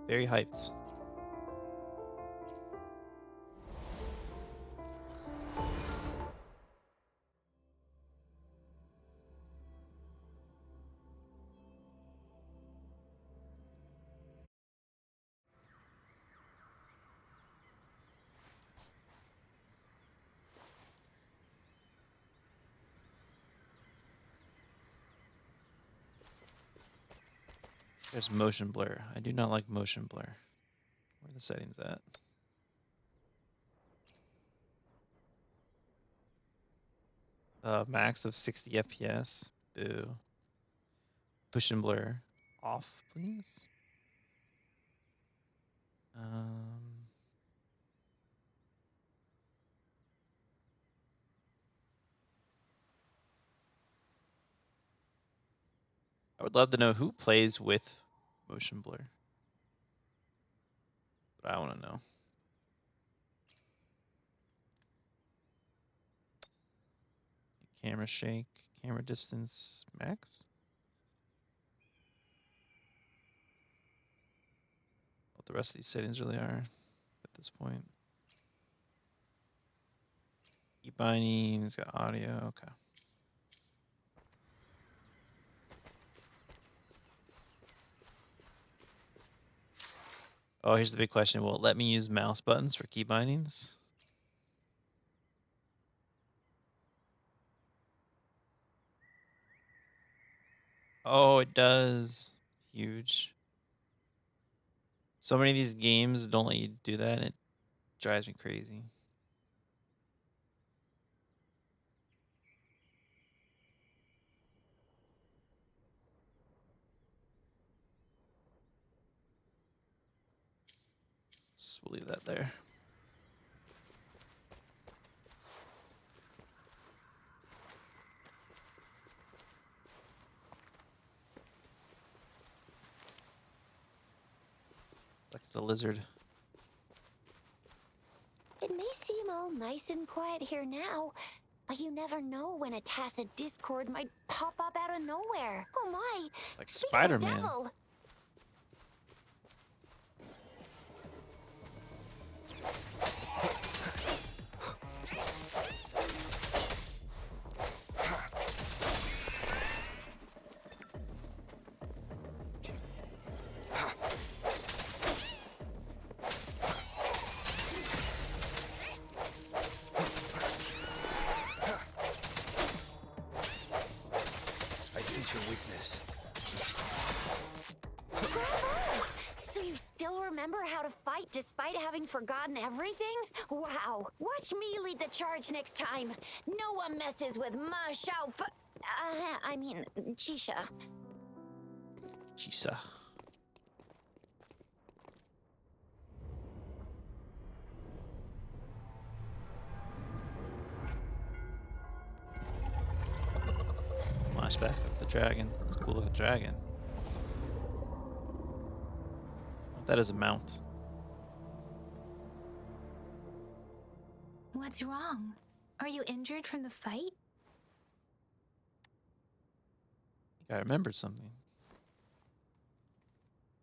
Very hyped. There's motion blur. I do not like motion blur. Where are the settings at? Max of 60 FPS. Boo. Push and blur off, please. I would love to know who plays with motion blur. But I want to know. Camera shake, camera distance max. What the rest of these settings really are at this point. Key bindings, got audio, okay. Oh, here's the big question. Will it let me use mouse buttons for key bindings? Oh, it does. Huge. So many of these games don't let you do that. It drives me crazy. So we'll leave that there. Like the lizard. It may seem all nice and quiet here now, but you never know when a tacit discord might pop up out of nowhere. Oh my! Like Speak of the Spider-Man. devil! I sense your weakness. Bravo! So you still remember how to fight despite having forgotten everything? Wow! Watch me lead the charge next time. No one messes with my Chisha. Chisa. Flashbacks of the dragon. It's a cool looking dragon. That is a mount. What's wrong? Are you injured from the fight? I remembered something.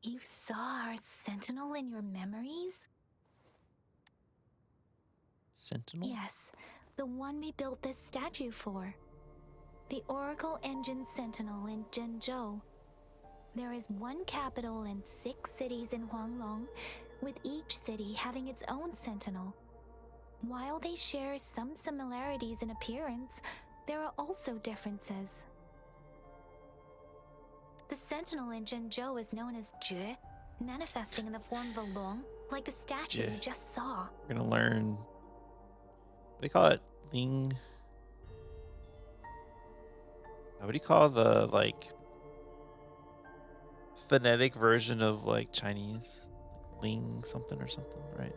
You saw our sentinel in your memories? Sentinel? Yes, the one we built this statue for. The Oracle Engine Sentinel in Zhenzhou. There is one capital and 6 cities in Huanglong, with each city having its own sentinel. While they share some similarities in appearance, there are also differences. The sentinel in Zhenzhou is known as Jue, manifesting in the form of a long, like the statue you just saw. We're gonna learn. What do you call it? Ling. What do you call the like phonetic version of like Chinese? Like Ling something or something, right?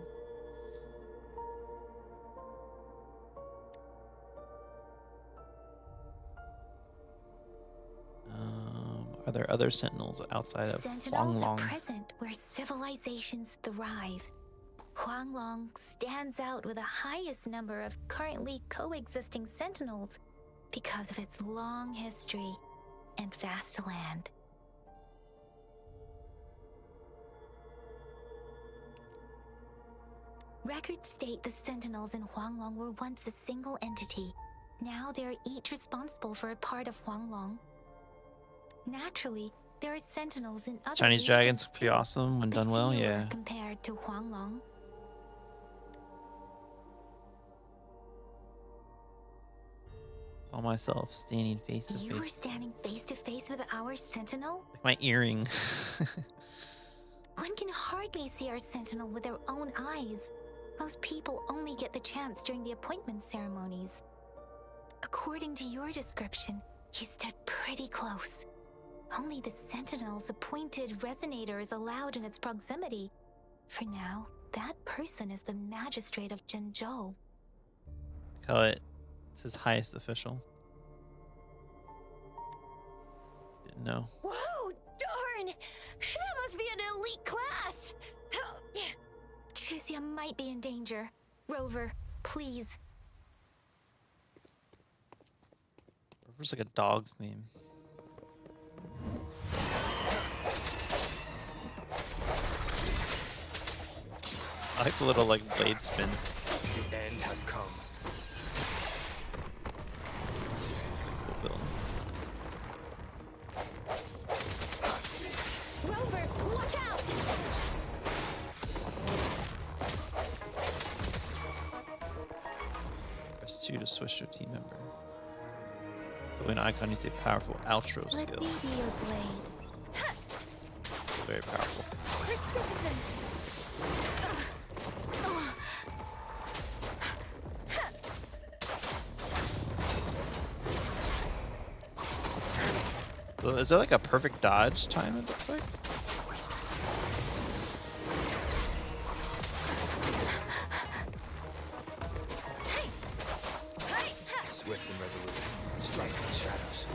Are there other sentinels outside of Sentinels are Huanglong? present where civilizations thrive. Huanglong stands out with the highest number of currently coexisting sentinels because of its long history and vast land. Records state the Sentinels in Huanglong were once a single entity. Now they are each responsible for a part of Huanglong. Naturally, there are Sentinels in other Chinese regions dragons could be too, awesome when but done well, fewer yeah. compared to Huanglong. All myself standing face to You were face. standing face to face with our Sentinel? Like my earring. One can hardly see our Sentinel with their own eyes. Most people only get the chance during the appointment ceremonies. According to your description, you stood pretty close. Only the Sentinel's appointed resonator is allowed in its proximity. For now, that person is the magistrate of Zhengzhou. Call it. It's his highest official. Didn't know. Whoa, darn! That must be an elite class! Chixia might be in danger. Rover, please. Rover's like a dog's name. I like the little like blade spin. The end has come. Cool build. Rover, watch out! Press 2 to switch to a team member. The win icon needs a powerful outro Let skill. me be your blade. Very powerful. Precipitant! So is there like a perfect dodge time it looks like? Swift and resolute. Strike from the shadows.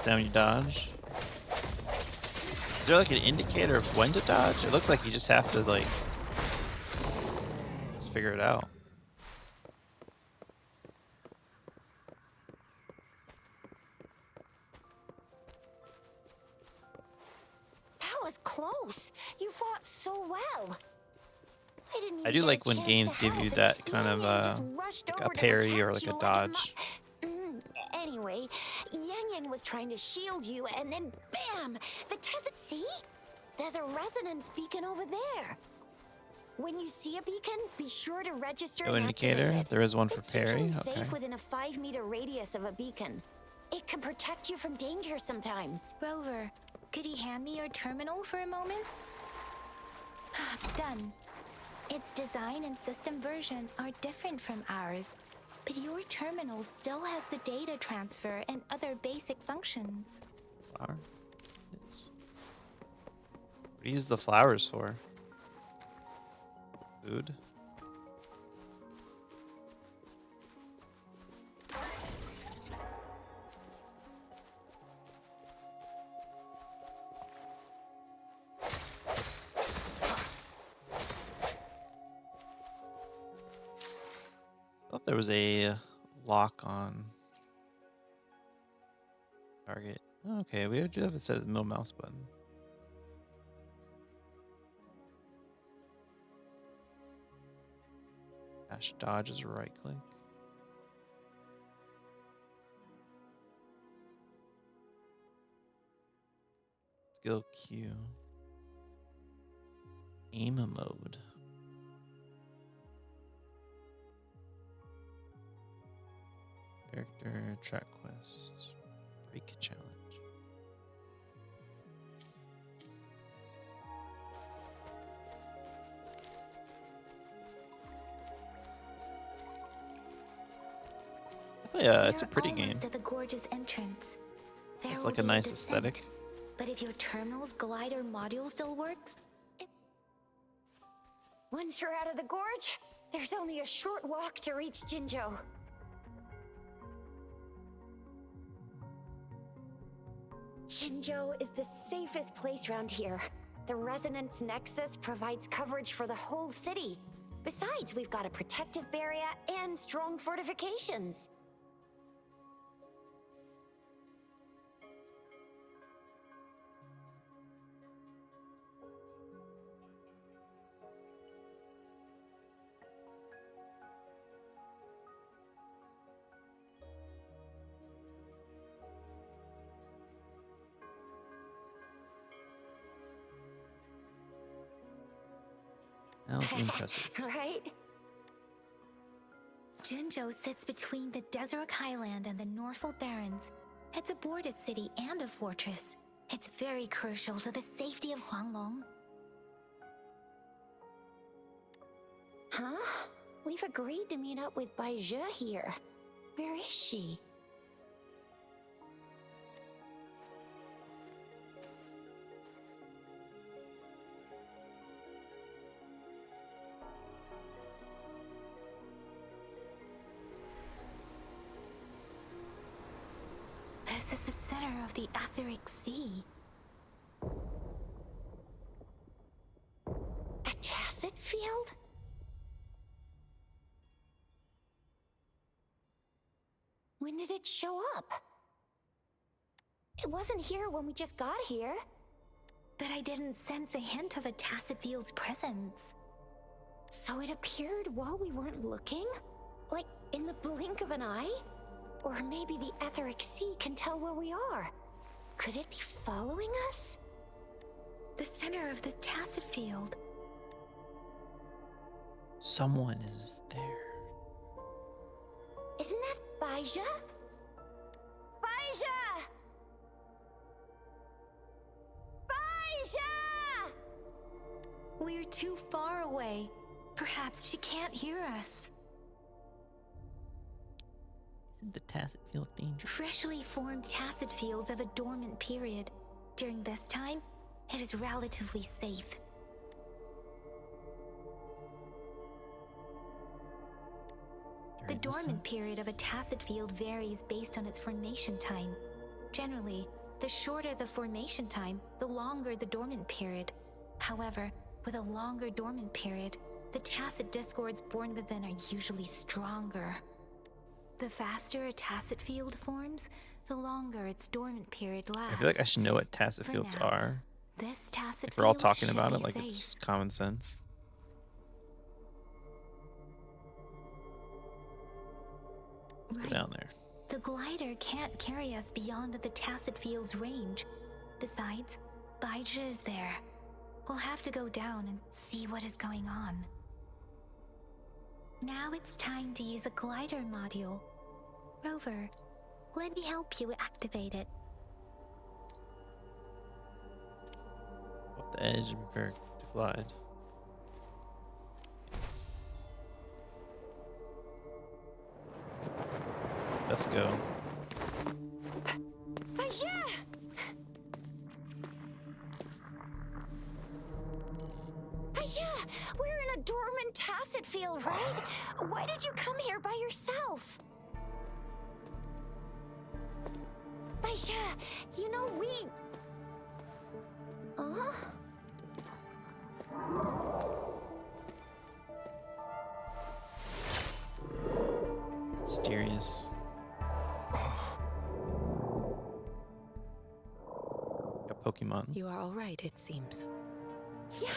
Sound you dodge. Is there like an indicator of when to dodge? It looks like you just have to like just figure it out. That was close. You fought so well. I didn't I even do get like a when chance games to give you help. that kind of Yang Yang just rushed like a over to parry or protect like a you dodge. Anyway, Yang Yang was trying to shield you, and then bam! The Tesla. See? There's a resonance beacon over there. When you see a beacon, be sure to register No and indicator. activate it. There is one for It's parry. usually Okay. safe within a 5-meter radius of a beacon. It can protect you from danger sometimes. Rover, could you hand me your terminal for a moment? Done. Its design and system version are different from ours, but your terminal still has the data transfer and other basic functions. Flower. Yes. What do you use the flowers for? Food. Thought there was a lock on target. Okay, we do have it set as the middle mouse button. Dash dodge is right click. Skill Q. Aim mode. Character track quest. Break challenge. Oh yeah, it's a We're pretty almost game. at the gorge's entrance. There It's will like a be nice descent, aesthetic. But if your terminal's glider module still works, Once you're out of the gorge, there's only a short walk to reach Jinzhou. Jinzhou is the safest place around here. The Resonance Nexus provides coverage for the whole city. Besides, we've got a protective barrier and strong fortifications. Frankly impressive. Right? Jinzhou sits between the Desert Highland and the Northful Barrens. It's a border city and a fortress. It's very crucial to the safety of Huanglong. Huh? We've agreed to meet up with Bai Zhe here. Where is she? This is the center of the Etheric Sea. A tacit field? When did it show up? It wasn't here when we just got here. But I didn't sense a hint of a tacit field's presence. So it appeared while we weren't looking? Like in the blink of an eye? Or maybe the Etheric Sea can tell where we are. Could it be following us? The center of the tacit field. Someone is there. Isn't that Bai Zhe? Bai Zhe! Bai Zhe! We're too far away. Perhaps she can't hear us. Isn't the tacit field dangerous? Freshly formed tacit fields have a dormant period. During this time, it is relatively safe. The During this dormant time? period of a tacit field varies based on its formation time. Generally, the shorter the formation time, the longer the dormant period. However, with a longer dormant period, the tacit discords born within are usually stronger. The faster a tacit field forms, the longer its dormant period lasts. I feel like I should know what tacit For fields now, are. This tacit If we're all field talking should about be it like safe. it's common sense. Let's Right. go down there. The glider can't carry us beyond the tacit field's range. Besides, Bai Zhe is there. We'll have to go down and see what is going on. Now it's time to use a glider module. Rover, let me help you activate it. Up the edge and prepare to glide. Yes. Let's go. Bai Zhe! Bai Zhe! We're in a dormant tacit field, right? Why did you come here by yourself? Bai Zhe, you know we... Huh? Mysterious. Got Pokemon. You are all right, it seems. Yeah,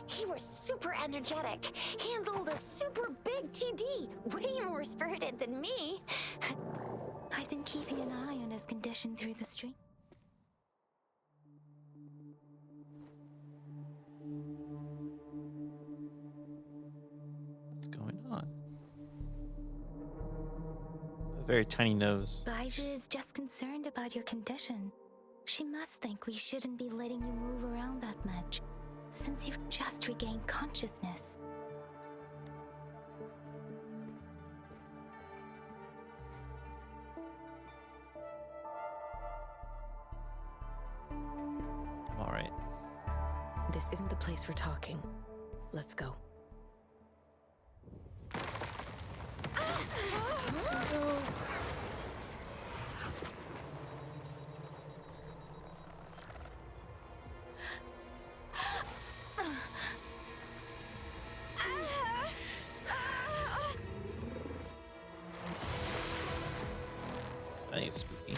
he was super energetic. Handled a super big TD. Way more spirited than me. I've been keeping an eye on his condition through the stream. What's going on? A very tiny nose. Bai Zhe is just concerned about your condition. She must think we shouldn't be letting you move around that much, since you've just regained consciousness. I'm alright. This isn't the place for talking. Let's go. That is spooky.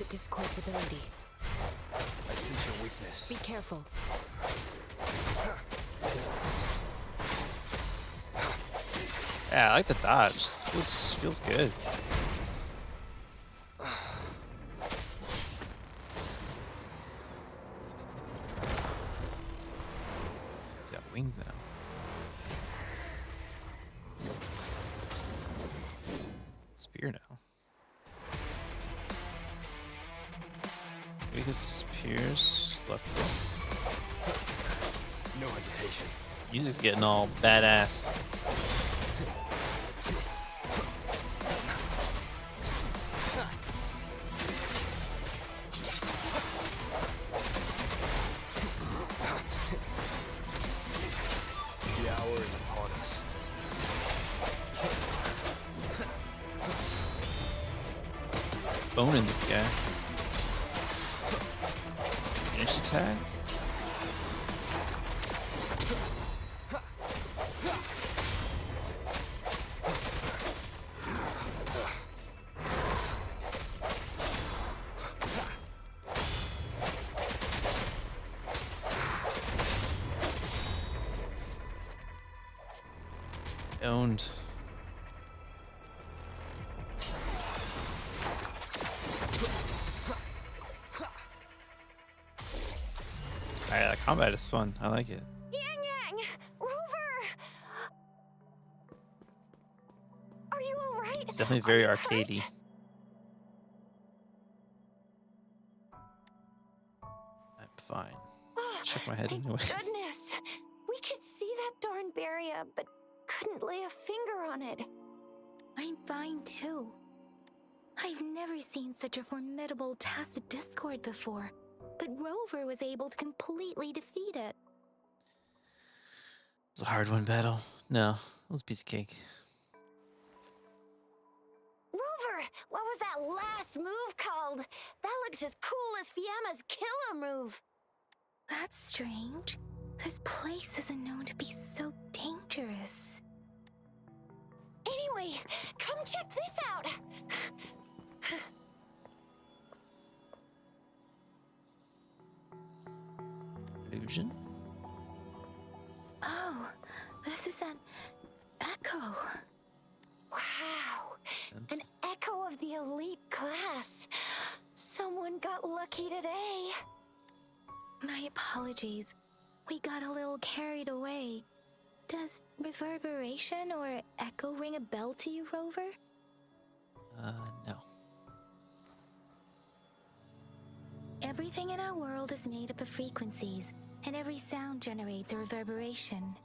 Tacit Discord's ability. I sense your weakness. Be careful. Yeah, I like the dodge. Feels good. He's got wings now. Spear now. Maybe his spears left. No hesitation. Music's getting all badass. The hour is upon us. Boning this guy. Finish attack? Owned. Alright, that combat is fun. I like it. Yang Yang! Rover! Are you alright? It's definitely very Are you arcadey. hurt? I'm fine. Oh, Shook my head thank anyway. goodness. We could see that darn barrier, but couldn't lay a finger on it. I'm fine too. I've never seen such a formidable tacit discord before, but Rover was able to completely defeat it. It was a hard one battle. No, it was a piece of cake. Rover, what was that last move called? That looked as cool as Fiamma's killer move. That's strange. This place isn't known to be so dangerous. Anyway, come check this out. Illusion? Oh, this is an echo. Wow, an That's- echo of the elite class. Someone got lucky today. My apologies. We got a little carried away. Does reverberation or echo ring a bell to you, Rover? No. Everything in our world is made up of frequencies, and every sound generates a reverberation.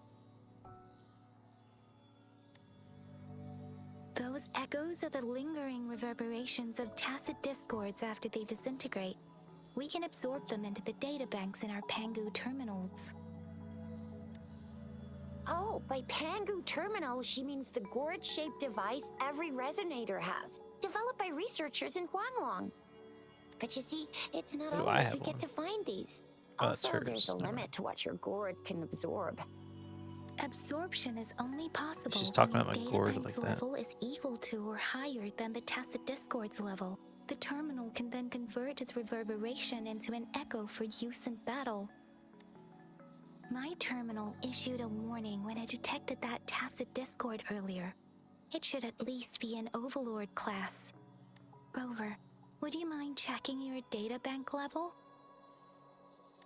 Those echoes are the lingering reverberations of tacit discords after they disintegrate. We can absorb them into the databanks in our Pangu terminals. Oh, by Pangu Terminal, she means the gourd-shaped device every resonator has, developed by researchers in Huanglong. But you see, it's not Why do I always have we get one? to find these. Oh, that's Also, there's a hers. Never limit mind. to what your gourd can absorb. Absorption is only possible She's talking when about your my gourd databank's like that. level is equal to or higher than the tacit discord's level. The terminal can then convert its reverberation into an echo for use in battle. My terminal issued a warning when it detected that tacit discord earlier. It should at least be an Overlord class. Rover, would you mind checking your databank level?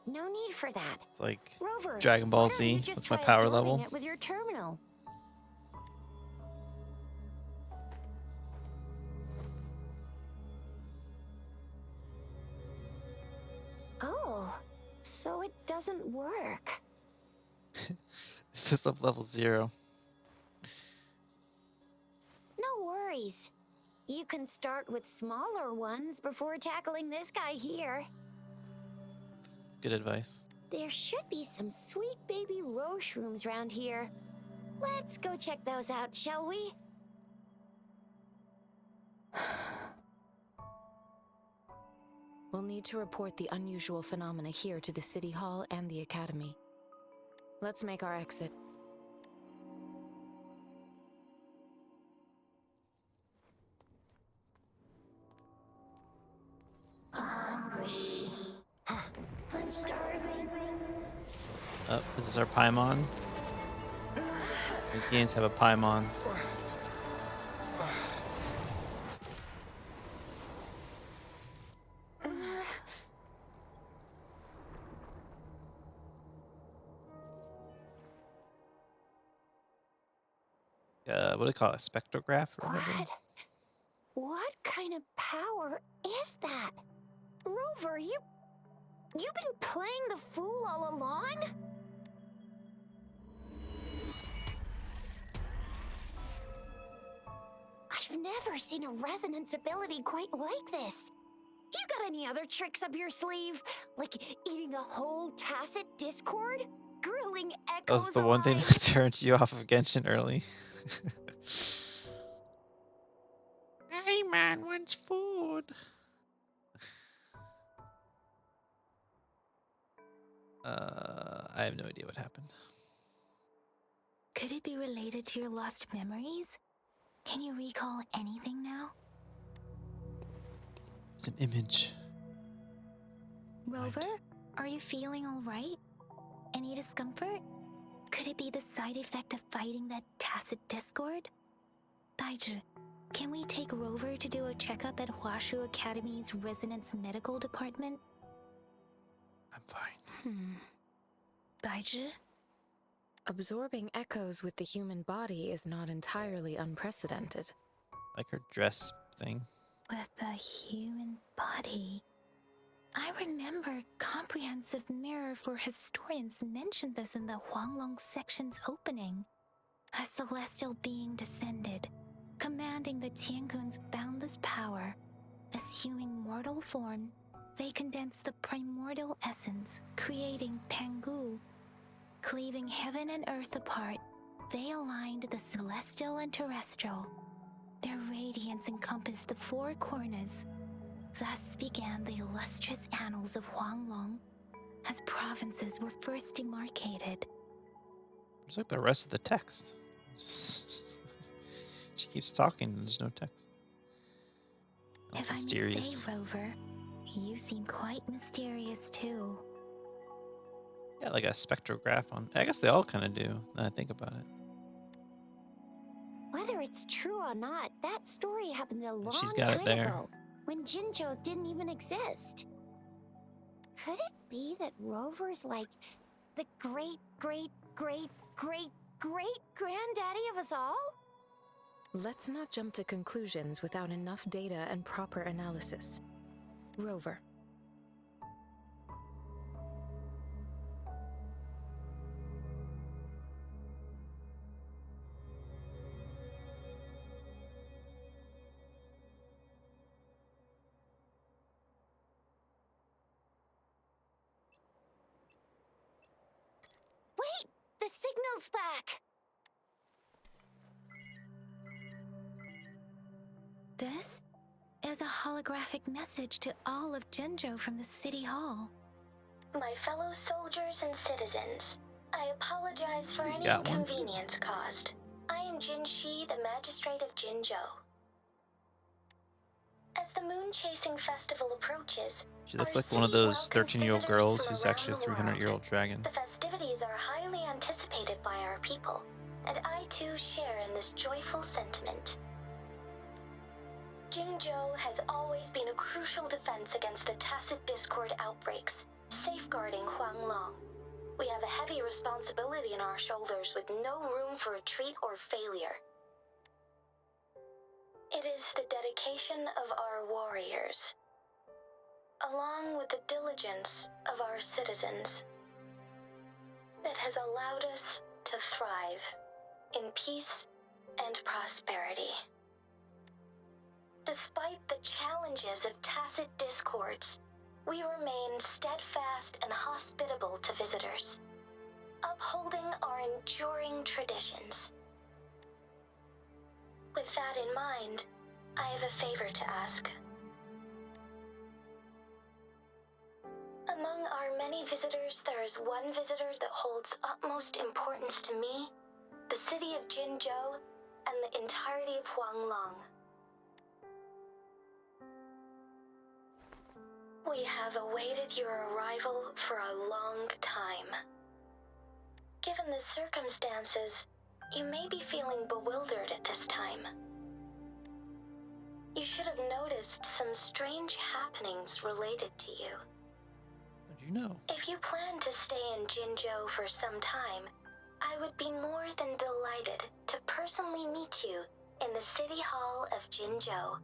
No need for that. It's like Rover, Dragon Ball why don't you Z. just That's my try power absorbing level. it with your terminal? Oh, so it doesn't work. It's just up level 0. No worries. You can start with smaller ones before tackling this guy here. Good advice. There should be some sweet baby roche rooms around here. Let's go check those out, shall we? We'll need to report the unusual phenomena here to the City Hall and the Academy. Let's make our exit. Oh, is this our Paimon? These games have a Paimon. What do they call it? Spectrograph or whatever? What? What kind of power is that? Rover, you've been playing the fool all along? I've never seen a resonance ability quite like this. You got any other tricks up your sleeve? Like eating a whole tacit discord? Grilling That was echoes the one thing alive? that turned you off of Genshin early. Hey man wants food. I have no idea what happened. Could it be related to your lost memories? Can you recall anything now? It's an image. Rover, are you feeling all right? Any discomfort? Could it be the side effect of fighting that tacit discord? Daiju, can we take Rover to do a checkup at Hwashu Academy's Resonance Medical Department? I'm fine. Daiju? Absorbing echoes with the human body is not entirely unprecedented. Like her dress thing. With the human body. I remember Comprehensive Mirror for Historians mentioned this in the Huanglong section's opening. A celestial being descended, commanding the Tiankun's boundless power. Assuming mortal form, they condensed the primordial essence, creating Pangu. Cleaving heaven and earth apart, they aligned the celestial and terrestrial. Their radiance encompassed the four corners. Thus began the illustrious annals of Huanglong, as provinces were first demarcated. It's like the rest of the text. She keeps talking and there's no text. Oh, If I may mysterious. say, Rover, you seem quite mysterious too. Yeah, like a spectrograph on. I guess they all kind of do. Now I think about it. Whether it's true or not, that story happened a long She's got time it there. ago, when Jinzhou didn't even exist. Could it be that Rover's like the great, great, great, great, great granddaddy of us all? Let's not jump to conclusions without enough data and proper analysis. Rover. Wait, the signal's back! This is a holographic message to all of Jinzhou from the City Hall. My fellow soldiers and citizens, I apologize for He's any got one. inconvenience caused. I am Jin Shi, the magistrate of Jinzhou. As the moon-chasing festival approaches, She looks our like one of city those welcomes 13-year-old visitors girls from who's around actually a the world. 300-year-old dragon. The festivities are highly anticipated by our people, and I too share in this joyful sentiment. Jingzhou has always been a crucial defense against the tacit discord outbreaks, safeguarding Huanglong. We have a heavy responsibility on our shoulders with no room for retreat or failure. It is the dedication of our warriors, along with the diligence of our citizens, that has allowed us to thrive in peace and prosperity. Despite the challenges of tacit discords, we remain steadfast and hospitable to visitors, upholding our enduring traditions. With that in mind, I have a favor to ask. Among our many visitors, there is one visitor that holds utmost importance to me, the city of Jinzhou, and the entirety of Huanglong. We have awaited your arrival for a long time. Given the circumstances, you may be feeling bewildered at this time. You should have noticed some strange happenings related to you. How'd you know? If you plan to stay in Jinzhou for some time, I would be more than delighted to personally meet you in the City Hall of Jinzhou.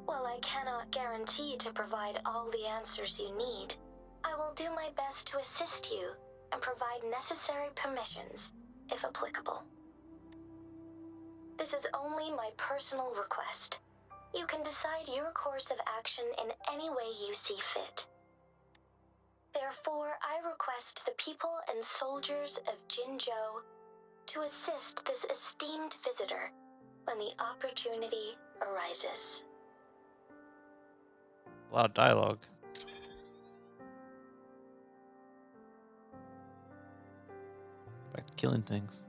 While I cannot guarantee to provide all the answers you need, I will do my best to assist you and provide necessary permissions, if applicable. This is only my personal request. You can decide your course of action in any way you see fit. Therefore, I request the people and soldiers of Jinzhou to assist this esteemed visitor when the opportunity arises. A lot of dialogue. Back to killing things.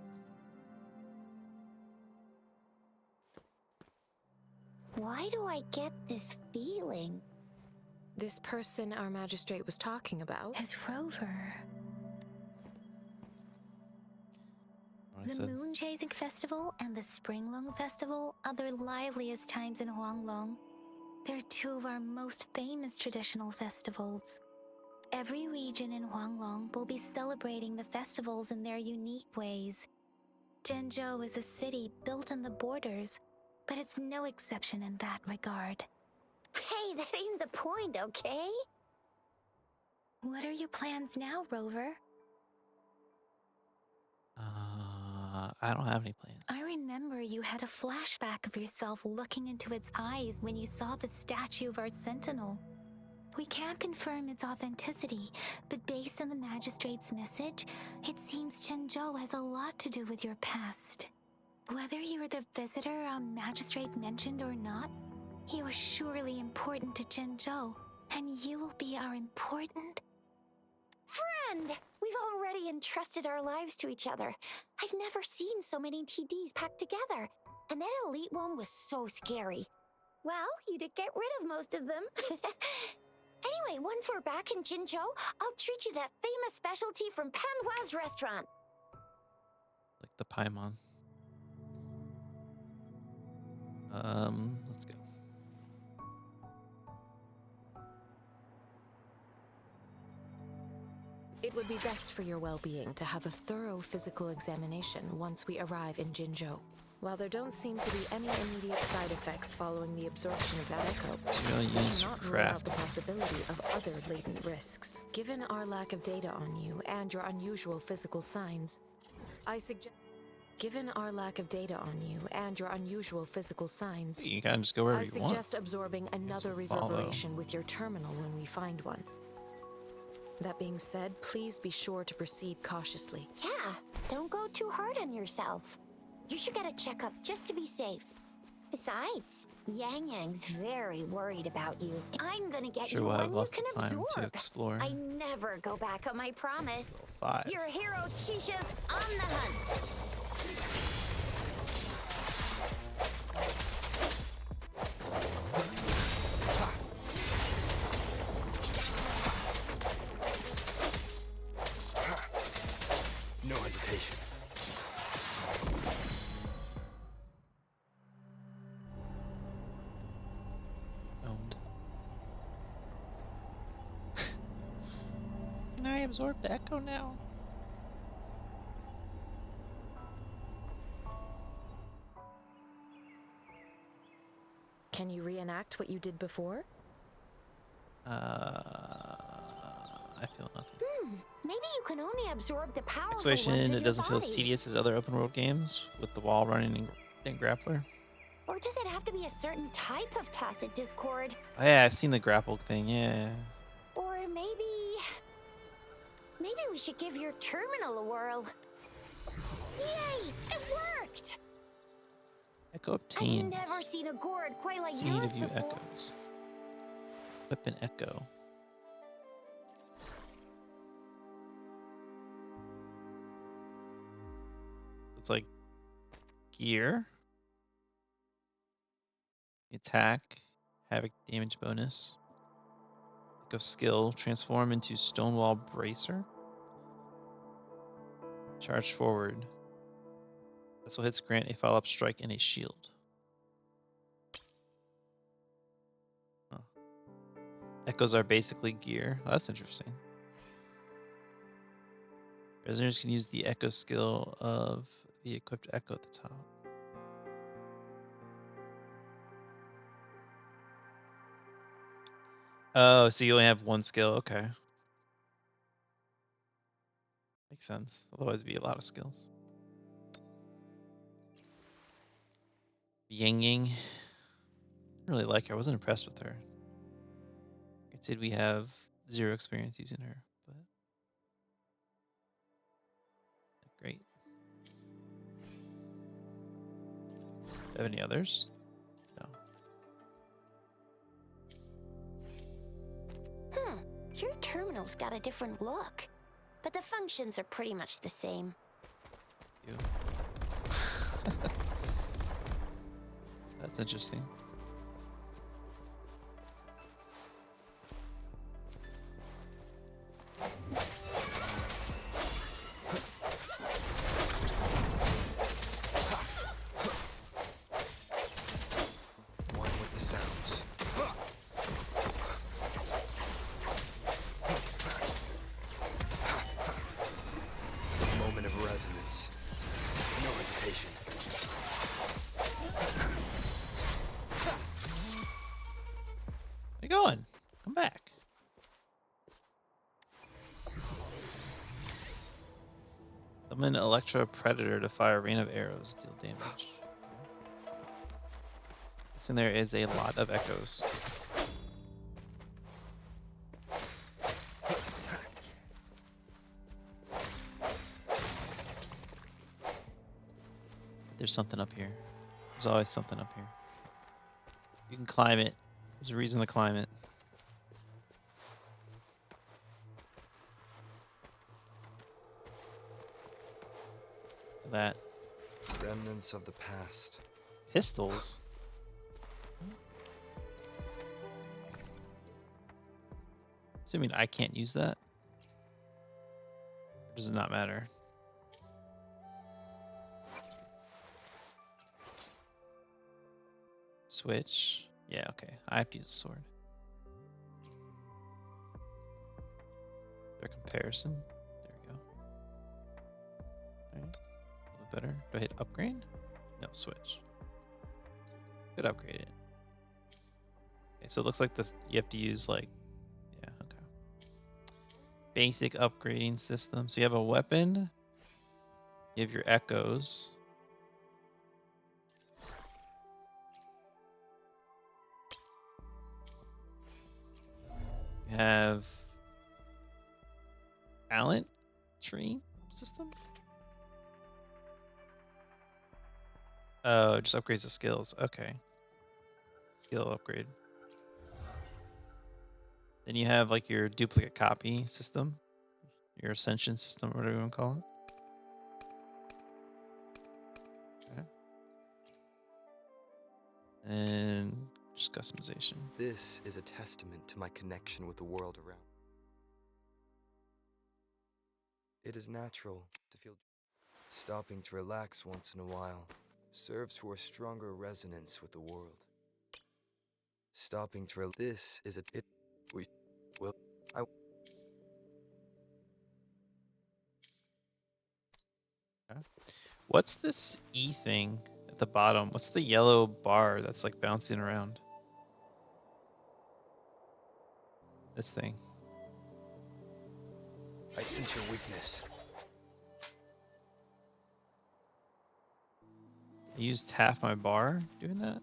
Why do I get this feeling? This person our magistrate was talking about. As Rover. What I The said. Moon Chasing Festival and the Springlong Festival are the liveliest times in Huanglong. They're two of our most famous traditional festivals. Every region in Huanglong will be celebrating the festivals in their unique ways. Zhenzhou is a city built on the borders, but it's no exception in that regard. Hey, that ain't the point, okay? What are your plans now, Rover? I don't have any plans. I remember you had a flashback of yourself looking into its eyes when you saw the statue of our sentinel. We can't confirm its authenticity, but based on the magistrate's message, it seems Zhenzhou has a lot to do with your past. Whether you were the visitor our magistrate mentioned or not, you are surely important to Zhenzhou, and you will be our important... Friend! We've already entrusted our lives to each other. I've never seen so many TDs packed together. And that elite one was so scary. Well, you did get rid of most of them. Anyway, once we're back in Jinzhou, I'll treat you that famous specialty from Panhua's restaurant. Like the Paimon. Let's go. It would be best for your well-being to have a thorough physical examination once we arrive in Jinzhou. While there don't seem to be any immediate side effects following the absorption of that echo, Really we use cannot rule out craft. the possibility of other latent risks. Given our lack of data on you and your unusual physical signs, Given our lack of data on you and your unusual physical signs, You can kind of just go wherever I you want. suggest absorbing another will follow. reverberation with your terminal when we find one. That being said, please be sure to proceed cautiously. Yeah, don't go too hard on yourself. You should get a checkup just to be safe. Besides, Yang Yang's very worried about you. I'm gonna get Sure you we'll one have you lots can of time to absorb. explore. I never go back on my promise. Level 5. Your hero Chisha's on the hunt. No hesitation. Owned. Can I absorb the echo now? Can you reenact what you did before? I feel nothing. Maybe you can only absorb the powerful ones Exploration, with it your doesn't feel as body. tedious as other open world games with the wall running and grappler. Or does it have to be a certain type of tacit discord? Oh yeah, I've seen the grapple thing, yeah. Or maybe we should give your terminal a whirl. Yay! It worked! Echo I've obtained. never seen a gourd quite like See to yours view before. echoes. Equip an echo. It's like gear, attack, havoc damage bonus, echo skill, transform into stonewall bracer, Charge forward. This will hits grant a follow-up strike and a shield. Huh. Echoes are basically gear. Oh, that's interesting. Prisoners can use the echo skill of the equipped echo at the top. Oh, so you only have one skill. Okay. Makes sense. Otherwise, it'd be a lot of skills. Yang Ying. Didn't really like her. I wasn't impressed with her. I said we have 0 experience using her, but great. Have any others? No. Your terminal's got a different look, but the functions are pretty much the same. You. That's interesting. One with the sounds. Moment of resonance. No hesitation. Where you going? Come back. Summon Electro Predator to fire a rain of arrows, deal damage. Guessing there is a lot of echoes. There's something up here. There's always something up here. You can climb it. There's a reason to climb it. Look at that. Remnants of the past. Pistols? Assuming I can't use that? Or does it not matter? Switch. Yeah, okay. I have to use a sword. For comparison. There we go. Alright. A little bit better. Do I hit upgrade? No, switch. Could upgrade it. Okay, so it looks like this you have to use like yeah, okay. Basic upgrading system. So you have a weapon, you have your echoes. You have talent tree system. Oh, it just upgrades the skills. Okay. Skill upgrade. Then you have like your duplicate copy system, your ascension system, whatever you want to call it. Okay. And just customization. This is a testament to my connection with the world around. It is natural to feel stopping to relax once in a while serves for a stronger resonance with the world. Stopping to this is we will I Okay. What's this E thing at the bottom? What's the yellow bar that's like bouncing around? This thing. sense your weakness. I used half my bar doing that.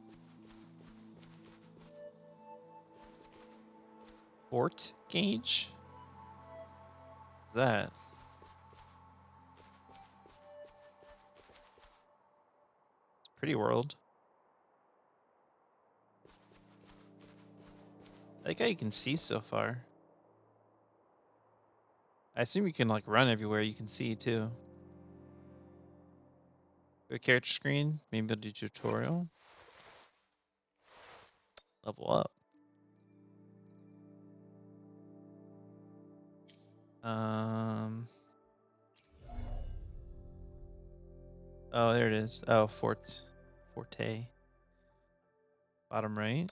Fort gauge? What's that? It's pretty world. I like how you can see so far. I assume you can like run everywhere you can see too. Go to character screen, maybe I'll do tutorial. Level up. Oh, there it is. Oh, Forte. Bottom right.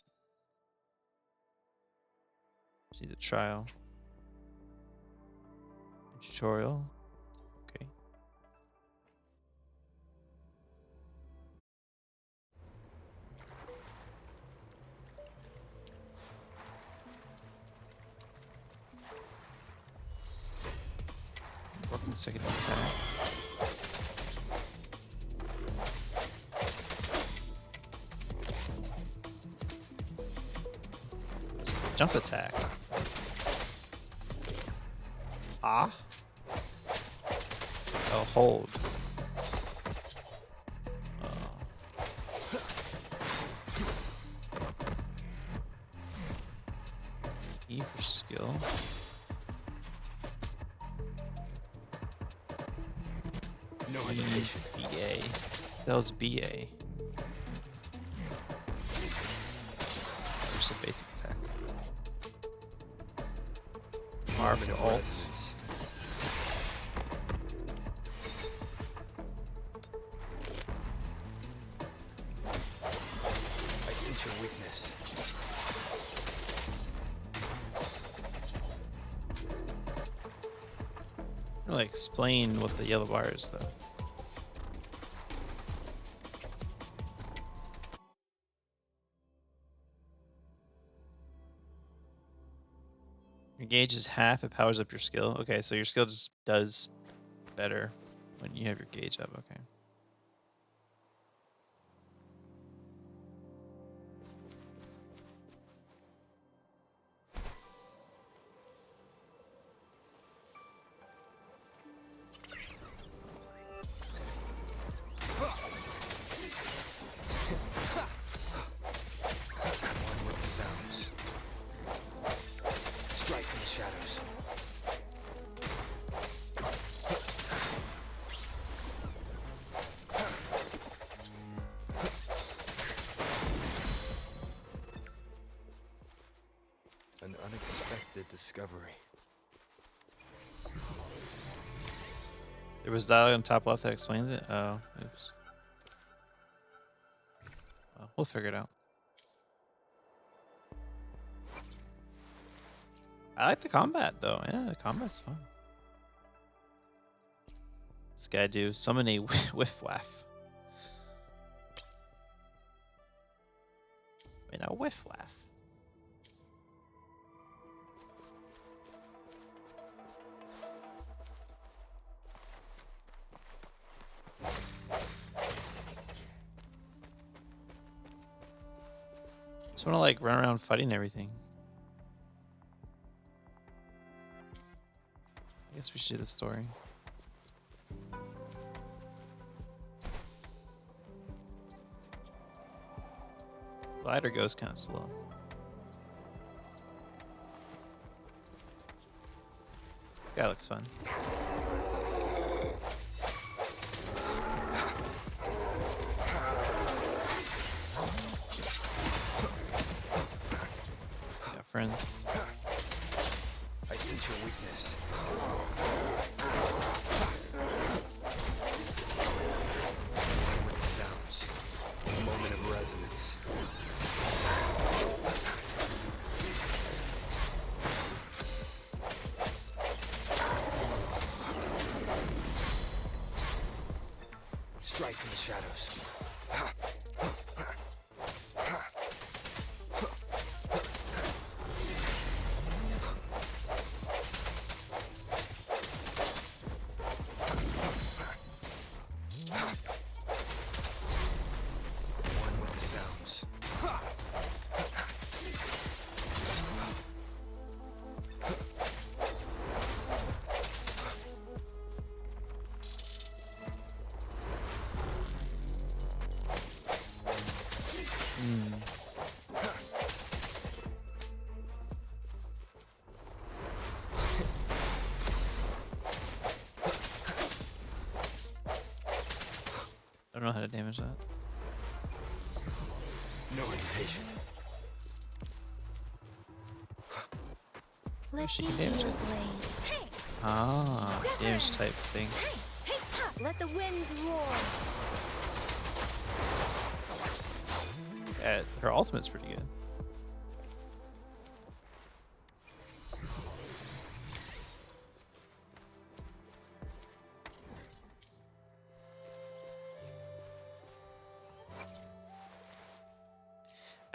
See the trial. Tutorial. Okay. Broken second attack. Jump attack. Ah. Oh, hold. E for skill. No hesitation. BA. That was BA. Just a basic attack. R for ults. I sense your weakness. Really explain what the yellow bar is, though. Your gauge is half, it powers up your skill. Okay, so your skill just does better when you have your gauge up, okay. One with the sounds. Strike from the shadows. An unexpected discovery. There was dialogue on top left that explains it? Oh, oops. Well, we'll figure it out. I like the combat, though. Yeah, the combat's fun. This guy do summon a whiff waff. I mean, a whiff waff. Just want to like run around fighting everything. I guess we should do the story. Glider goes kind of slow. This guy looks fun. Got friends. I sense your weakness. One with the sounds. A moment of resonance. Strike from the shadows. One with the sounds. I don't know how to damage that. No hesitation. Let she me can be damage your it. blade. Ah, damage type thing. Let the winds roar. Her ultimate's pretty good.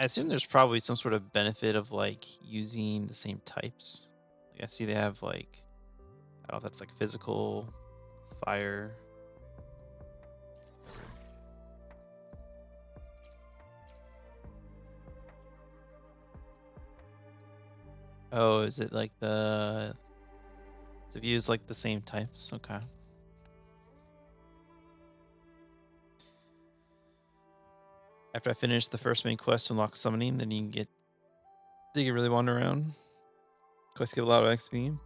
I assume there's probably some sort of benefit of like using the same types. Like I see they have like, I don't know if that's like physical, fire. Oh, is it like the, so if you use like the same types? Okay. After I finish the first main quest to unlock summoning, then you can get, do you really wander around? Quests give a lot of XP.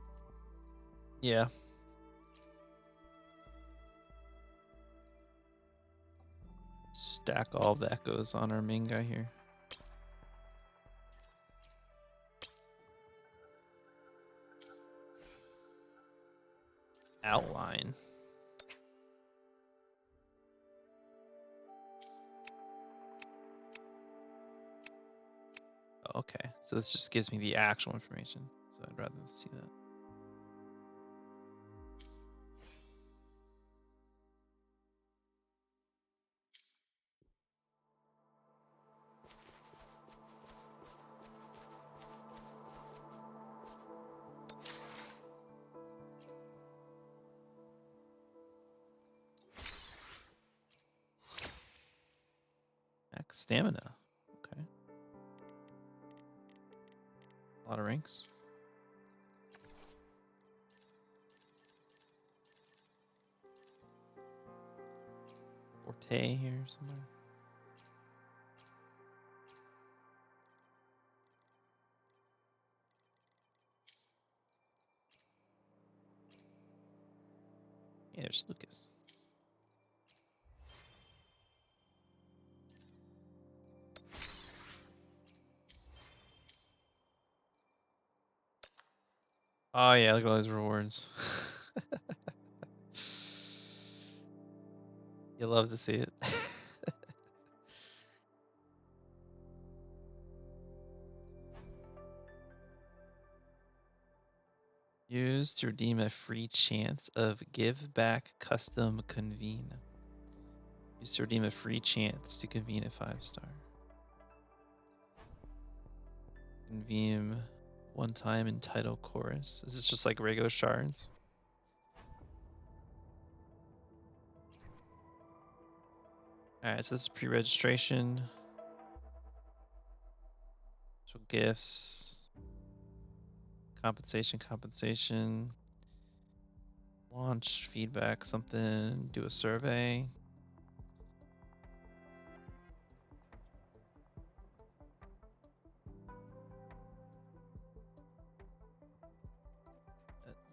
Yeah. Stack all the echoes on our main guy here. Outline. Okay, so this just gives me the actual information. So I'd rather see that. Max stamina. Okay. A lot of ranks. Forte here somewhere. Yeah, there's Lucas. Oh yeah, look at all these rewards. You love to see it. Use to redeem a free chance of give back custom convene. Use to redeem a free chance to convene a 5-star. Convene one time in title chorus. Is this just like regular shards? Alright, so this is pre-registration. So gifts. Compensation. Launch, feedback, something, do a survey.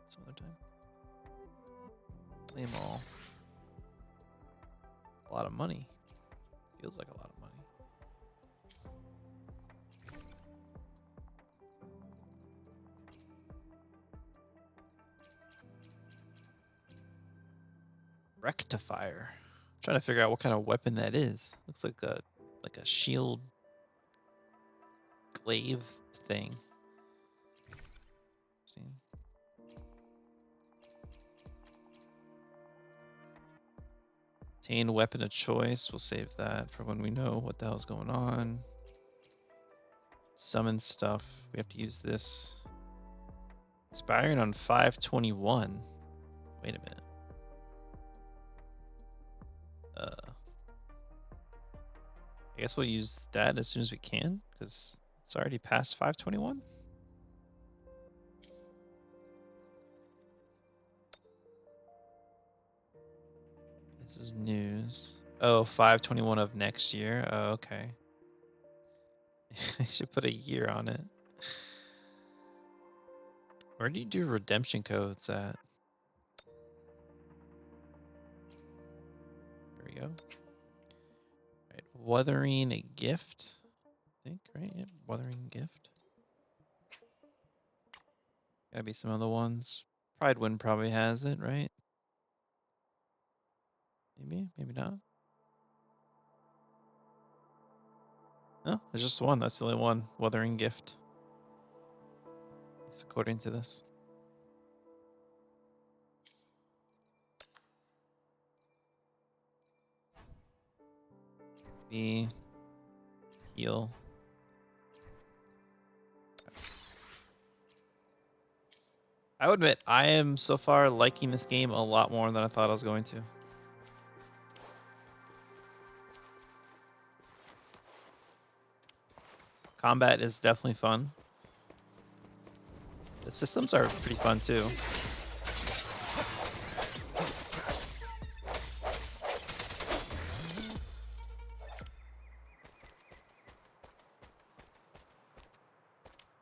Some other time. Play them all. A lot of money. Feels like a lot of money. Rectifier. I'm trying to figure out what kind of weapon that is. Looks like a shield glaive thing. See? Obtain weapon of choice. We'll save that for when we know what the hell's going on. Summon stuff. We have to use this. Expiring on 5/21. Wait a minute. I guess we'll use that as soon as we can, because it's already past 5/21. This is news. Oh, 5/21 of next year. Oh, okay. I should put a year on it. Where do you do redemption codes at? There we go. All right, Wuthering a gift. I think, right? Yep, Wuthering gift. Gotta be some other ones. Pride Wind probably has it, right? Maybe, maybe not. No, there's just one. That's the only one. Wuthering Gift. It's according to this. B. Heal. I would admit, I am so far liking this game a lot more than I thought I was going to. Combat is definitely fun. The systems are pretty fun too.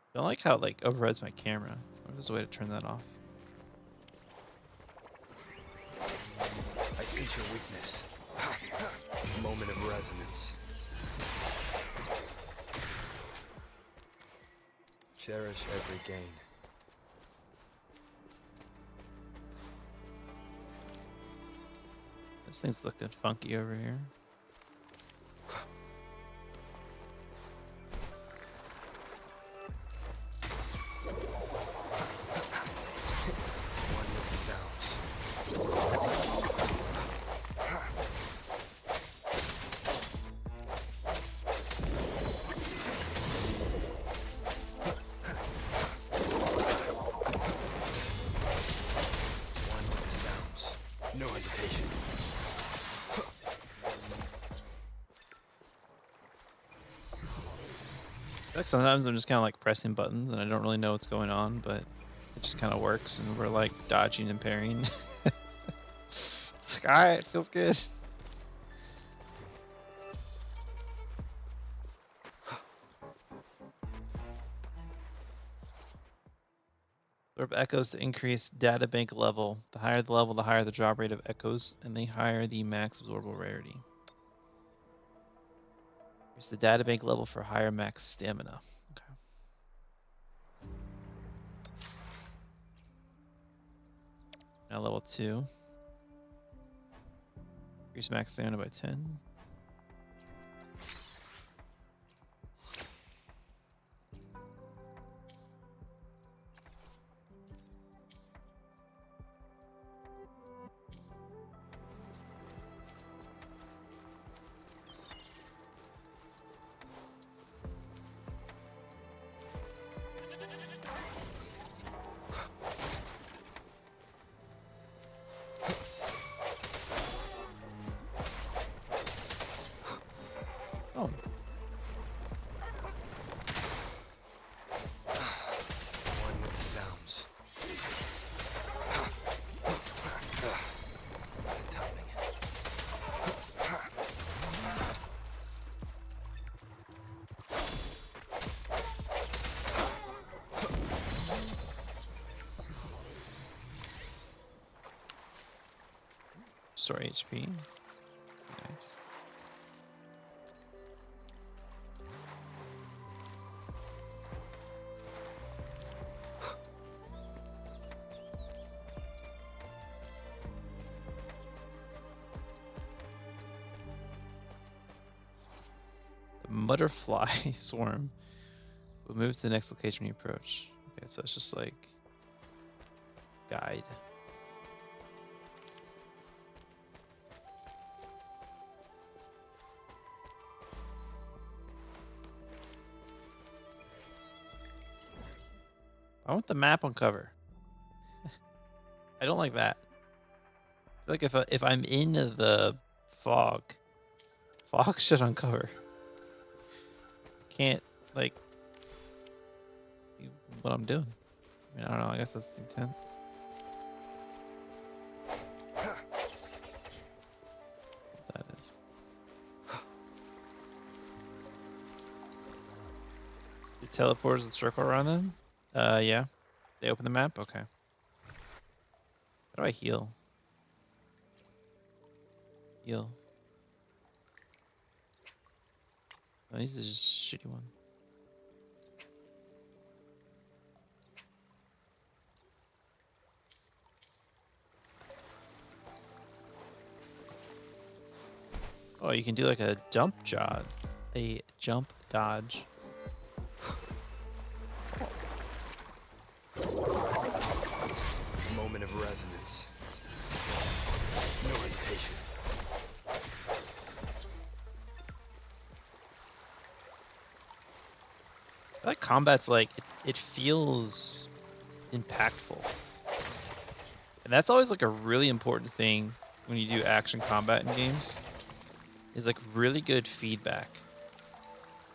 I don't like how it like overrides my camera. There's a way to turn that off. I sense your weakness. Moment of resonance. Cherish every gain. This thing's looking funky over here. One with the sounds. One with the sounds. No hesitation. Like sometimes I'm just kind of like pressing buttons and I don't really know what's going on, but it just kind of works and we're like dodging and parrying. It's like, alright, feels good. Absorb echoes to increase data bank level. The higher the level, the higher the drop rate of echoes, and the higher the max absorbable rarity. Here's the data bank level for higher max stamina. Okay. Now level 2. Increase max stamina by 10. Oh. One with the sounds. Bad timing. Restore HP. Nice. The Butterfly Swarm will move to the next location when you approach. Okay, so it's just like guide. I want the map on cover. I don't like that. I feel like if I'm in the fog should uncover. Can't like see what I'm doing. I mean, I don't know. I guess that's the intent. What that is. The teleporters with circle around them. Yeah. They open the map. Okay. How do I heal? Heal. Oh, this is just a shitty one. Oh, you can do like a jump dodge. A jump dodge. Moment of resonance. No hesitation. I feel like combat's like it feels impactful. And that's always like a really important thing when you do action combat in games. Is like really good feedback.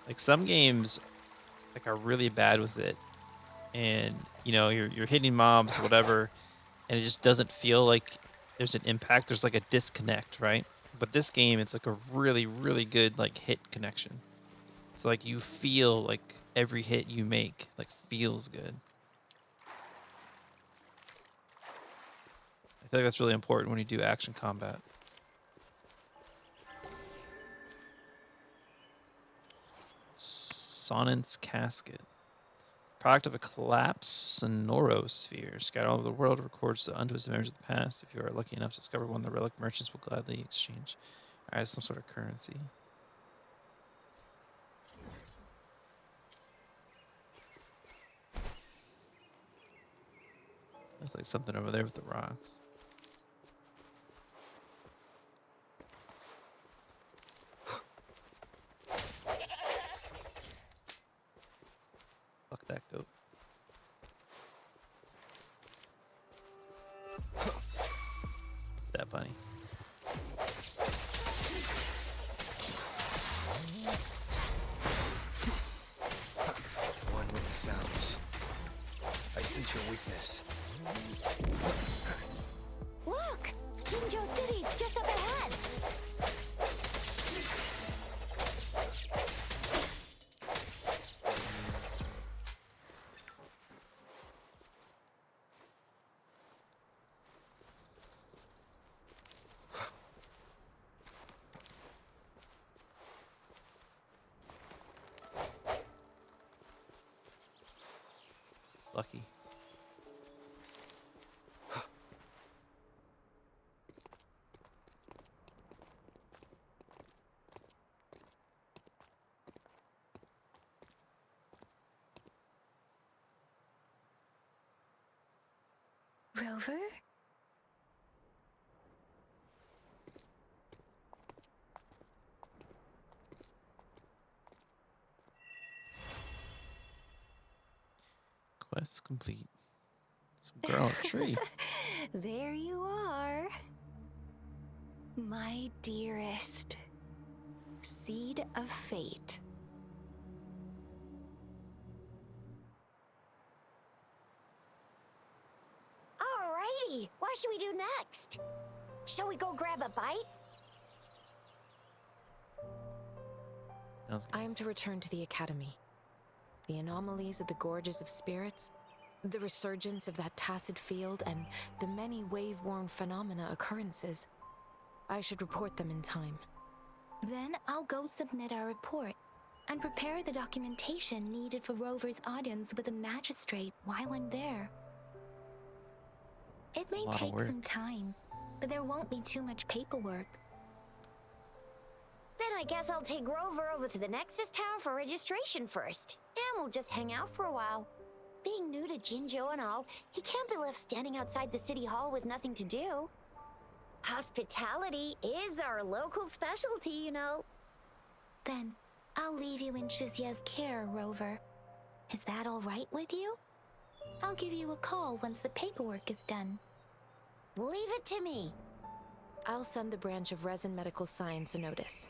Like some games like are really bad with it. And you know, you're hitting mobs, whatever, and it just doesn't feel like there's an impact. There's like a disconnect, right? But this game, it's like a really, really good like hit connection. So like you feel like every hit you make like feels good. I feel like that's really important when you do action combat. Sonnet's Casket. Product of a collapsed sonorosphere. Scattered all over the world, records the untwisted memories of the past. If you are lucky enough to discover one, the relic merchants will gladly exchange. Alright, some sort of currency. There's like something over there with the rocks. Fuck that goat. That bunny. One with the sounds. I sense your weakness. Look! Jinjo City's just up ahead! Lucky. Rover? Quest complete. Some girl on a tree. There you are. My dearest. Seed of fate. Alrighty, what should we do next? Shall we go grab a bite? Sounds good. I am to return to the academy. The anomalies of the gorges of spirits, the resurgence of that tacit field, and the many wave-worn phenomena occurrences. I should report them in time. Then I'll go submit our report and prepare the documentation needed for Rover's audience with the magistrate while I'm there. It may A lot of take some work. time, but there won't be too much paperwork. Then I guess I'll take Rover over to the Nexus Tower for registration first. And we'll just hang out for a while. Being new to Jinjo and all, he can't be left standing outside the city hall with nothing to do. Hospitality is our local specialty, you know. Then I'll leave you in Shizia's care, Rover. Is that all right with you? I'll give you a call once the paperwork is done. Leave it to me. I'll send the branch of Resin Medical Science a notice.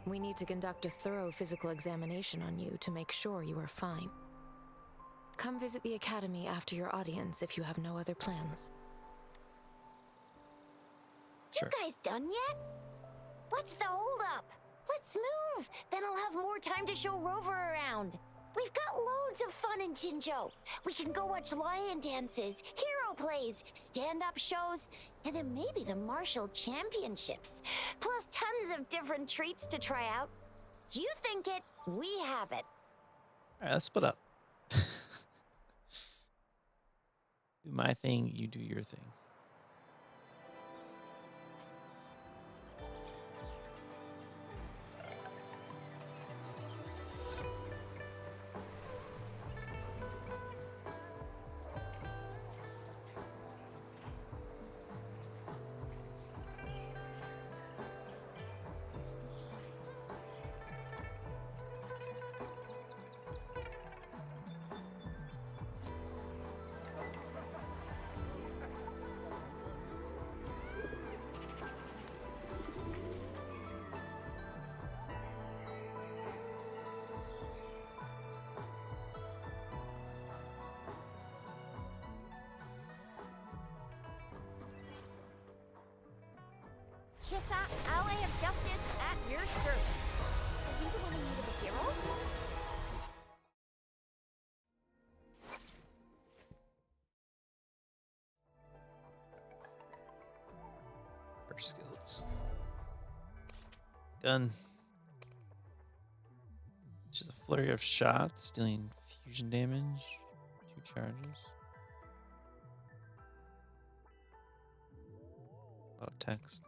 We need to conduct a thorough physical examination on you to make sure you are fine. Come visit the academy after your audience if you have no other plans. Sure. You guys done yet? What's the holdup? Let's move. Then I'll have more time to show Rover around. We've got loads of fun in Jinjo. We can go watch lion dances, hero plays, stand-up shows, and then maybe the martial championships. Plus tons of different treats to try out. You think it, we have it. Alright, let's split up. Do my thing, you do your thing. Chissa, ally of justice, at your service. Are you the one in need of a hero? First skills. Gun. Just a flurry of shots, dealing fusion damage. 2 charges. A lot of text.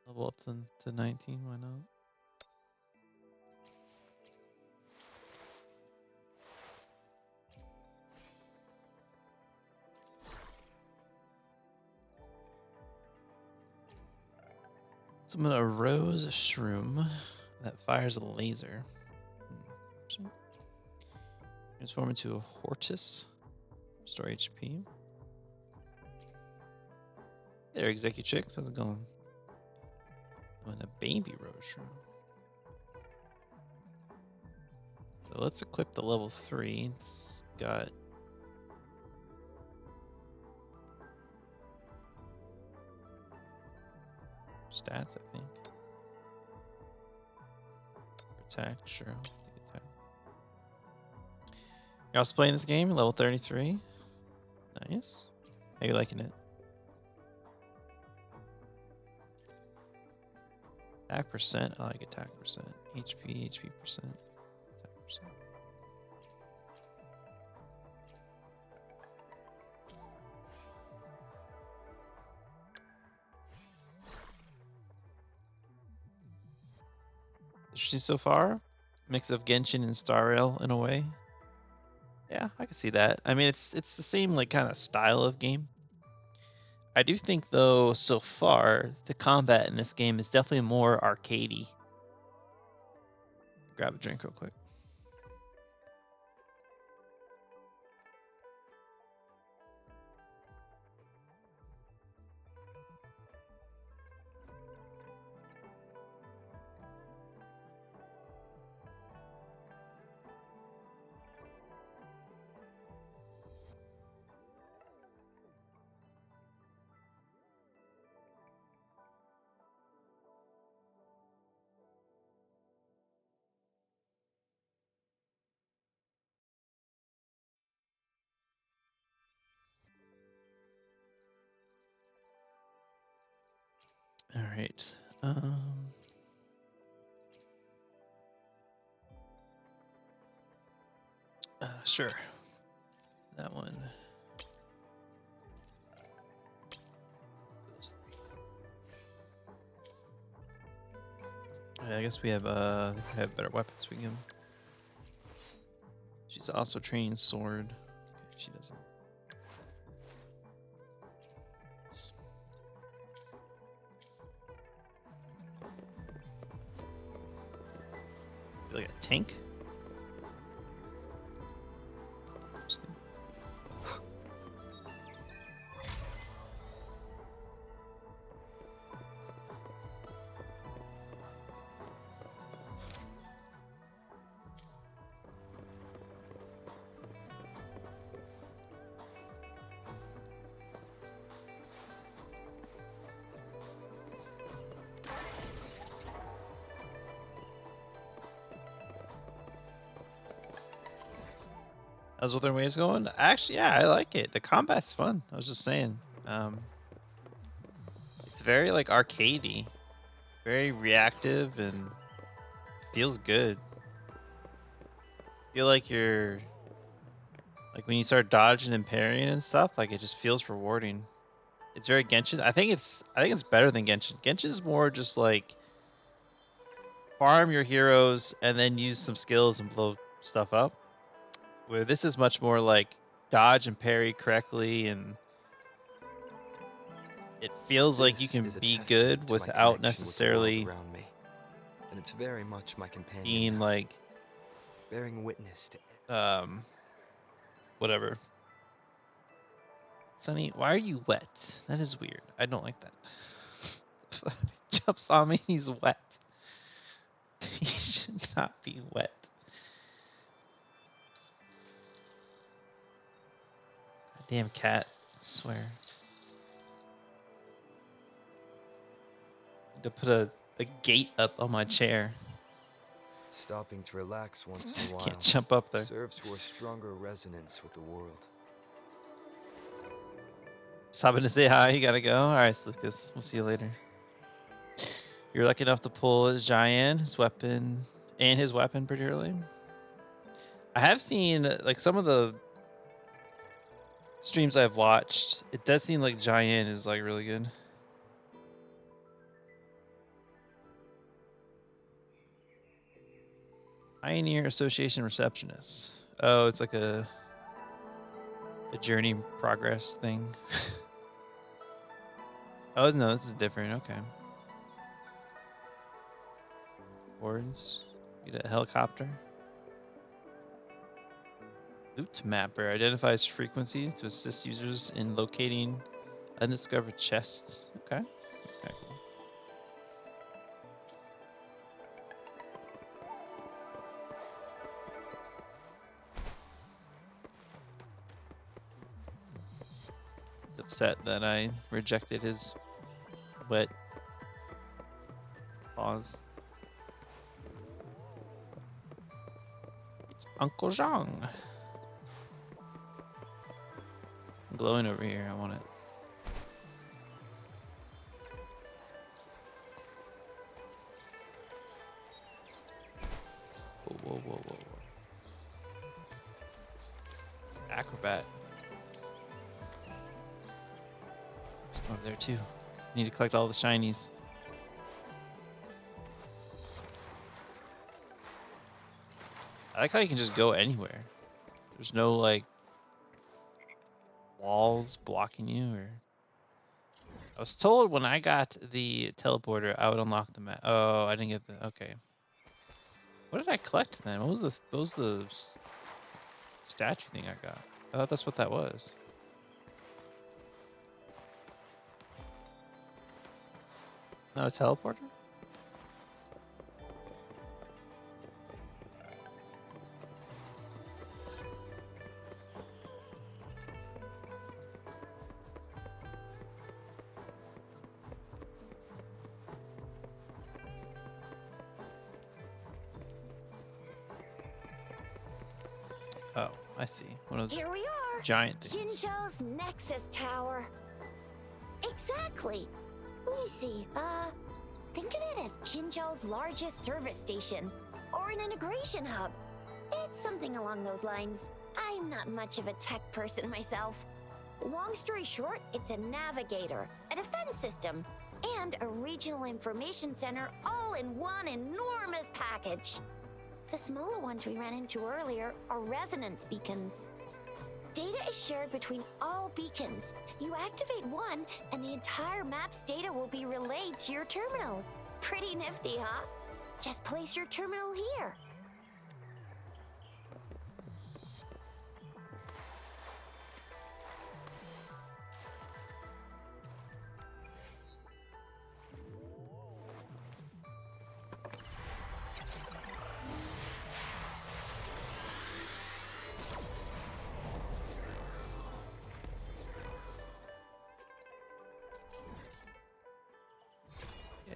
Level up to 19, why not? Summon a rose shroom that fires a laser. Transform into a Hortus. Restore HP. There, Executrix. How's it going? And a baby rose shroom. So let's equip the level 3. It's got stats, I think. Attack, sure. I'll take attack. You're also playing this game, level 33. Nice. How you liking it? Attack percent. I like attack percent. HP percent. Attack percent. Interesting so far. Mix of Genshin and Star Rail in a way. Yeah, I can see that. I mean, it's the same like kind of style of game. I do think though, so far, the combat in this game is definitely more arcadey. Grab a drink real quick. All right. Sure. That one. I guess we have better weapons we can. She's also training sword. Okay, she doesn't. Like a tank. How's Wuthering Waves going? Actually, yeah, I like it. The combat's fun. I was just saying. It's very like arcadey, very reactive, and feels good. Feel like you're like when you start dodging and parrying and stuff. Like it just feels rewarding. It's very Genshin. I think it's better than Genshin. Genshin is more just like farm your heroes and then use some skills and blow stuff up. Where this is much more like dodge and parry correctly, and it feels like you This can is a be testament good to my without connection with the world necessarily around me, and it's very much my companion being now, like bearing witness to whatever. Sonny, why are you wet? That is weird. I don't like that. Jumps on me, he's wet. He should not be wet. Damn cat, I swear. Need to put a gate up on my chair. Stopping to relax once in a while Can't jump up there. serves for a stronger resonance with the world. Stopping to say hi, you gotta go. Alright, Lucas, we'll see you later. You're lucky enough to pull his giant, his weapon pretty early. I have seen like some of the streams I've watched. It does seem like giant is like really good. Pioneer Association receptionist. Oh, it's like a journey progress thing. Oh no, this is different. Okay. Boards. Get a helicopter. Loot mapper identifies frequencies to assist users in locating undiscovered chests. Okay, that's kind of cool. He's upset that I rejected his wet paws. It's Uncle Zhang. Glowing over here, I want it. Whoa, whoa, whoa, whoa, whoa. Acrobat. There's one over there too. Need to collect all the shinies. I like how you can just go anywhere. There's no like walls blocking you or I was told when I got the teleporter I would unlock the map. Oh, I didn't get the okay. What did I collect then? What was the statue thing I got? I thought that's what that was. Not a teleporter? Oh, I see. One of those Here we are. giant things. Jinzhou's Nexus Tower. Exactly. Let me see. Think of it as Jinzhou's largest service station or an integration hub. It's something along those lines. I'm not much of a tech person myself. Long story short, it's a navigator, a defense system, and a regional information center all in one enormous package. The smaller ones we ran into earlier are resonance beacons. Data is shared between all beacons. You activate one, and the entire map's data will be relayed to your terminal. Pretty nifty, huh? Just place your terminal here.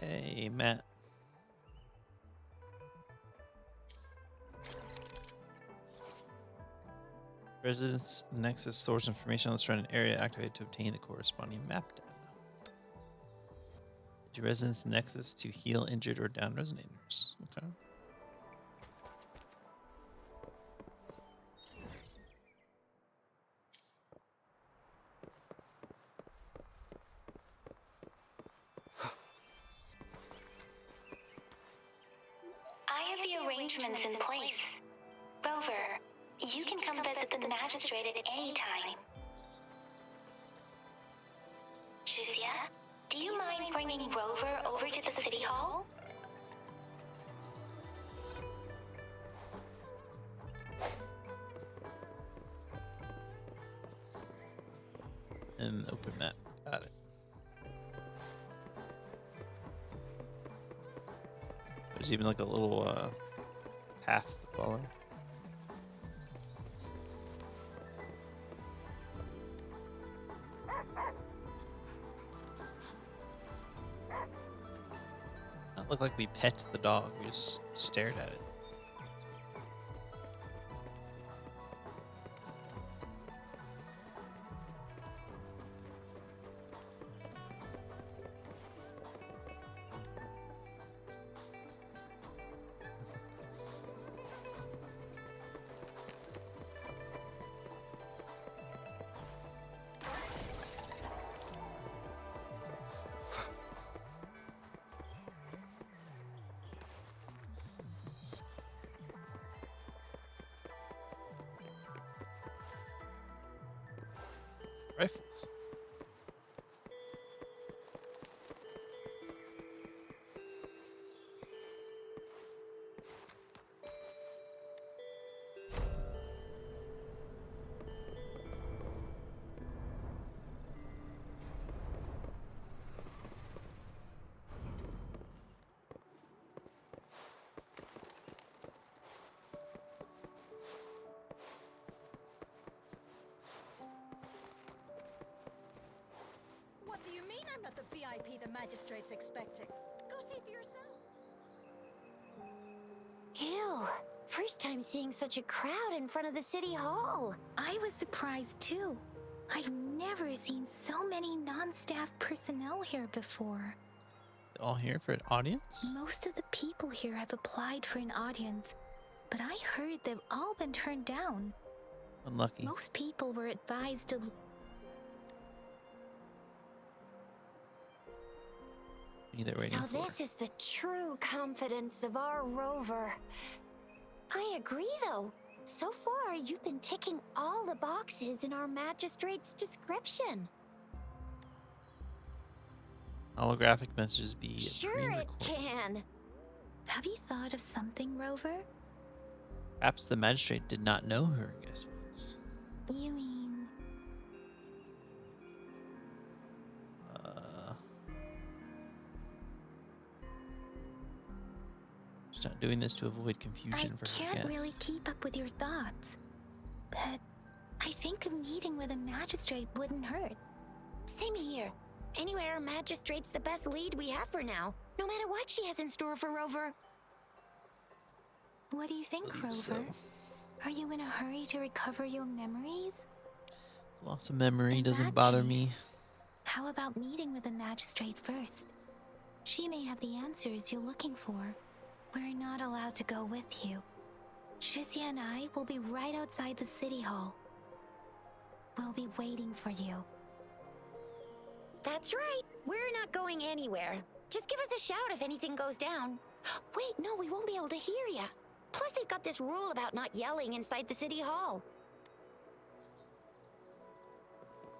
Yay, Matt. Residence Nexus stores information on the surrounding area activated to obtain the corresponding map data. To Residence Nexus to heal injured or downed resonators. Okay. arrangements in place. Rover, you can come visit the magistrate at any time. Shizia, do you mind bringing Rover over to the city hall? And open map. Got it. There's even like a little path to follow. Not look like we pet the dog, we just stared at it. Rifles. What do you mean I'm not the VIP the magistrate's expecting? Go see for yourself. Ew. First time seeing such a crowd in front of the city hall. I was surprised too. I've never seen so many non-staff personnel here before. All here for an audience? Most of the people here have applied for an audience, but I heard they've all been turned down. Unlucky. Most people were advised to... Either waiting So for. this is the true confidence of our Rover. I agree though. So far, you've been ticking all the boxes in our magistrate's description. Holographic messages be Sure it pre-recorded. can. Have you thought of something, Rover? Perhaps the magistrate did not know who her guest was. You mean... She's not doing this to avoid I confusion for her can't guest. really keep up with your thoughts, but I think a meeting with a magistrate wouldn't hurt. Same here. Anyway, our magistrate's the best lead we have for now, no matter what she has in store for Rover. What do you think, Believe Rover? so. Are you in a hurry to recover your memories? Loss of memory In doesn't that bother me. case, how about meeting with the magistrate first? She may have the answers you're looking for. We're not allowed to go with you. Shizia and I will be right outside the city hall. We'll be waiting for you. That's right. We're not going anywhere. Just give us a shout if anything goes down. Wait, no, we won't be able to hear ya. Plus, they've got this rule about not yelling inside the city hall.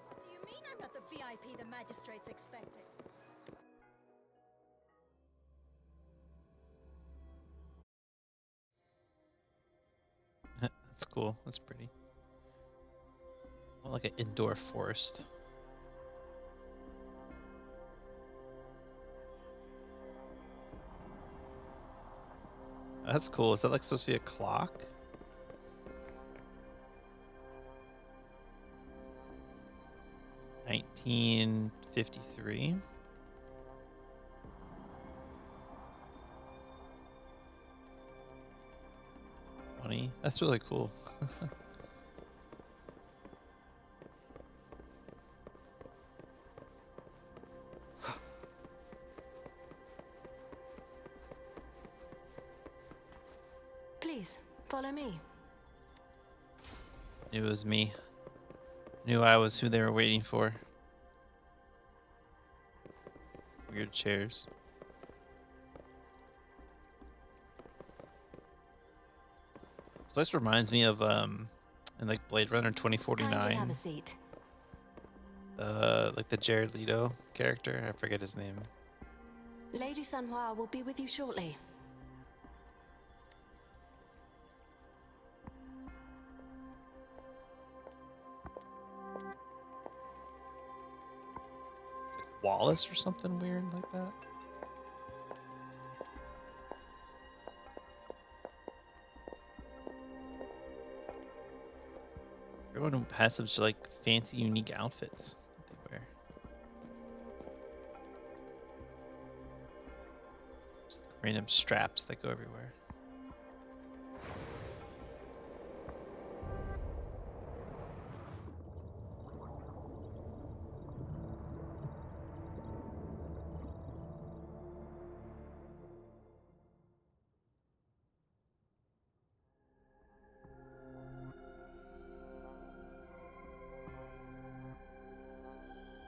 What do you mean I'm not the VIP the magistrate's expecting? That's cool. That's pretty. More like an indoor forest. That's cool. Is that like supposed to be a clock? $1953. That's really cool. Please, follow me. It was me. Knew I was who they were waiting for. Weird chairs. This place reminds me of in like Blade Runner Kindly have a 2049. seat. Like the Jared Leto character. I forget his name. Lady Sanhua will be with you shortly. It's like Wallace or something weird like that. Everyone has such like fancy, unique outfits that they wear. Just random straps that go everywhere.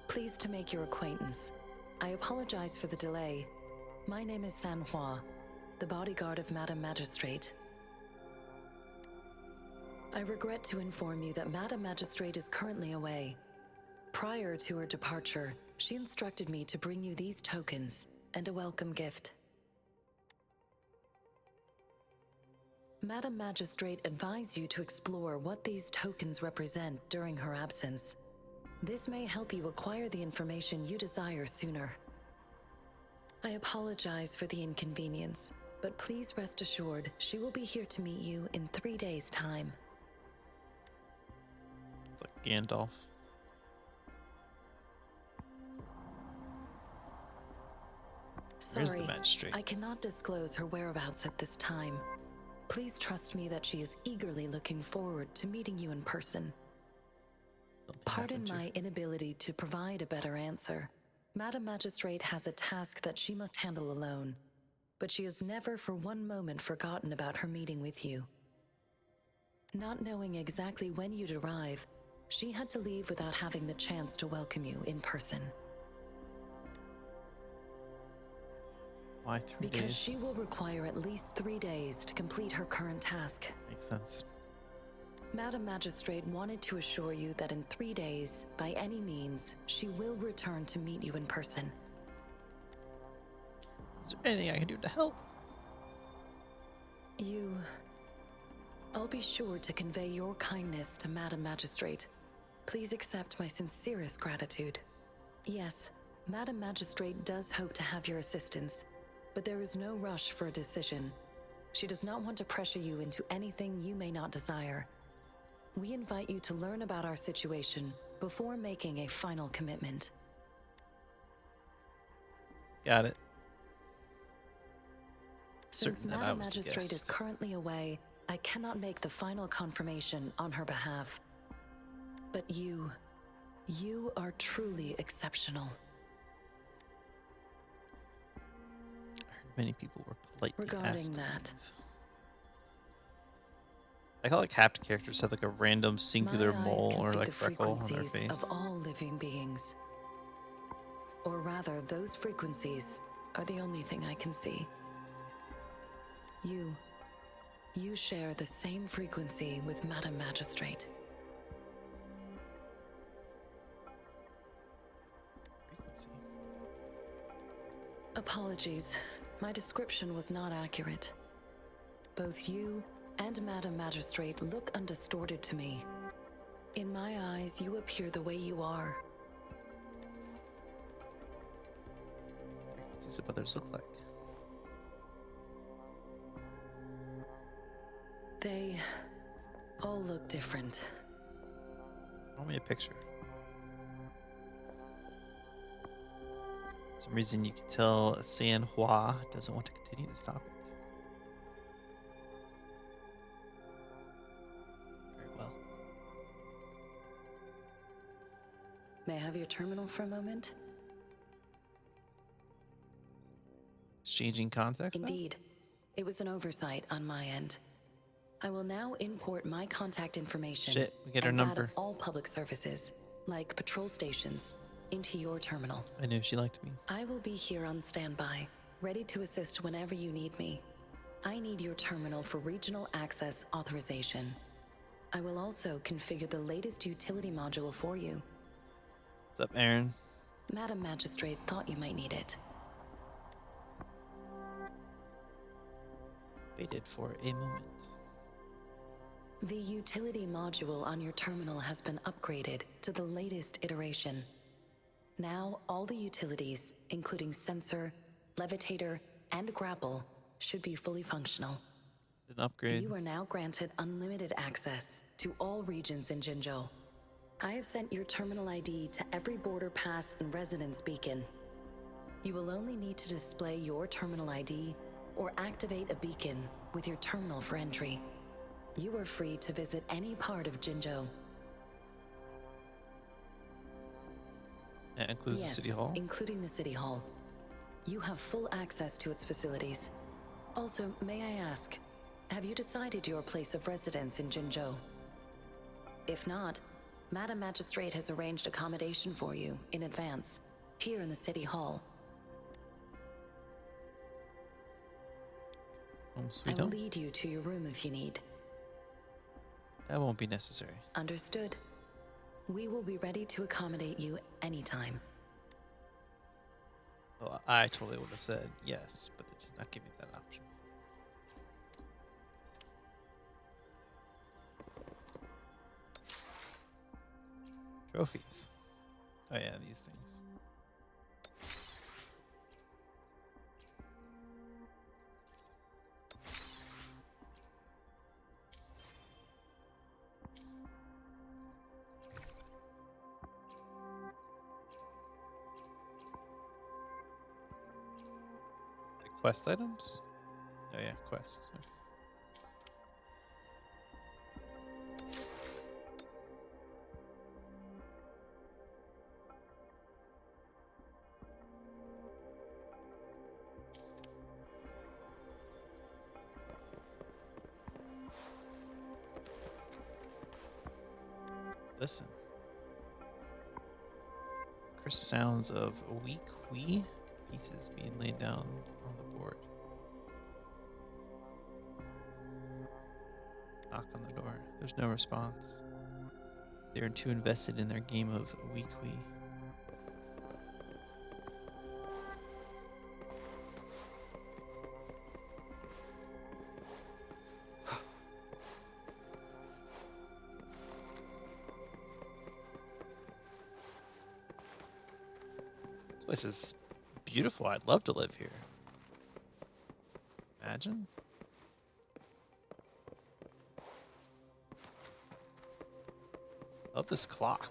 Pleased to make your acquaintance. I apologize for the delay. My name is Sanhua, the bodyguard of Madam Magistrate. I regret to inform you that Madam Magistrate is currently away. Prior to her departure, she instructed me to bring you these tokens and a welcome gift. Madam Magistrate advised you to explore what these tokens represent during her absence. This may help you acquire the information you desire sooner. I apologize for the inconvenience, but please rest assured she will be here to meet you in 3 days' time. It's like Gandalf. Where's the Sorry, magistrate? I cannot disclose her whereabouts at this time. Please trust me that she is eagerly looking forward to meeting you in person. Something Pardon happened to my her. inability to provide a better answer. Madam Magistrate has a task that she must handle alone, but she has never for one moment forgotten about her meeting with you. Not knowing exactly when you'd arrive, she had to leave without having the chance to welcome you in person. Why 3 Because days? she will require at least 3 days to complete her current task. Makes sense. Madam Magistrate wanted to assure you that in 3 days, by any means, she will return to meet you in person. Is there anything I can do to help? I'll be sure to convey your kindness to Madam Magistrate. Please accept my sincerest gratitude. Yes, Madam Magistrate does hope to have your assistance, but there is no rush for a decision. She does not want to pressure you into anything you may not desire. We invite you to learn about our situation before making a final commitment. Got it. Since Certain that I Madam was the Magistrate is guest. currently away, I cannot make the final confirmation on her behalf. But you are truly exceptional. I heard many people were politely Regarding asked to that. leave. I call like half the characters have like a random singular My eyes mole can or see like the freckle on their frequencies face. of all living beings. Or rather, those frequencies are the only thing I can see. You share the same frequency with Madam Magistrate. Frequency. Apologies, my description was not accurate. Both you and Madam Magistrate look undistorted to me. In my eyes, you appear the way you are. Frequencies of others look like. They all look different. Show me a picture. For some reason you can tell Sanhua doesn't want to continue this topic. Very well. May I have your terminal for a moment? Exchanging contacts now? Indeed. It was an oversight on my end. I will now import my contact information Shit, we get her and number. add all public services, like patrol stations, into your terminal. I knew she liked me. I will be here on standby, ready to assist whenever you need me. I need your terminal for regional access authorization. I will also configure the latest utility module for you. What's up, Aaron? Madam Magistrate thought you might need it. Waited for a moment. The utility module on your terminal has been upgraded to the latest iteration. Now, all the utilities, including sensor, levitator, and grapple, should be fully functional. An upgrade. You are now granted unlimited access to all regions in Jinzhou. I have sent your terminal ID to every border pass and residence beacon. You will only need to display your terminal ID or activate a beacon with your terminal for entry. You are free to visit any part of Jinzhou. That includes Yes, the City Hall? including the City Hall. You have full access to its facilities. Also, may I ask, have you decided your place of residence in Jinzhou? If not, Madam Magistrate has arranged accommodation for you in advance, here in the City Hall. Sweet I will home. lead you to your room if you need. That won't be necessary. Understood. We will be ready to accommodate you anytime. Well, I totally would have said yes, but they did not give me that option. Trophies. Oh yeah, these things. Like quest items? Oh yeah, quests. Okay. Listen. Crisp sounds of weak wee pieces being laid down on the board. Knock on the door. There's no response. They're too invested in their game of weak wee. This place is beautiful. I'd love to live here. Imagine. Love this clock.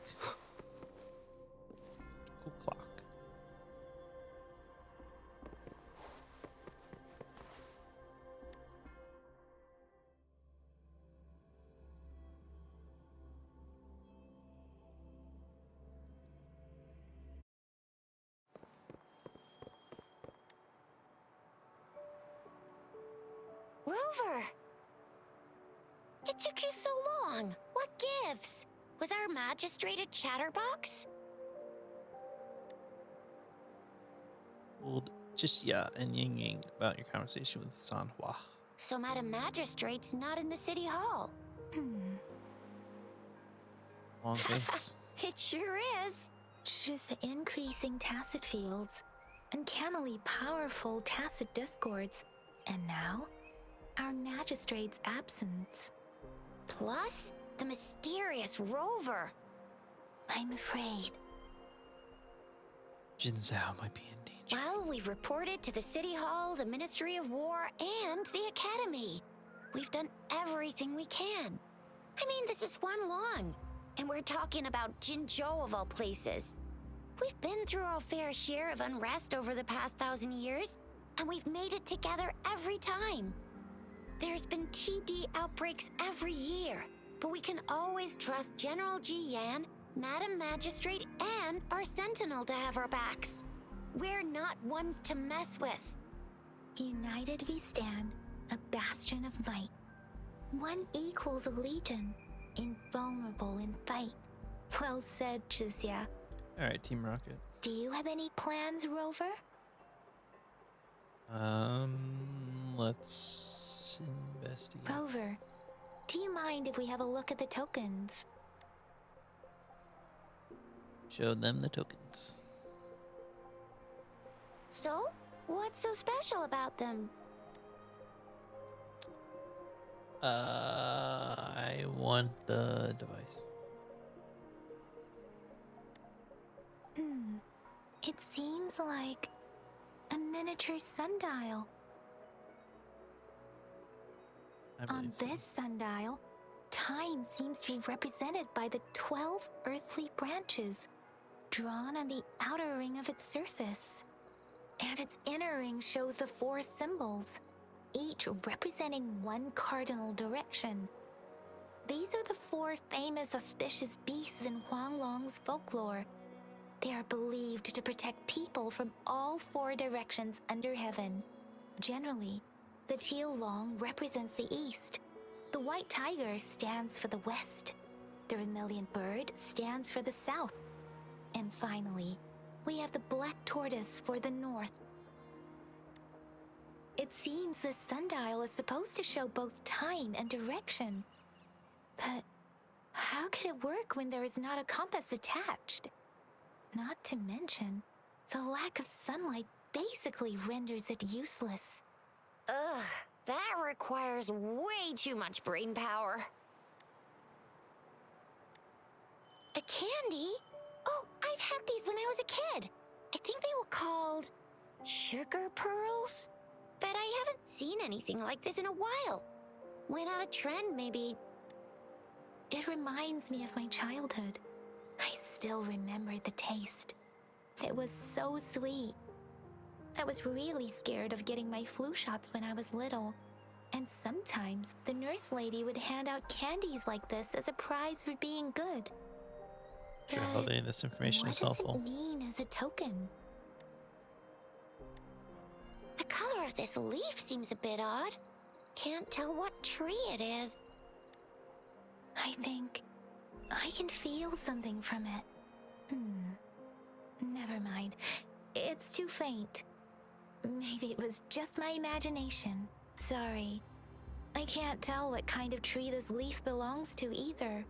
Cool clock. Rover! It took you so long. What gives? Was our magistrate a chatterbox? Old Jisya and Ying Ying about your conversation with Sanhua. So Madam Magistrate's not in the City Hall. Long face. It sure is. Just increasing tacit fields, uncannily powerful tacit discords, and now, our magistrate's absence. Plus, the mysterious Rover. I'm afraid. Jin Zhao might be in danger. Well, we've reported to the City Hall, the Ministry of War, and the Academy. We've done everything we can. I mean, this is one long. And we're talking about Jinzhou of all places. We've been through our fair share of unrest over the past 1,000 years, and we've made it together every time. There's been TD outbreaks every year, but we can always trust General Ji Yan, Madam Magistrate, and our Sentinel to have our backs. We're not ones to mess with. United we stand, a bastion of might. One equals a legion, invulnerable in fight. Well said, Jizya. Alright, Team Rocket. Do you have any plans, Rover? Let's investigate. Rover, do you mind if we have a look at the tokens? Show them the tokens. So, what's so special about them? I want the device. It seems like a miniature sundial. I believe On so. this sundial, time seems to be represented by the 12 earthly branches drawn on the outer ring of its surface. And its inner ring shows the 4 symbols, each representing one cardinal direction. These are the 4 famous auspicious beasts in Huanglong's folklore. They are believed to protect people from all 4 directions under heaven. Generally, the teal long represents the east. The white tiger stands for the west. The vermilion bird stands for the south. And finally, we have the black tortoise for the north. It seems this sundial is supposed to show both time and direction. But how could it work when there is not a compass attached? Not to mention, the lack of sunlight basically renders it useless. Ugh, that requires way too much brain power. A candy? Oh, I've had these when I was a kid. I think they were called sugar pearls? But I haven't seen anything like this in a while. Went out of trend, maybe. It reminds me of my childhood. I still remember the taste. It was so sweet. I was really scared of getting my flu shots when I was little. And sometimes the nurse lady would hand out candies like this as a prize for being good. Sure, holding this information is helpful. What does it mean as a token? The color of this leaf seems a bit odd. Can't tell what tree it is. I think I can feel something from it. Never mind. It's too faint. Maybe it was just my imagination. Sorry. I can't tell what kind of tree this leaf belongs to either.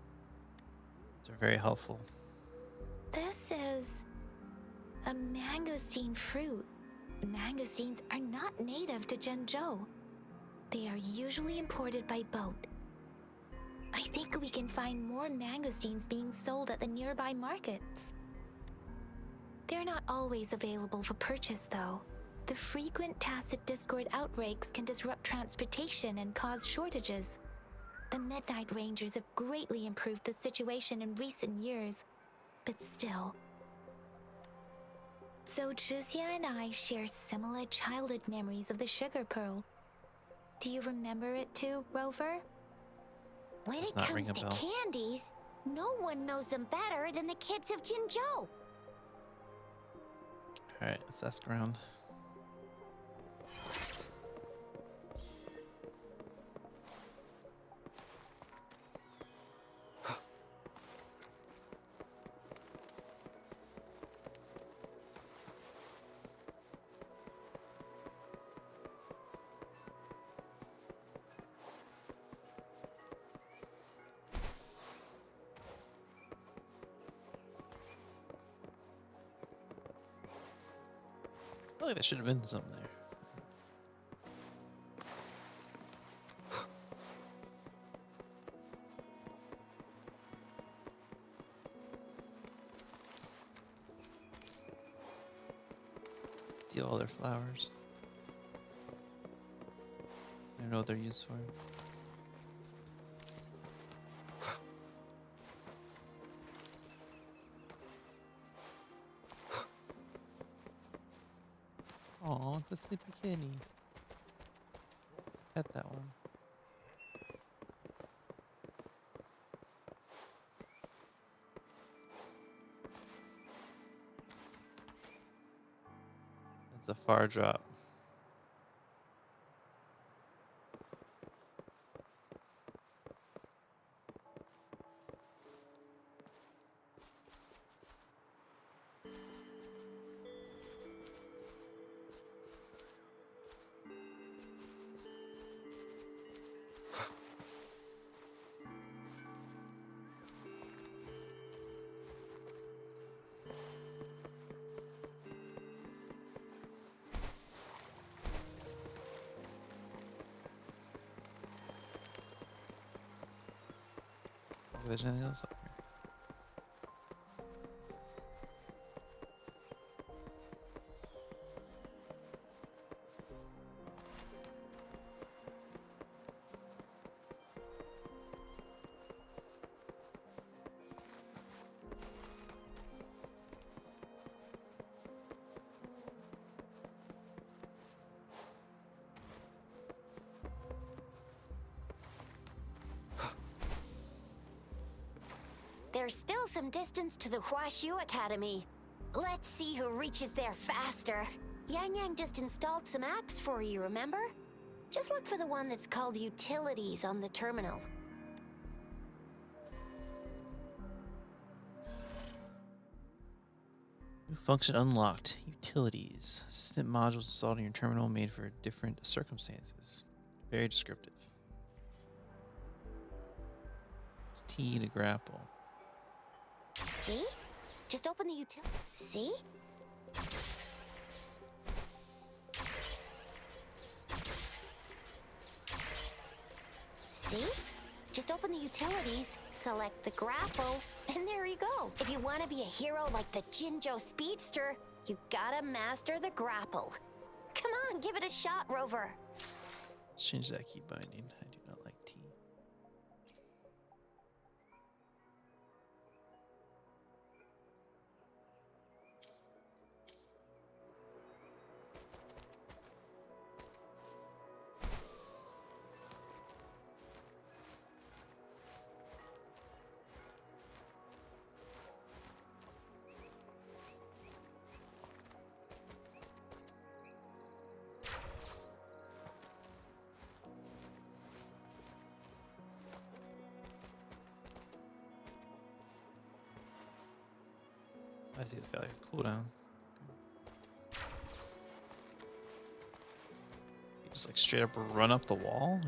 They're very helpful. This is a mangosteen fruit. Mangosteens are not native to Zhengzhou. They are usually imported by boat. I think we can find more mangosteens being sold at the nearby markets. They're not always available for purchase, though. The frequent tacit discord outbreaks can disrupt transportation and cause shortages. The Midnight Rangers have greatly improved the situation in recent years, but still. So Zhixia and I share similar childhood memories of the sugar pearl. Do you remember it too, Rover? When Does it not ring comes a to bell. candies, no one knows them better than the kids of Jinzhou. Alright, let's ask around. I feel like there should have been some there. Steal all their flowers. I don't know what they're used for. Aw, it's a sleepy kitty. Pet that one. It's a far drop. If there's anything else up here. There's still some distance to the Huashu Academy. Let's see who reaches there faster. Yang Yang just installed some apps for you, remember? Just look for the one that's called Utilities on the terminal. New function unlocked. Utilities. Assistant modules installed in your terminal made for different circumstances. Very descriptive. It's T to grapple. See? Just open the utility. See? See? Just open the utilities, select the grapple, and there you go. If you want to be a hero like the Jinjo Speedster, you gotta master the grapple. Come on, give it a shot, Rover. Let's change that key binding. I do not like T. I see it's got like a cooldown. You just like straight up run up the wall?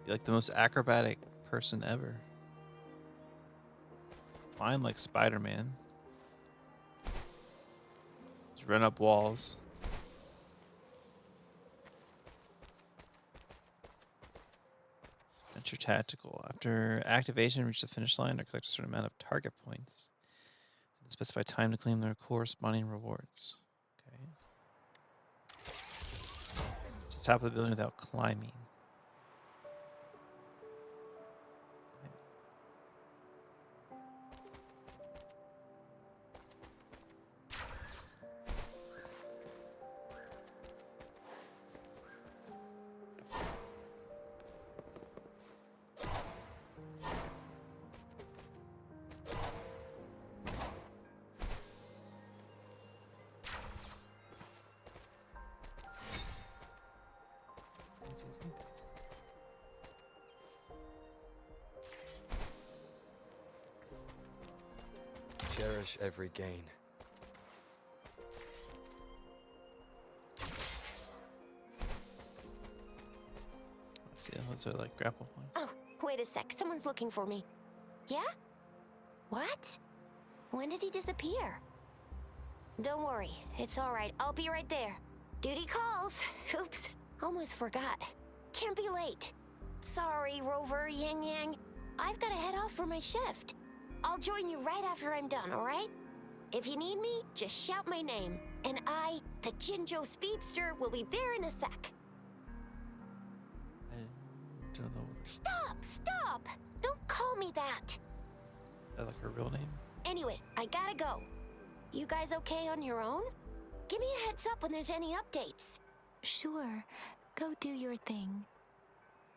You're like the most acrobatic person ever. Fine like Spider-Man. Just run up walls. Venture Tactical. After activation, reach the finish line or collect a certain amount of target points. Specify time to claim their corresponding rewards. Okay. To the top of the building without climbing. Cherish every gain. Let's see, those are like grapple points. Oh, wait a sec. Someone's looking for me. Yeah? What? When did he disappear? Don't worry. It's all right. I'll be right there. Duty calls. Oops. Almost forgot. Can't be late. Sorry, Rover, Yang Yang. I've got to head off for my shift. I'll join you right after I'm done, all right? If you need me, just shout my name. And I, the Jinjo Speedster, will be there in a sec. I don't know. Stop! Stop! Don't call me that. Is that like her real name? Anyway, I gotta go. You guys okay on your own? Give me a heads up when there's any updates. Sure, go do your thing.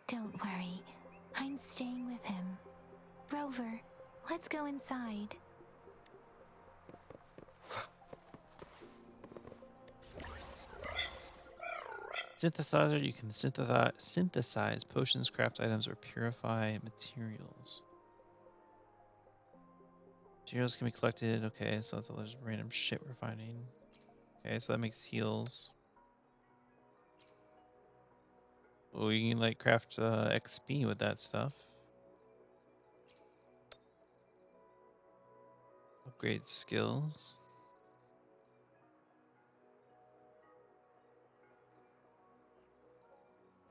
Don't worry, I'm staying with him. Rover, let's go inside. Synthesizer, you can synthesize potions, craft items, or purify materials. Materials can be collected. Okay, so that's all there's random shit we're finding. Okay, so that makes heals. Well, we can like craft XP with that stuff. Upgrade skills.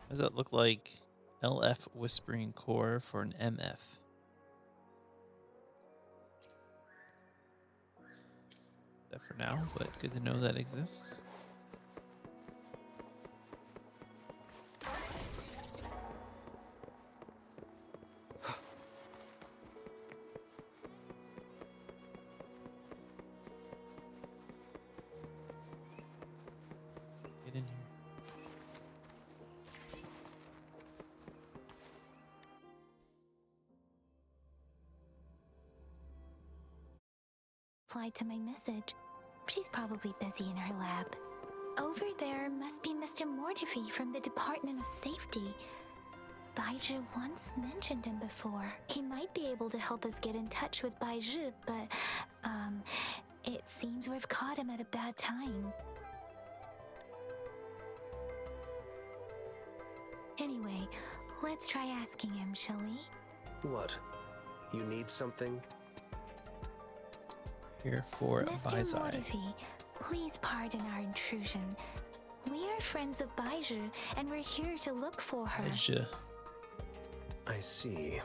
What does that look like LF Whispering Core for an MF. That for now, but good to know that exists. Get in here. Replied to my message. She's probably busy in her lab. Over there must be Mr. Mortifi from the Department of Safety. Baizhi once mentioned him before. He might be able to help us get in touch with Baizhi, but, it seems we've caught him at a bad time. Anyway, let's try asking him, shall we? What? You need something? Here for Mr. Baizhi. Mortifi, please pardon our intrusion. We are friends of Baizhi, and we're here to look for her. Baizhi. I see.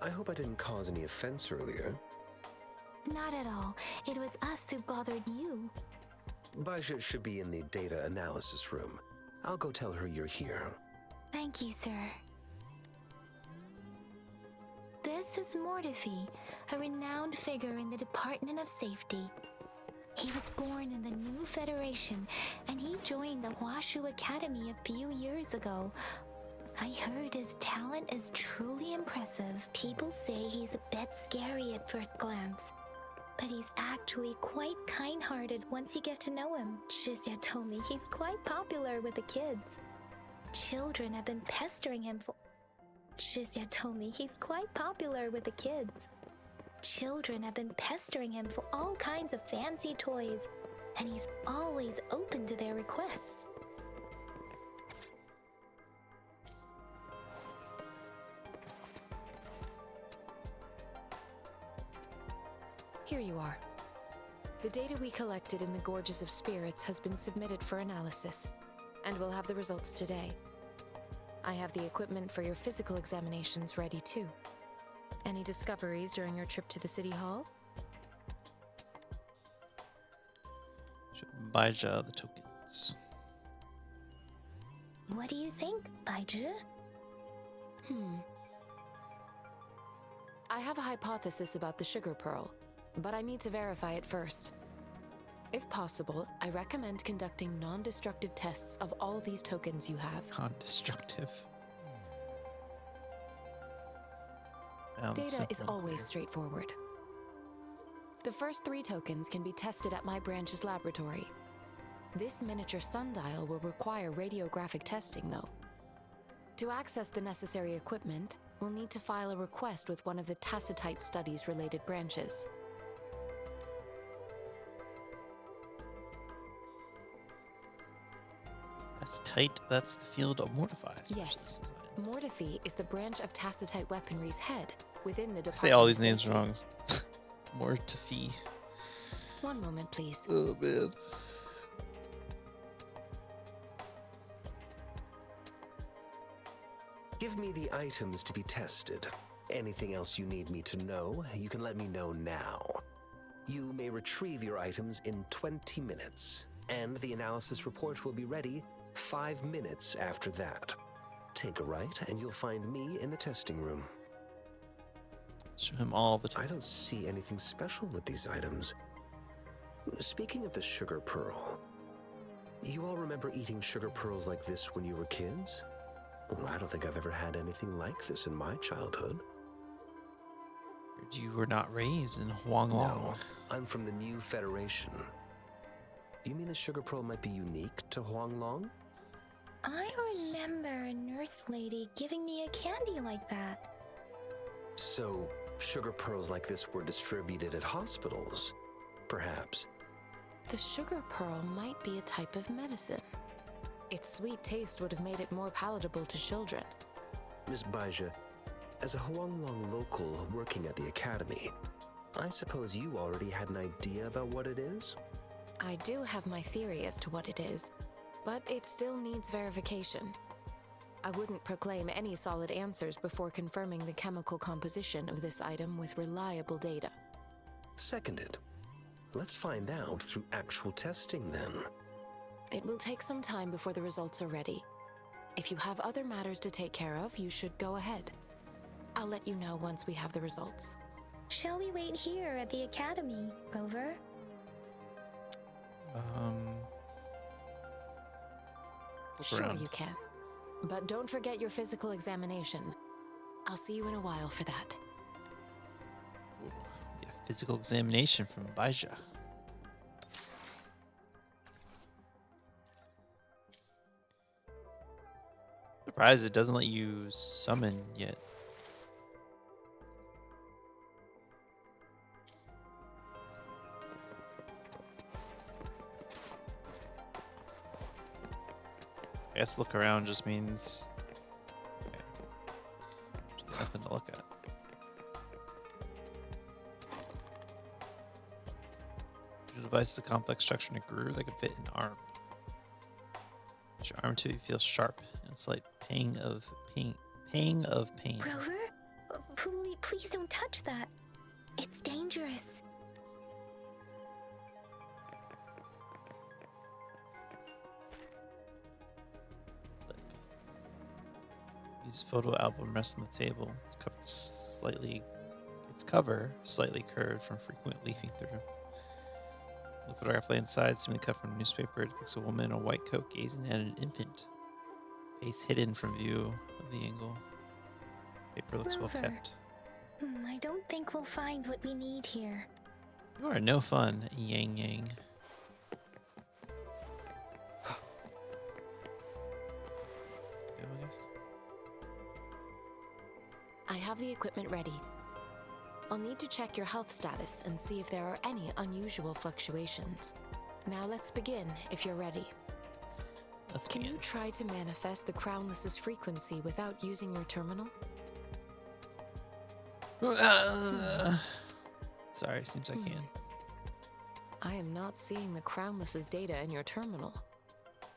I hope I didn't cause any offense earlier. Not at all. It was us who bothered you. Baizhi should be in the data analysis room. I'll go tell her you're here. Thank you, sir. This is Mortifi, a renowned figure in the Department of Safety. He was born in the new Federation, and he joined the Huashu Academy a few years ago. I heard his talent is truly impressive. People say he's a bit scary at first glance, but he's actually quite kind-hearted once you get to know him. Shizia told me he's quite popular with the kids. Children have been pestering him for... Shizia told me he's quite popular with the kids. Children have been pestering him for all kinds of fancy toys, and he's always open to their requests. Here you are. The data we collected in the Gorges of Spirits has been submitted for analysis, and we'll have the results today. I have the equipment for your physical examinations ready too. Any discoveries during your trip to the City Hall? Should Baizhi the tokens. What do you think, Baizhi? I have a hypothesis about the sugar pearl, but I need to verify it first. If possible, I recommend conducting non-destructive tests of all these tokens you have. Non-destructive. Data is always straightforward. The first 3 tokens can be tested at my branch's laboratory. This miniature sundial will require radiographic testing, though. To access the necessary equipment, we'll need to file a request with one of the Tacitite Studies-related branches. That's tight. That's the field of Mortifies. Yes. Mortifi is the branch of Tacitite weaponry's head within the I Department say all these of names Safety. wrong. Mortifi. One moment, please. Oh man. Give me the items to be tested. Anything else you need me to know, you can let me know now. You may retrieve your items in 20 minutes, and the analysis report will be ready 5 minutes after that. Take a right, and you'll find me in the testing room. Show him all the I tokens. don't see anything special with these items. Speaking of the sugar pearl, you all remember eating sugar pearls like this when you were kids? Oh, I don't think I've ever had anything like this in my childhood. You were not raised in Huanglong. No, I'm from the new Federation. You mean the sugar pearl might be unique to Huanglong? I remember a nurse lady giving me a candy like that. So, sugar pearls like this were distributed at hospitals, perhaps. The sugar pearl might be a type of medicine. Its sweet taste would have made it more palatable to children. Miss Baizhi, as a Huanglong local working at the academy, I suppose you already had an idea about what it is? I do have my theory as to what it is, but it still needs verification. I wouldn't proclaim any solid answers before confirming the chemical composition of this item with reliable data. Seconded. Let's find out through actual testing then. It will take some time before the results are ready. If you have other matters to take care of, you should go ahead. I'll let you know once we have the results. Shall we wait here at the academy, Rover? Look Sure, around. you can. But don't forget your physical examination. I'll see you in a while for that. Ooh, get a physical examination from Baija. Surprised it doesn't let you summon yet. I guess look around just means okay. There's nothing to look at. Your device is a complex structure in a groove that could fit an arm. Put your arm to it feels sharp and a slight pang of pain. Rover? Please don't touch that. It's dangerous. Use photo album rests on the table. Its cover slightly curved from frequent leafing through. The photograph lay inside, seemingly cut from a newspaper. It depicts a woman in a white coat gazing at an infant. Face hidden from view of the angle. Paper looks well Rover. kept. I don't think we'll find what we need here. You are no fun, Yang Yang. Go, I guess. I have the equipment ready. I'll need to check your health status and see if there are any unusual fluctuations. Now let's begin, if you're ready. Let's Can begin. you try to manifest the Crownless's frequency without using your terminal? Sorry, seems I can. I am not seeing the Crownless's data in your terminal.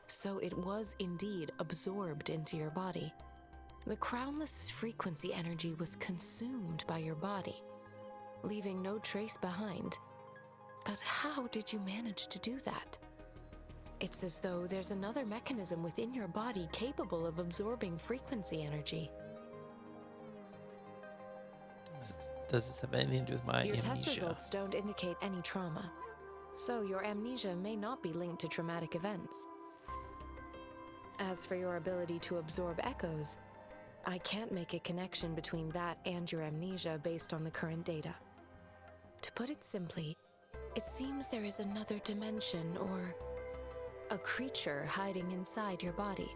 So it was indeed absorbed into your body. The Crownless's frequency energy was consumed by your body, leaving no trace behind. But how did you manage to do that? It's as though there's another mechanism within your body capable of absorbing frequency energy. Does this have anything to do with my Your amnesia? test results don't indicate any trauma, so your amnesia may not be linked to traumatic events. As for your ability to absorb echoes, I can't make a connection between that and your amnesia based on the current data. To put it simply, it seems there is another dimension or a creature hiding inside your body.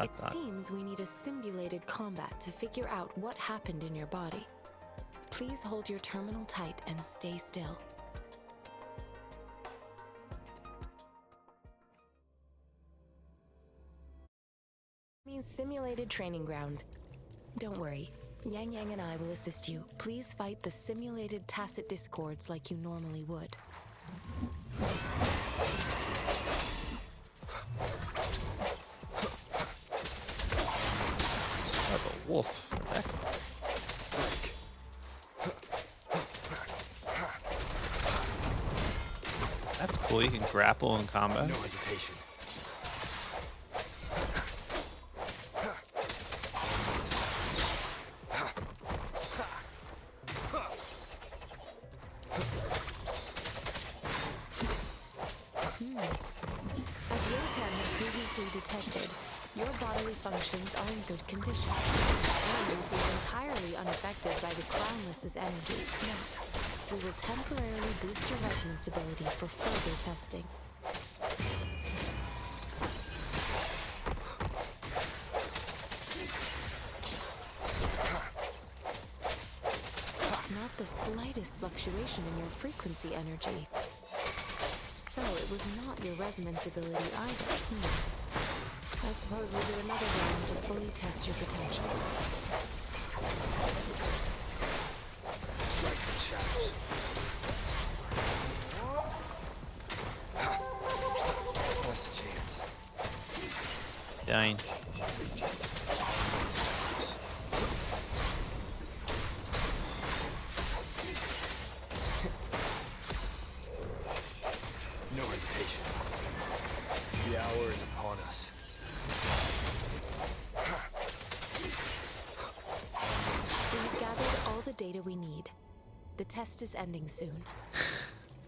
It seems we need a simulated combat to figure out what happened in your body. Please hold your terminal tight and stay still. Means simulated training ground. Don't worry, Yang Yang and I will assist you. Please fight the simulated tacit discords like you normally would. A wolf. Rebecca. That's cool. You can grapple in combat. No hesitation. As Yotan had previously detected, your bodily functions are in good condition, and you seem entirely unaffected by the Crownless's energy. Now, we will temporarily boost your resonance ability for further testing. Not the slightest fluctuation in your frequency energy. So it was not your resonance ability either. I suppose we'll do another round to fully test your potential. Strike from shadows. Last chance. dying. No hesitation. The hour is upon us. We've gathered all the data we need. The test is ending soon.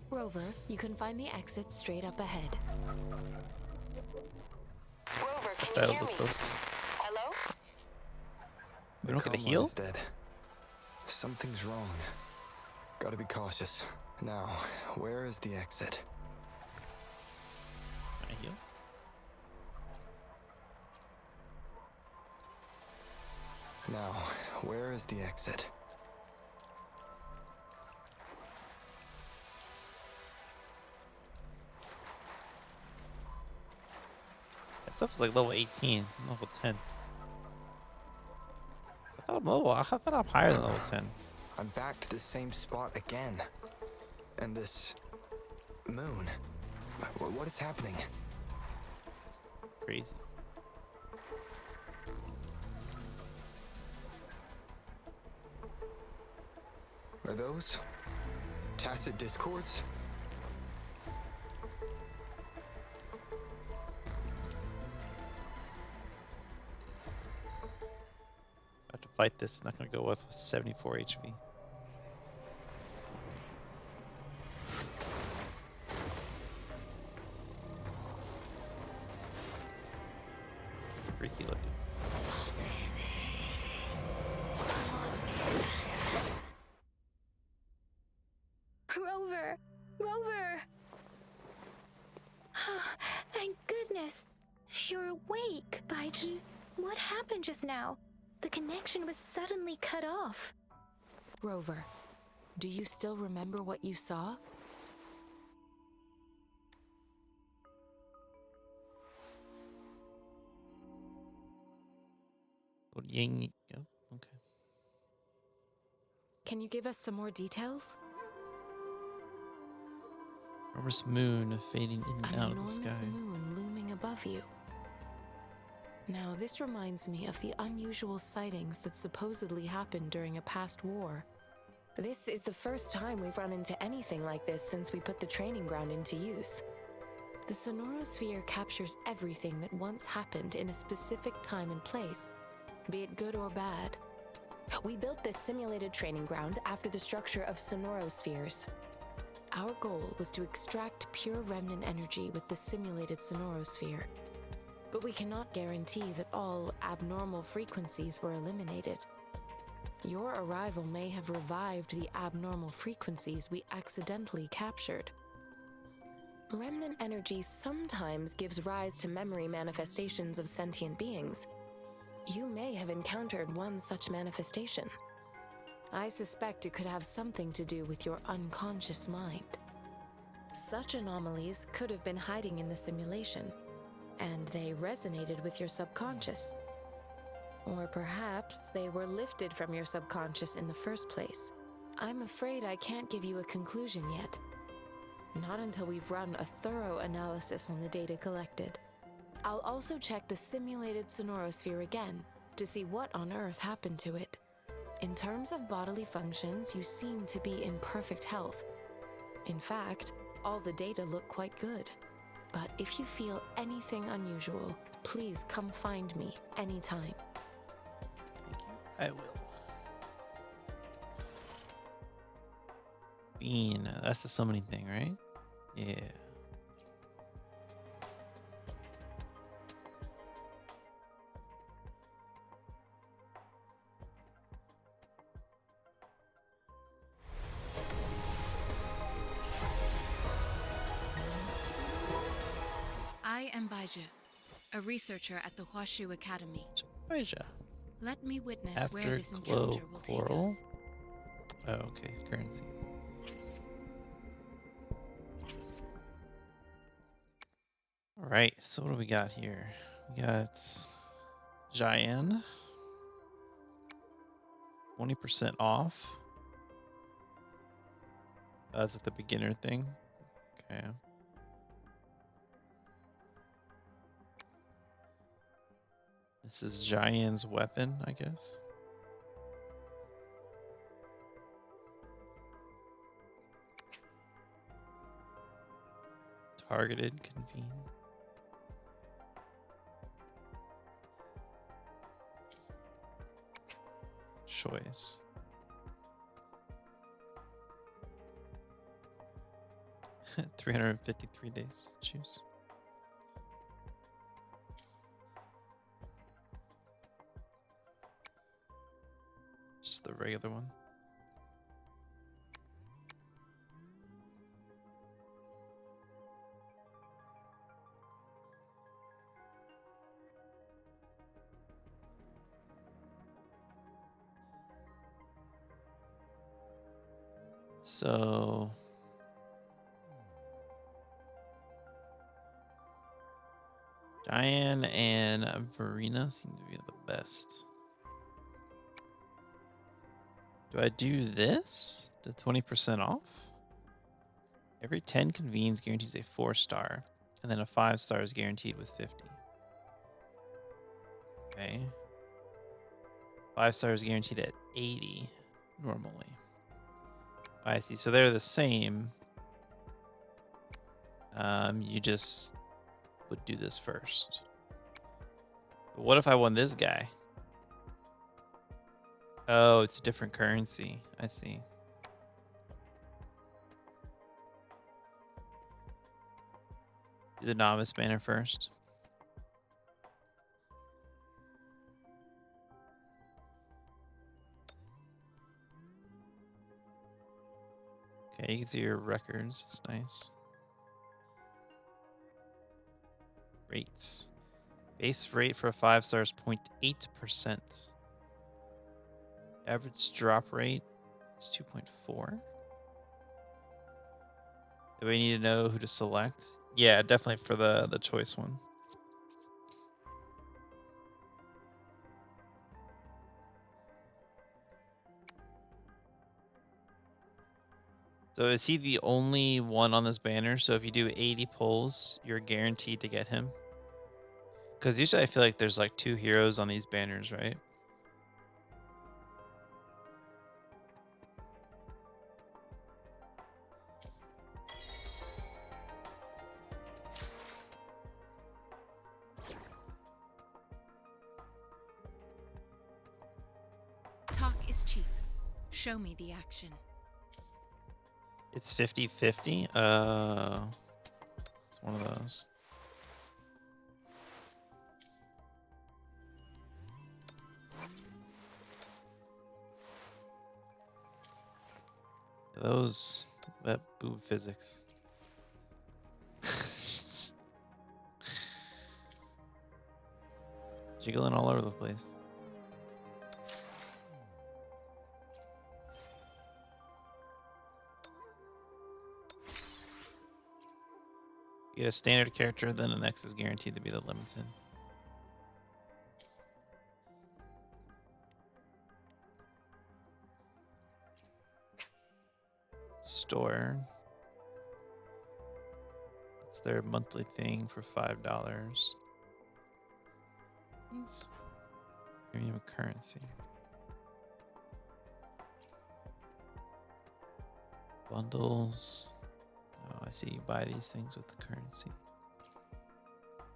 Rover, you can find the exit straight up ahead. Rover, can you That'll hear be me? close. Hello? We don't get a Comm heal? line's dead. Something's wrong. Gotta be cautious. Now, where is the exit? Can I heal? Now, where is the exit? That stuff is like level 18, I'm level 10. I thought I'm higher than level 10. I'm back to the same spot again. And this moon. What is happening? Crazy. Are those tacit discords? I have to fight this. Not gonna go with 74 HP. Freaky looking. Rover! Rover! Thank goodness. You're awake, Baijin. What happened just now? The connection was suddenly cut off. Rover, do you still remember what you saw? What Ying? Oh, okay. Can you give us some more details? Enormous moon fading in and An out of the enormous sky. moon looming above you. Now, this reminds me of the unusual sightings that supposedly happened during a past war. This is the first time we've run into anything like this since we put the training ground into use. The sonorosphere captures everything that once happened in a specific time and place, be it good or bad. We built this simulated training ground after the structure of sonorospheres. Our goal was to extract pure remnant energy with the simulated sonorosphere. But we cannot guarantee that all abnormal frequencies were eliminated. Your arrival may have revived the abnormal frequencies we accidentally captured. Remnant energy sometimes gives rise to memory manifestations of sentient beings. You may have encountered one such manifestation. I suspect it could have something to do with your unconscious mind. Such anomalies could have been hiding in the simulation, and they resonated with your subconscious. Or perhaps they were lifted from your subconscious in the first place. I'm afraid I can't give you a conclusion yet. Not until we've run a thorough analysis on the data collected. I'll also check the simulated sonorosphere again to see what on earth happened to it. In terms of bodily functions, you seem to be in perfect health. In fact, all the data look quite good. But if you feel anything unusual, please come find me anytime. Thank you. I will. Bean. That's the summoning thing, right? Yeah. I am Baija, a researcher at the Huashu Academy. Baija. Let me witness where this Afterglow encounter will take coral. us. Oh, okay. Currency. All right. So what do we got here? We got Jayan. 20% off. That's at the beginner thing. Okay. This is Giant's weapon, I guess. Targeted convene. Choice. $353 to choose. Just the regular one. So Diane and Verena seem to be the best. Do I do this? The 20% off? Every 10 convenes guarantees a 4-star, and then a 5-star is guaranteed with 50. Okay. 5-star is guaranteed at 80 normally. I see. So they're the same. You just would do this first. But what if I won this guy? Oh, it's a different currency. I see. Do the novice banner first. Okay, you can see your records. It's nice. Rates. Base rate for a 5-star is 0.8%. Average drop rate is 2.4. Do we need to know who to select? Yeah, definitely for the choice one. So is he the only one on this banner? So if you do 80 pulls, you're guaranteed to get him? Because usually I feel like there's like 2 heroes on these banners, right? Talk is cheap. Show me the action. It's 50-50. It's one of those. Those that boob physics. Jiggling all over the place. You get a standard character, then the next is guaranteed to be the limited. Store. It's their monthly thing for $5. Please. Premium currency. Bundles. Oh, I see you buy these things with the currency.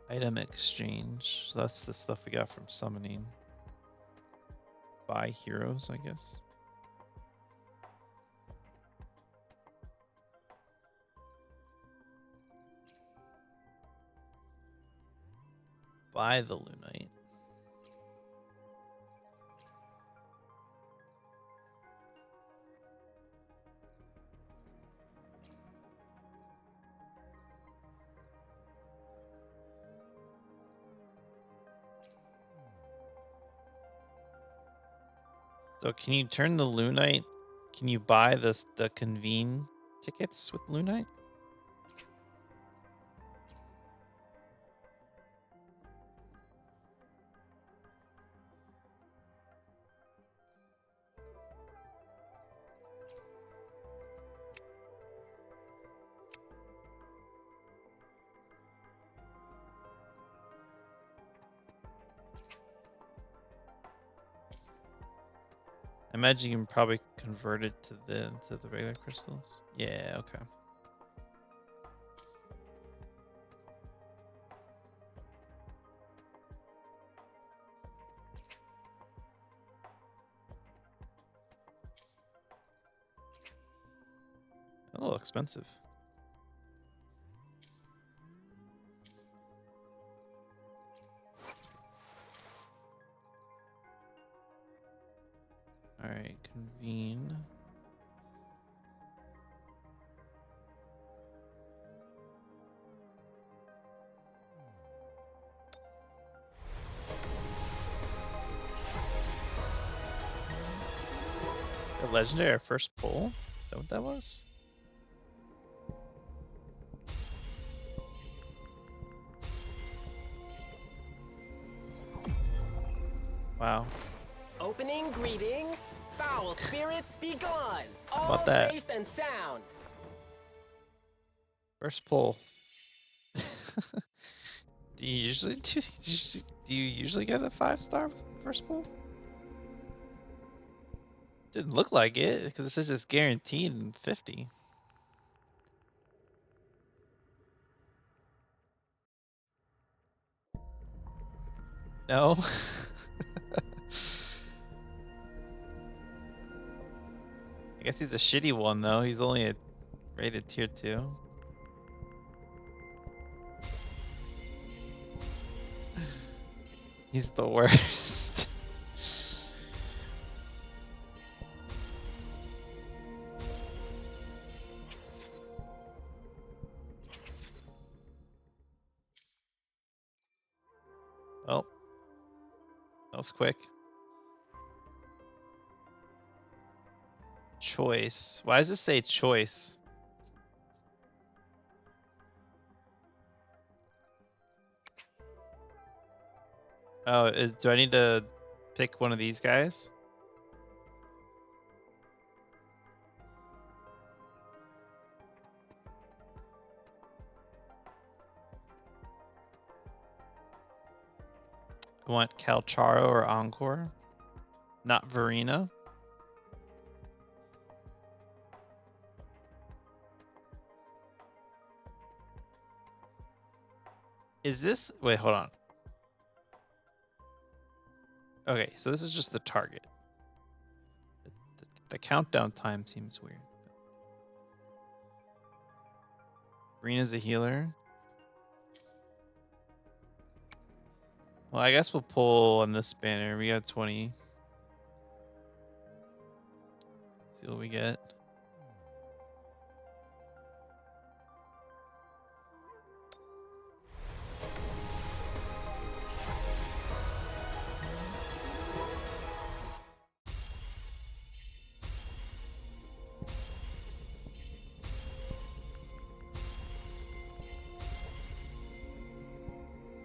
Item exchange. So that's the stuff we got from summoning. Buy heroes, I guess. Buy the Lunite. So can you turn the Lunite? Can you buy the convene tickets with Lunite? imagine you can probably convert it to the regular crystals. Yeah, okay. A little expensive. All right, convene. A legendary, our first pull? Is that what that was? Wow. Opening greeting. Foul spirits be gone. How All about that? safe and sound. First pull. Do you usually get a 5-star first pull? Didn't look like it because it says it's guaranteed in 50. No. I guess he's a shitty one though. He's only a rated tier 2. He's the worst. Oh, that was quick. Choice. Why does it say choice? Oh, do I need to pick one of these guys? I want Calcharo or Encore, not Verena. Is this? Wait, hold on. Okay, so this is just the target. The countdown time seems weird. Verena's a healer. Well, I guess we'll pull on this banner. We got 20. See what we get.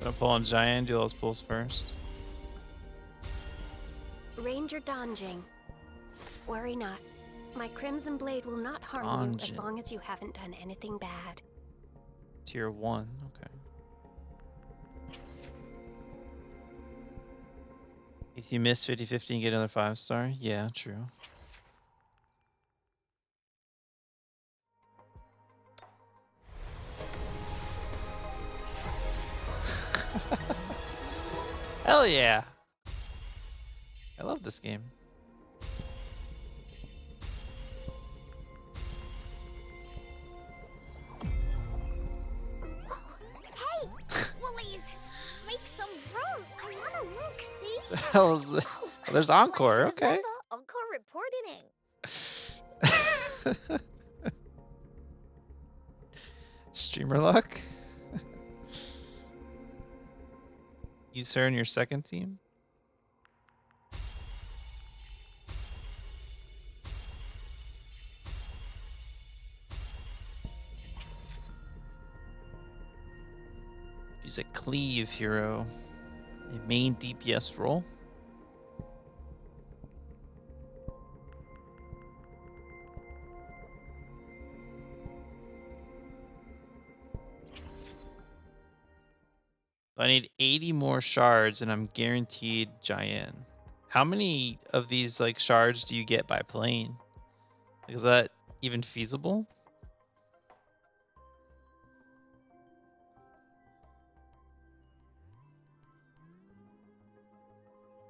Gonna pull on Giant, do those pulls first. Ranger Donjing. Worry not. My Crimson Blade will not harm you as Donjin. long as you haven't done anything bad. Tier 1, okay. If you miss 50-50 and get another 5-star? Yeah, true. Hell yeah! I love this game. Hey! Woolies! Make some room! I wanna look, see? The hell is this? Oh, there's Encore, okay. Encore reporting. Streamer luck? Use her in your second team? Use a cleave hero. A main DPS role. I need 80 more shards and I'm guaranteed Giant. How many of these like shards do you get by playing? Like, is that even feasible?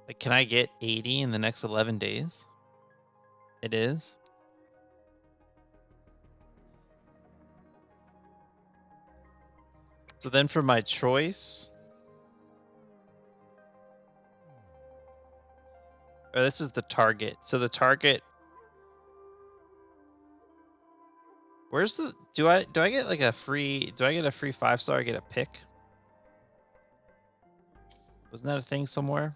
Like, can I get 80 in the next 11 days? It is. So then for my choice, or this is the target. So the target, where's the, do I get like a free, do I get a free 5-star? I get a pick? Wasn't that a thing somewhere?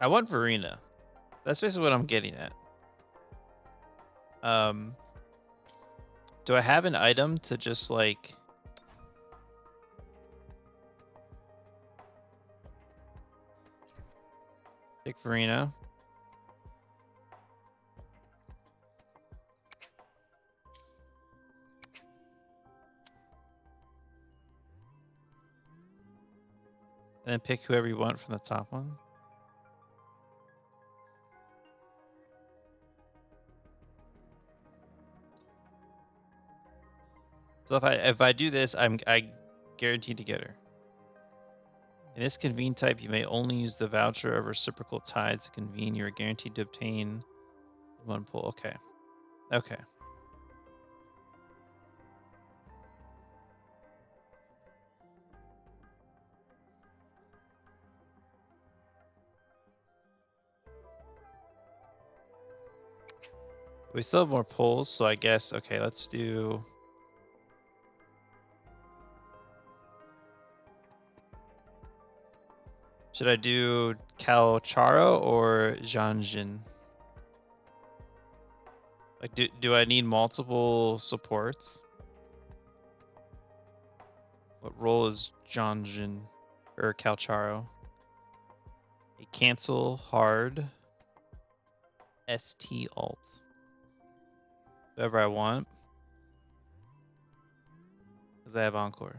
I want Verena. That's basically what I'm getting at. Do I have an item to just like pick Verena? And then pick whoever you want from the top one? So if I do this, I guaranteed to get her. In this convene type, you may only use the voucher of reciprocal tides to convene. You are guaranteed to obtain one pull. Okay. Okay. We still have more pulls, so I guess, okay, let's do... Should I do Calcharo or Janjin? Like, do I need multiple supports? What role is Janjin or Calcharo? A cancel hard ST alt. Whatever I want. Because I have Encore.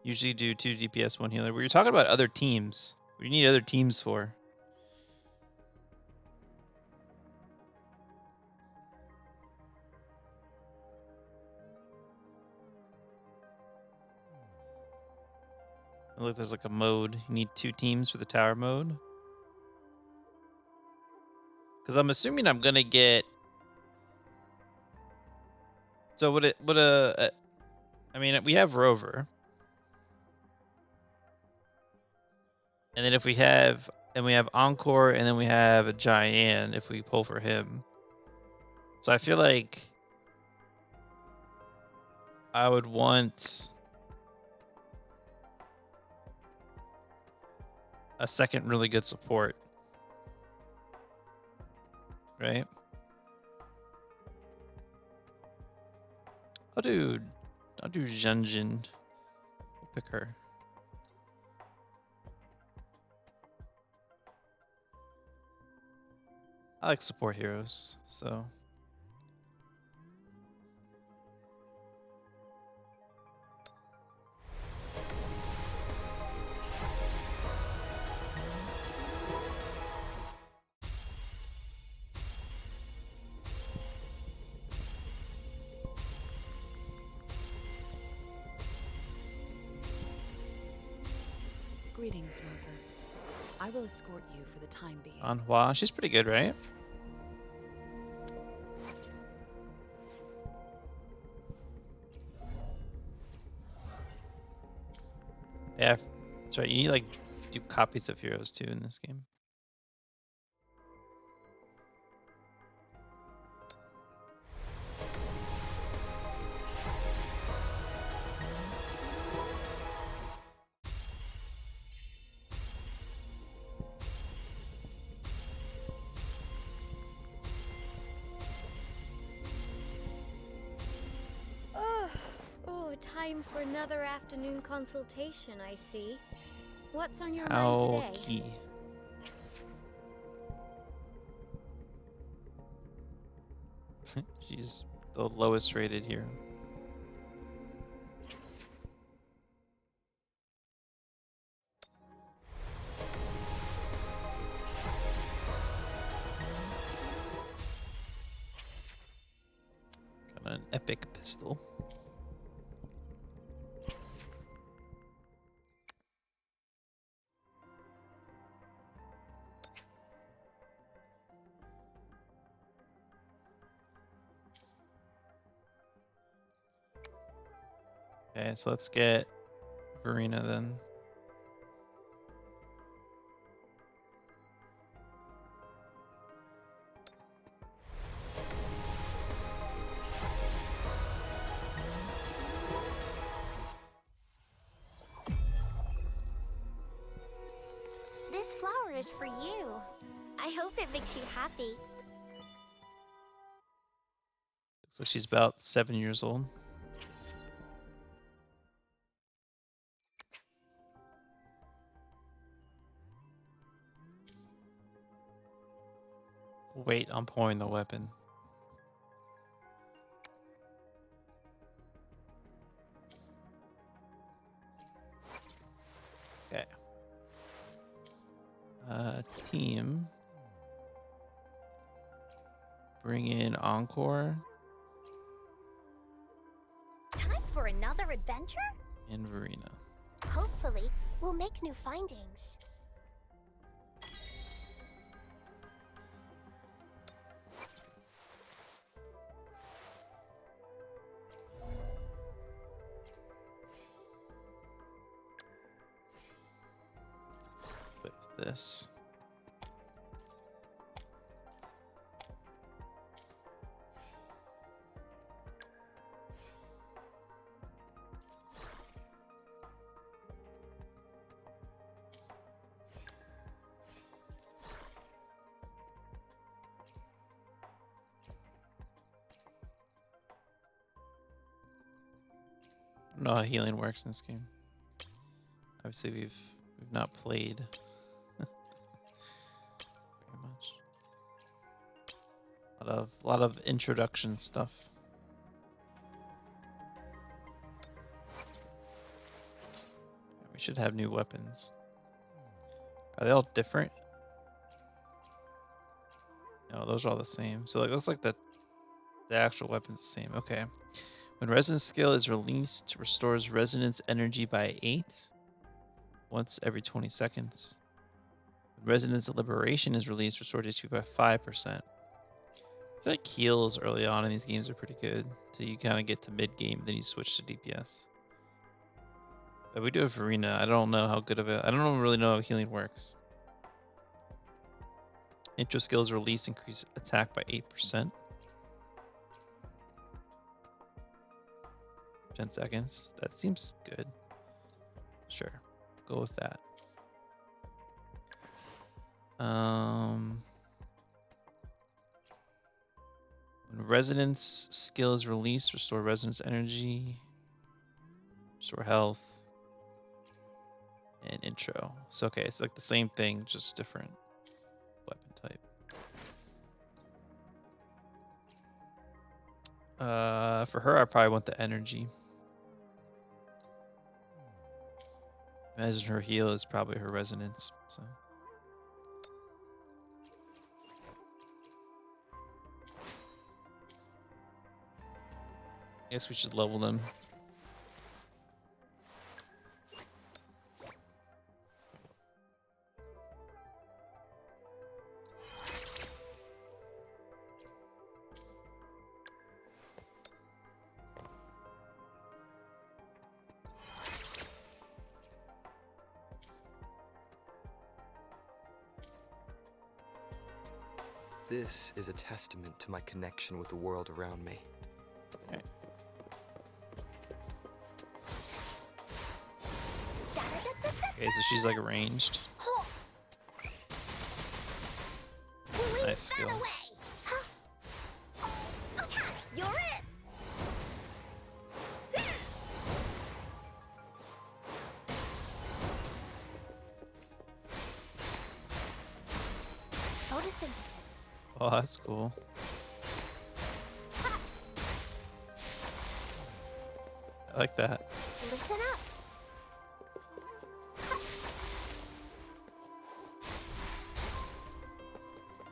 Usually do 2 DPS, 1 healer. We were talking about other teams. What do you need other teams for? Look, there's like a mode. You need 2 teams for the tower mode. Because I'm assuming I'm gonna get. So I mean, we have Rover, and then if we have, and we have Encore, and then we have a Giant if we pull for him. So I feel like I would want a second really good support, right? I'll do Zhenjin. We'll pick her. I like support heroes, so. Greetings, Rover. I will escort you for the time being. Anhua, she's pretty good, right? Yeah, that's right. You need like do copies of heroes too in this game. Oh, time for another afternoon consultation, I see. What's on your mind How today? key. She's the lowest rated hero. Got an epic pistol. Okay, so let's get Verena then. This flower is for you. I hope it makes you happy. Looks like she's about 7 years old. Wait, I'm pulling the weapon. Okay. Team. Bring in Encore Time for another adventure? and Verena. Hopefully, we'll make new findings. Equip this. I don't know how healing works in this game. Obviously, we've not played very much. A lot of introduction stuff. We should have new weapons. Are they all different? No, those are all the same. So it looks like the actual weapon's the same. Okay. When resonance skill is released, restores resonance energy by 8 once every 20 seconds. When resonance liberation is released, restores HP by 5%. I feel like heals early on in these games are pretty good. Till you kind of get to mid game, then you switch to DPS. But we do have Verena. I don't know how good of it. I don't really know how healing works. Intro skills release, increase attack by 8%. 10 seconds. That seems good. Sure. Go with that. When resonance skill is released, restore resonance energy, restore health, and intro. So okay, it's like the same thing, just different weapon type. For her, I probably want the energy. Imagine her heal is probably her resonance. So. I guess we should level them. This is a testament to my connection with the world around me. Okay. Okay, so she's like ranged. Nice skill. You're it! Photosynthesis. Oh, that's cool. I like that. Listen up.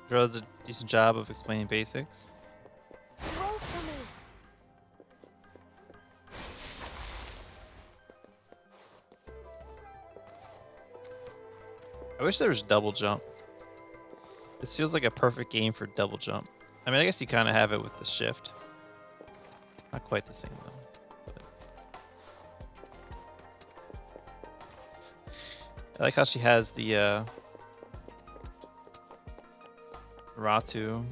Girl does a decent job of explaining basics. Roll for me. I wish there was double jump. This feels like a perfect game for double jump. I mean, I guess you kind of have it with the shift. Not quite the same though. But I like how she has the Ratu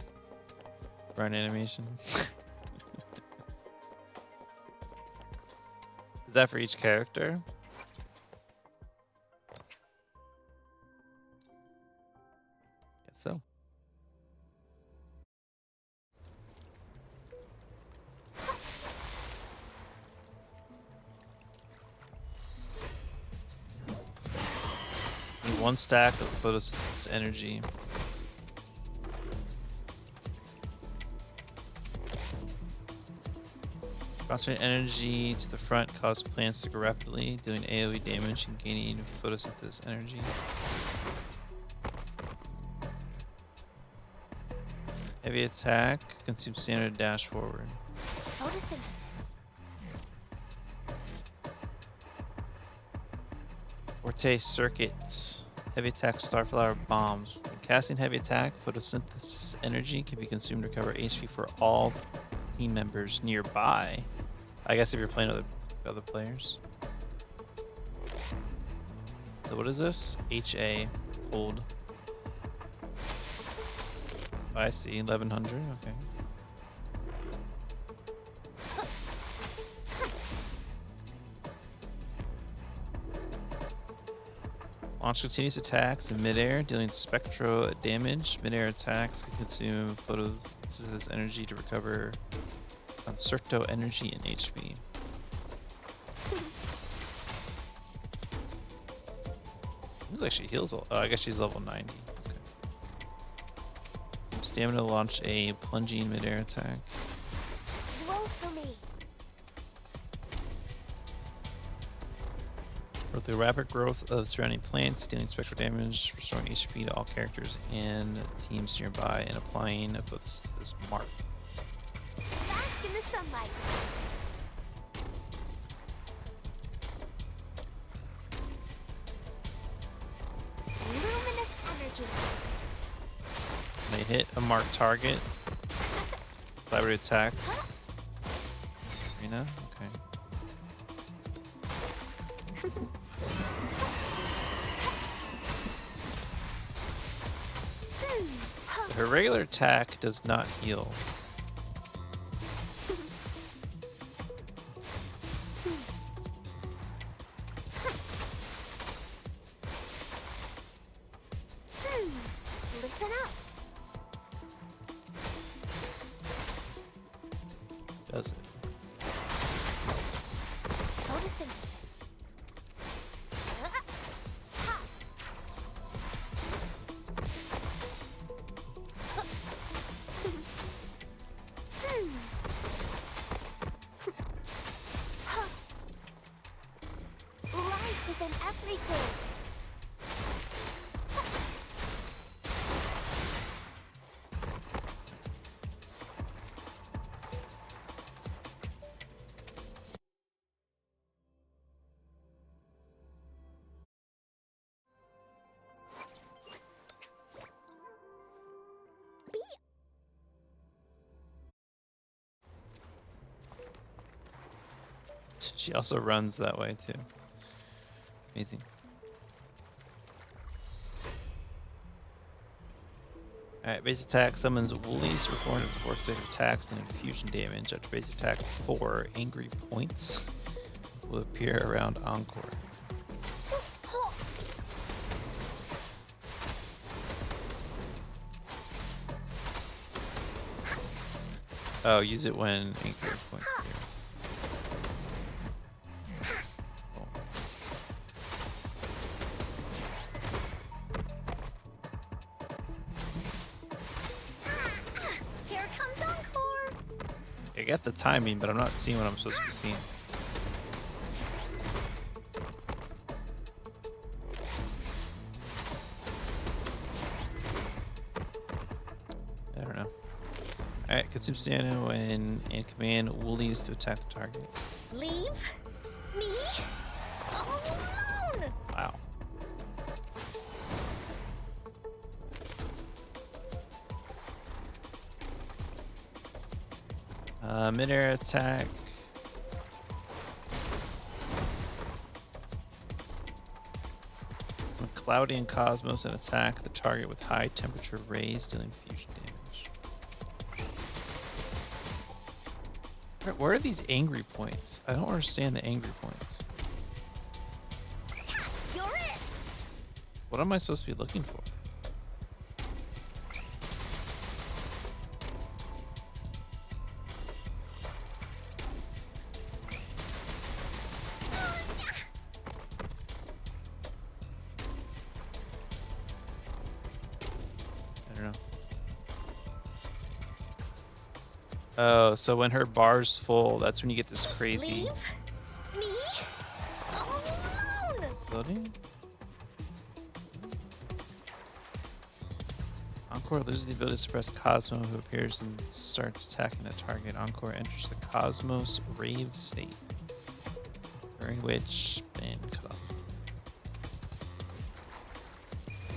run animation. Is that for each character? Guess so. Need one stack of photosynthesis energy. Concentrate energy to the front causes plants to grow rapidly, dealing AoE damage and gaining photosynthesis energy. Heavy attack, consume standard dash forward. Photosynthesis. Forte circuits. Heavy attack starflower bombs. When casting heavy attack, photosynthesis energy can be consumed to recover HP for all team members nearby. I guess if you're playing other players. So what is this? HA hold. I see, 1100. Okay. Launch continuous attacks in midair, dealing spectral damage. Midair attacks can consume photosynthesis energy to recover concerto energy and HP. Seems like she heals. Oh, I guess she's level 90. Okay. Stamina to launch a plunging midair attack. Roll for me. For the rapid growth of surrounding plants, dealing spectral damage, restoring HP to all characters and teams nearby, and applying this mark. Bask in the sunlight. Luminous energy. When they hit a marked target, collaborative attack. Arena? Okay. Her regular attack does not heal. Listen up. Does it? Photosynthesis. Life is in everything. She also runs that way too. Amazing. Alright, base attack summons Woolies, performing its 4 consecutive attacks and infusion damage. After base attack 4, angry points will appear around Encore. Oh, use it when angry points appear. Cool. Here comes Encore. I get the timing, but I'm not seeing what I'm supposed to be seeing. Alright, consume stamina when in command woolies to attack the target. Leave me alone! Wow. Mid-air attack. When Cloudy and Cosmos and attack the target with high temperature rays, dealing fusion damage. Where are these angry points? I don't understand the angry points. You're it! What am I supposed to be looking for? I don't know. Oh, so when her bar's full, that's when you get this crazy Leave me alone! loading. Encore loses the ability to suppress Cosmo, who appears and starts attacking a target. Encore enters the Cosmos Rave state, during which then cut off.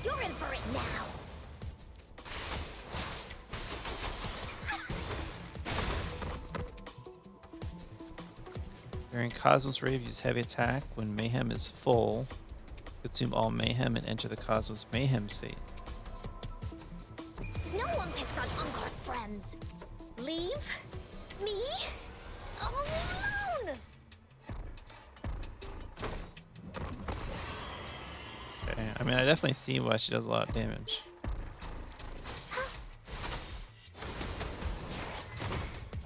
You're in for it now! During Cosmos Rave, use heavy attack. When Mayhem is full, consume all Mayhem and enter the Cosmos Mayhem state. No one picks on Encore's friends! Leave me alone! Okay, I mean, I definitely see why she does a lot of damage.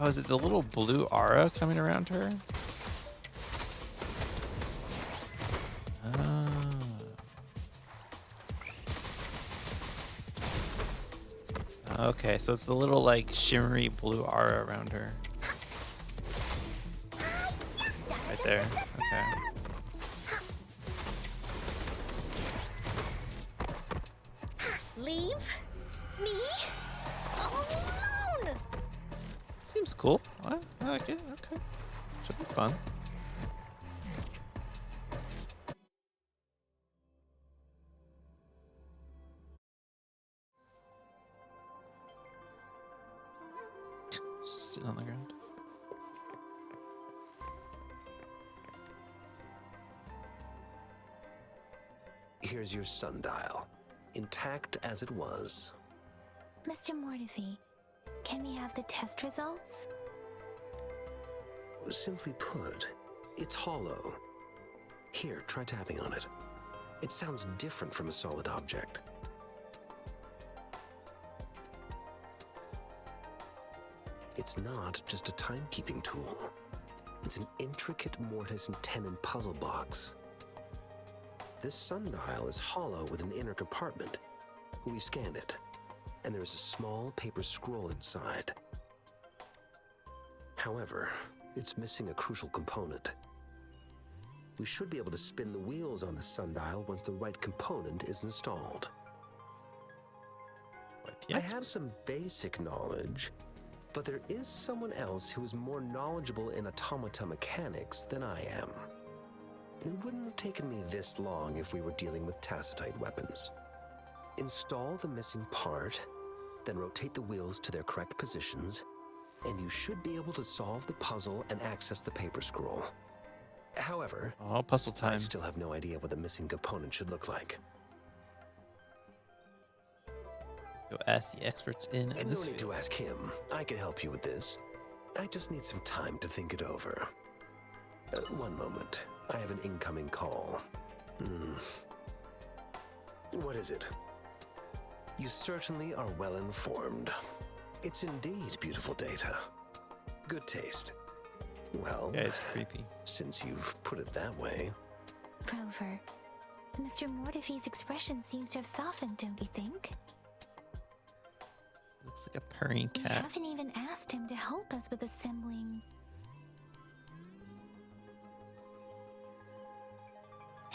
Oh, is it the little blue aura coming around her? Okay, so it's the little like shimmery blue aura around her. Right there. Okay. Leave me alone! Seems cool. I like it. Okay. Should be fun. Just sitting on the ground. Here's your sundial, intact as it was. Mr. Mortefi, can we have the test results? Simply put, it's hollow. Here, try tapping on it. It sounds different from a solid object. It's not just a timekeeping tool. It's an intricate mortise and tenon puzzle box. This sundial is hollow with an inner compartment. We scanned it, and there is a small paper scroll inside. However, it's missing a crucial component. We should be able to spin the wheels on the sundial once the right component is installed. I have some basic knowledge, but there is someone else who is more knowledgeable in automata mechanics than I am. It wouldn't have taken me this long if we were dealing with tacitite weapons. Install the missing part, then rotate the wheels to their correct positions, and you should be able to solve the puzzle and access the paper scroll. However, puzzle time. I still have no idea what the missing component should look like. Go ask the experts in And this no need field. to ask him. I can help you with this. I just need some time to think it over. One moment. I have an incoming call. What is it? You certainly are well informed. It's indeed beautiful data. Good taste. Well, Yeah, it's creepy. Since you've put it that way. Rover, Mr. Mortefi's expression seems to have softened, don't you think? Looks like a purring We cat. haven't even asked him to help us with assembling.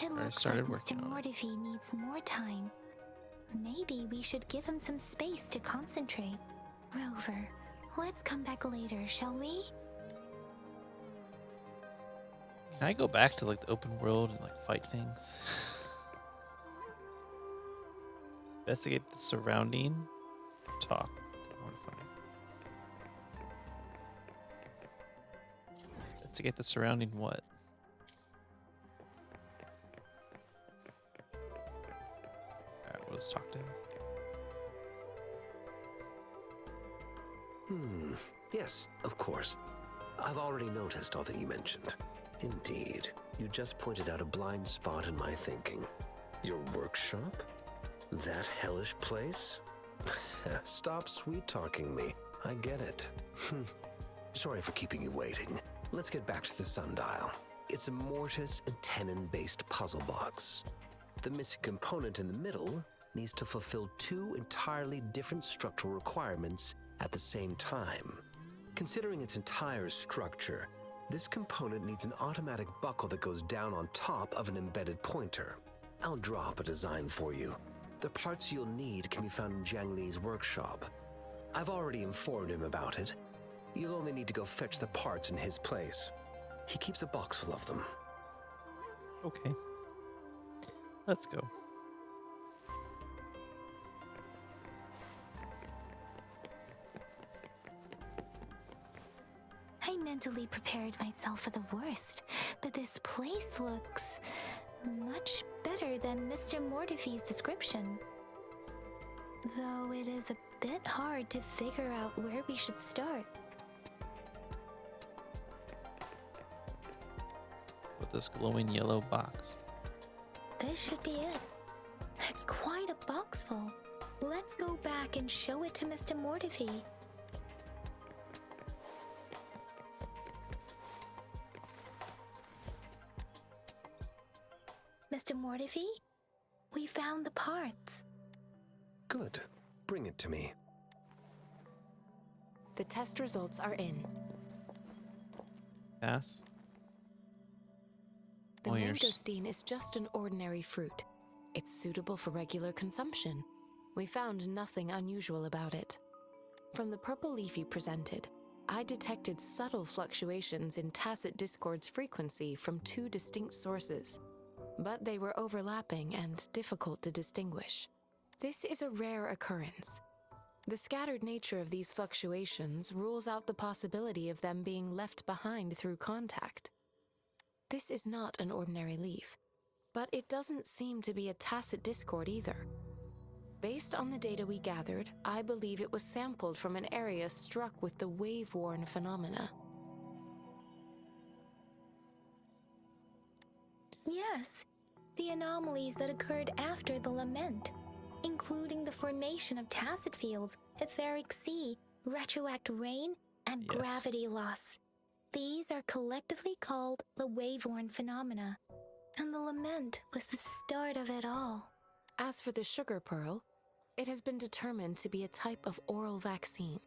It Already looks started like working Mr. on it. Mortefi needs more time. Maybe we should give him some space to concentrate. Rover, Let's come back later, shall we? Can I go back to like the open world and like fight things? Investigate the surrounding. Talk. Mortify. Investigate the surrounding what? Alright, let's talk to him. Yes, of course. I've already noticed all that you mentioned. Indeed, you just pointed out a blind spot in my thinking. Your workshop? That hellish place? Stop sweet-talking me. I get it. Sorry for keeping you waiting. Let's get back to the sundial. It's a mortise and tenon-based puzzle box. The missing component in the middle needs to fulfill two entirely different structural requirements at the same time. Considering its entire structure, this component needs an automatic buckle that goes down on top of an embedded pointer. I'll draw up a design for you. The parts you'll need can be found in Jiang Li's workshop. I've already informed him about it. You'll only need to go fetch the parts in his place. He keeps a box full of them. Okay. Let's go. I mentally prepared myself for the worst, but this place looks much better than Mr. Mortify's description. Though it is a bit hard to figure out where we should start. With this glowing yellow box. This should be it. It's quite a box full. Let's go back and show it to Mr. Mortify. Mr. Mortify, we found the parts. Good. Bring it to me. The test results are in. Pass. The Oh, yours. mangosteen is just an ordinary fruit. It's suitable for regular consumption. We found nothing unusual about it. From the purple leaf you presented, I detected subtle fluctuations in tacit discord's frequency from two distinct sources, but they were overlapping and difficult to distinguish. This is a rare occurrence. The scattered nature of these fluctuations rules out the possibility of them being left behind through contact. This is not an ordinary leaf, but it doesn't seem to be a tacit discord either. Based on the data we gathered, I believe it was sampled from an area struck with the wave-worn phenomena. Yes, the anomalies that occurred after the lament, including the formation of tacit fields, etheric sea, retroact rain, and gravity loss. These are collectively called the wave-worn phenomena, and the lament was the start of it all. As for the sugar pearl, it has been determined to be a type of oral vaccine.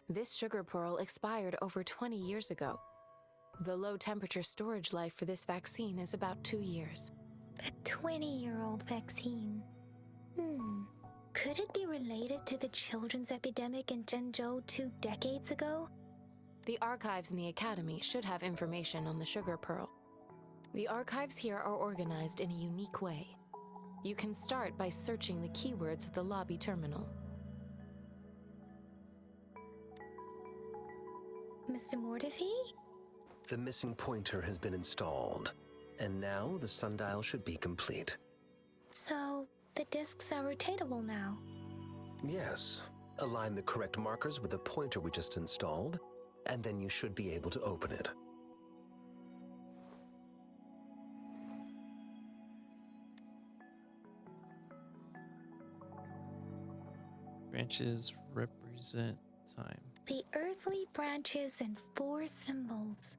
This sugar pearl expired over 20 years ago. The low-temperature storage life for this vaccine is about 2 years. A 20-year-old vaccine. Could it be related to the children's epidemic in Zhengzhou 2 decades ago? The archives in the Academy should have information on the sugar pearl. The archives here are organized in a unique way. You can start by searching the keywords at the lobby terminal. Mr. Mortify? The missing pointer has been installed, and now the sundial should be complete. So, the discs are rotatable now? Yes. Align the correct markers with the pointer we just installed, and then you should be able to open it. Branches represent time. The earthly branches and 4 symbols.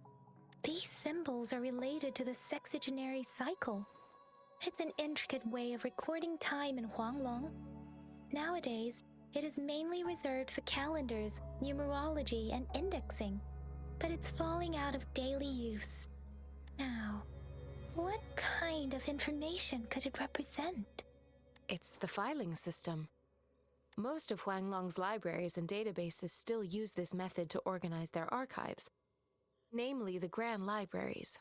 These symbols are related to the sexagenary cycle. It's an intricate way of recording time in Huanglong. Nowadays, it is mainly reserved for calendars, numerology, and indexing, but it's falling out of daily use. Now, what kind of information could it represent? It's the filing system. Most of Huanglong's libraries and databases still use this method to organize their archives, namely the Grand Libraries.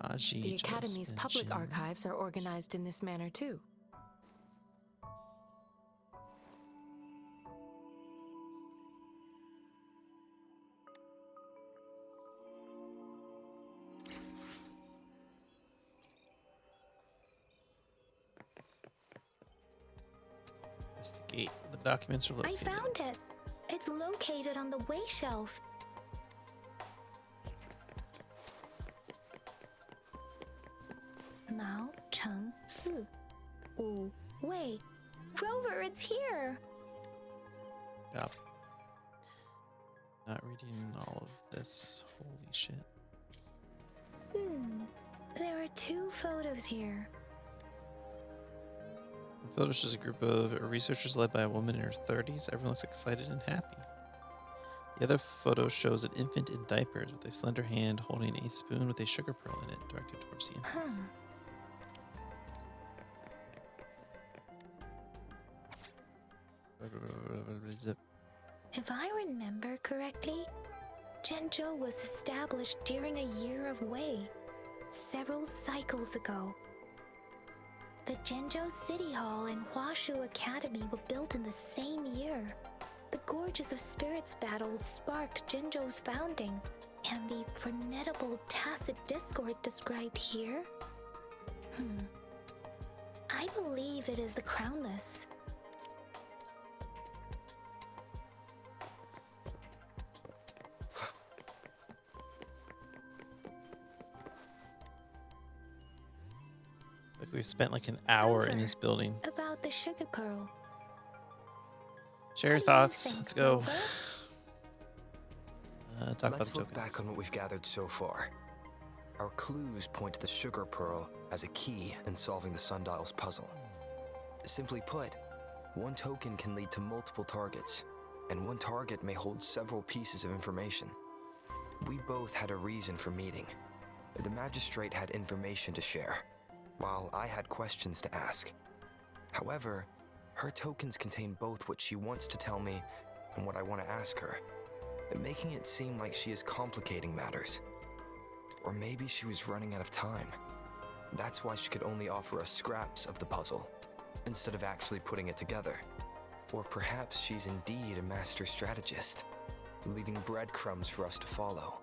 The Academy's public archives are organized in this manner too. That's the gate. The documents are located. I found it. It's located on the way shelf. Mao Cheng Si Wu Wei. Rover, it's here. Yep. Not reading all of this. Holy shit. There are 2 photos here. The photo shows a group of researchers led by a woman in her 30s. Everyone looks excited and happy. The other photo shows an infant in diapers with a slender hand holding a spoon with a sugar pearl in it, directed towards the infant. If I remember correctly, Zhenzhou was established during a year of Wei, several cycles ago. The Zhenzhou City Hall and Huashu Academy were built in the same year. The Gorges of Spirits battle sparked Zhenzhou's founding, and the formidable tacit discord described here? I believe it is the Crownless. Like we've spent like an hour in this building. About the sugar pearl. Share your thoughts. Let's go. Talk about Let's the look tokens. back on what we've gathered so far. Our clues point to the sugar pearl as a key in solving the sundial's puzzle. Simply put, one token can lead to multiple targets, and one target may hold several pieces of information. We both had a reason for meeting. The magistrate had information to share, while I had questions to ask. However, her tokens contain both what she wants to tell me and what I want to ask her, making it seem like she is complicating matters. Or maybe she was running out of time. That's why she could only offer us scraps of the puzzle, instead of actually putting it together. Or perhaps she's indeed a master strategist, leaving breadcrumbs for us to follow.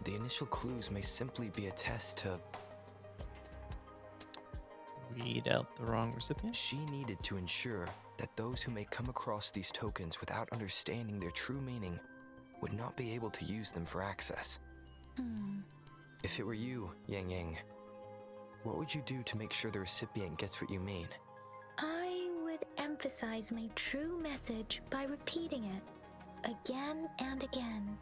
The initial clues may simply be a test to read out the wrong recipient. She needed to ensure that those who may come across these tokens without understanding their true meaning would not be able to use them for access. If it were you, Yang Yang, what would you do to make sure the recipient gets what you mean? I would emphasize my true message by repeating it again and again.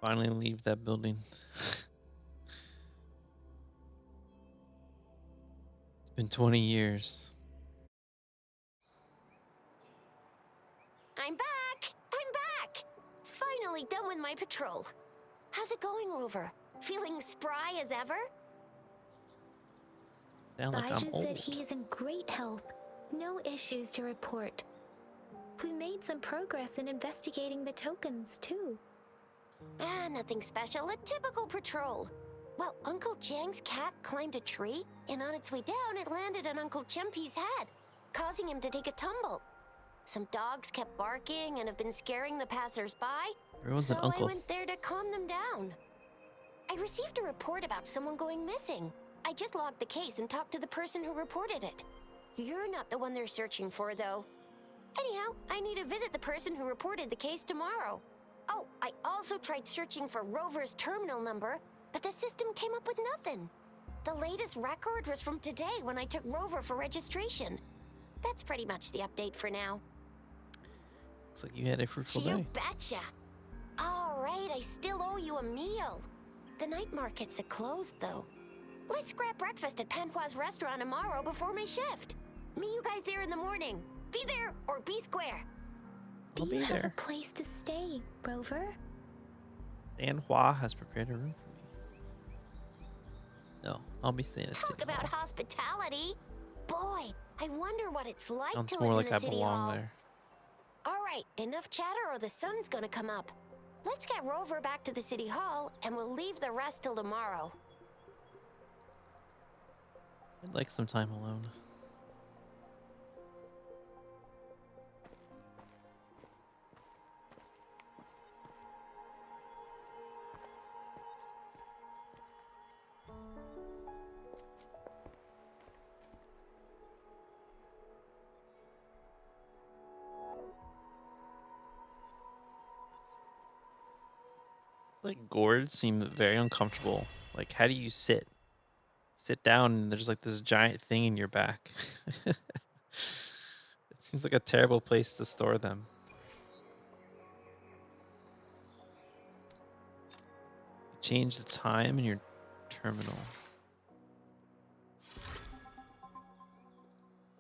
Finally leave that building. It's been 20 years. I'm back! I'm back! Finally done with my patrol. How's it going, Rover? Feeling spry as ever? Sound like I'm Baiju old. said he is in great health. No issues to report. We made some progress in investigating the tokens, too. Nothing special. A typical patrol. Well, Uncle Chang's cat climbed a tree, and on its way down, it landed on Uncle Chempi's head, causing him to take a tumble. Some dogs kept barking and have been scaring the passers-by. Everyone's so an uncle. I went there to calm them down. I received a report about someone going missing. I just logged the case and talked to the person who reported it. You're not the one they're searching for, though. Anyhow, I need to visit the person who reported the case tomorrow. Oh, I also tried searching for Rover's terminal number, but the system came up with nothing. The latest record was from today when I took Rover for registration. That's pretty much the update for now. Looks like you had a fruitful You day. betcha. All right, I still owe you a meal. The night markets are closed, though. Let's grab breakfast at Panhua's restaurant tomorrow before my shift. Meet you guys there in the morning. Be there or be square. Do I'll you be have there. a place to stay, Rover? Panhua has prepared a room for me. No, I'll be staying at Talk City about Hall. hospitality. Boy, I wonder what it's like Sounds to more live like in the I city belong hall. there. All right, enough chatter or the sun's gonna come up. Let's get Rover back to the city hall and we'll leave the rest till tomorrow. I'd like some time alone. Like gourds seem very uncomfortable. Like, how do you sit? Sit down and there's like this giant thing in your back. It seems like a terrible place to store them. Change the time in your terminal.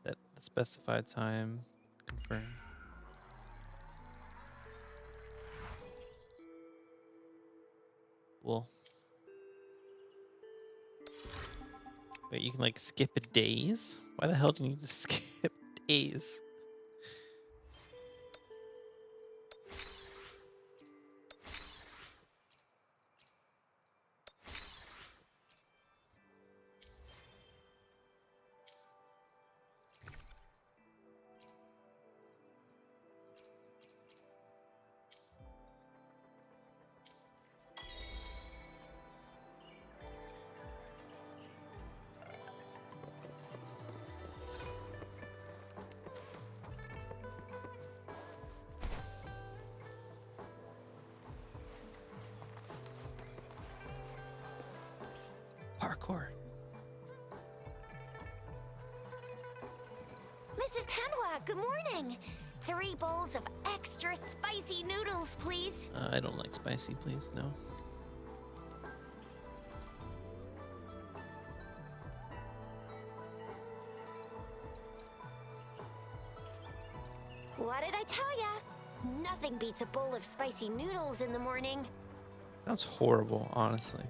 That the specified time. Confirm. Well, wait, you can like skip days? Why the hell do you need to skip days? Parkour. Mrs. Panhua, good morning. 3 bowls of extra spicy noodles, please. I don't like spicy, please. No. What did I tell ya? Nothing beats a bowl of spicy noodles in the morning. That's horrible, honestly.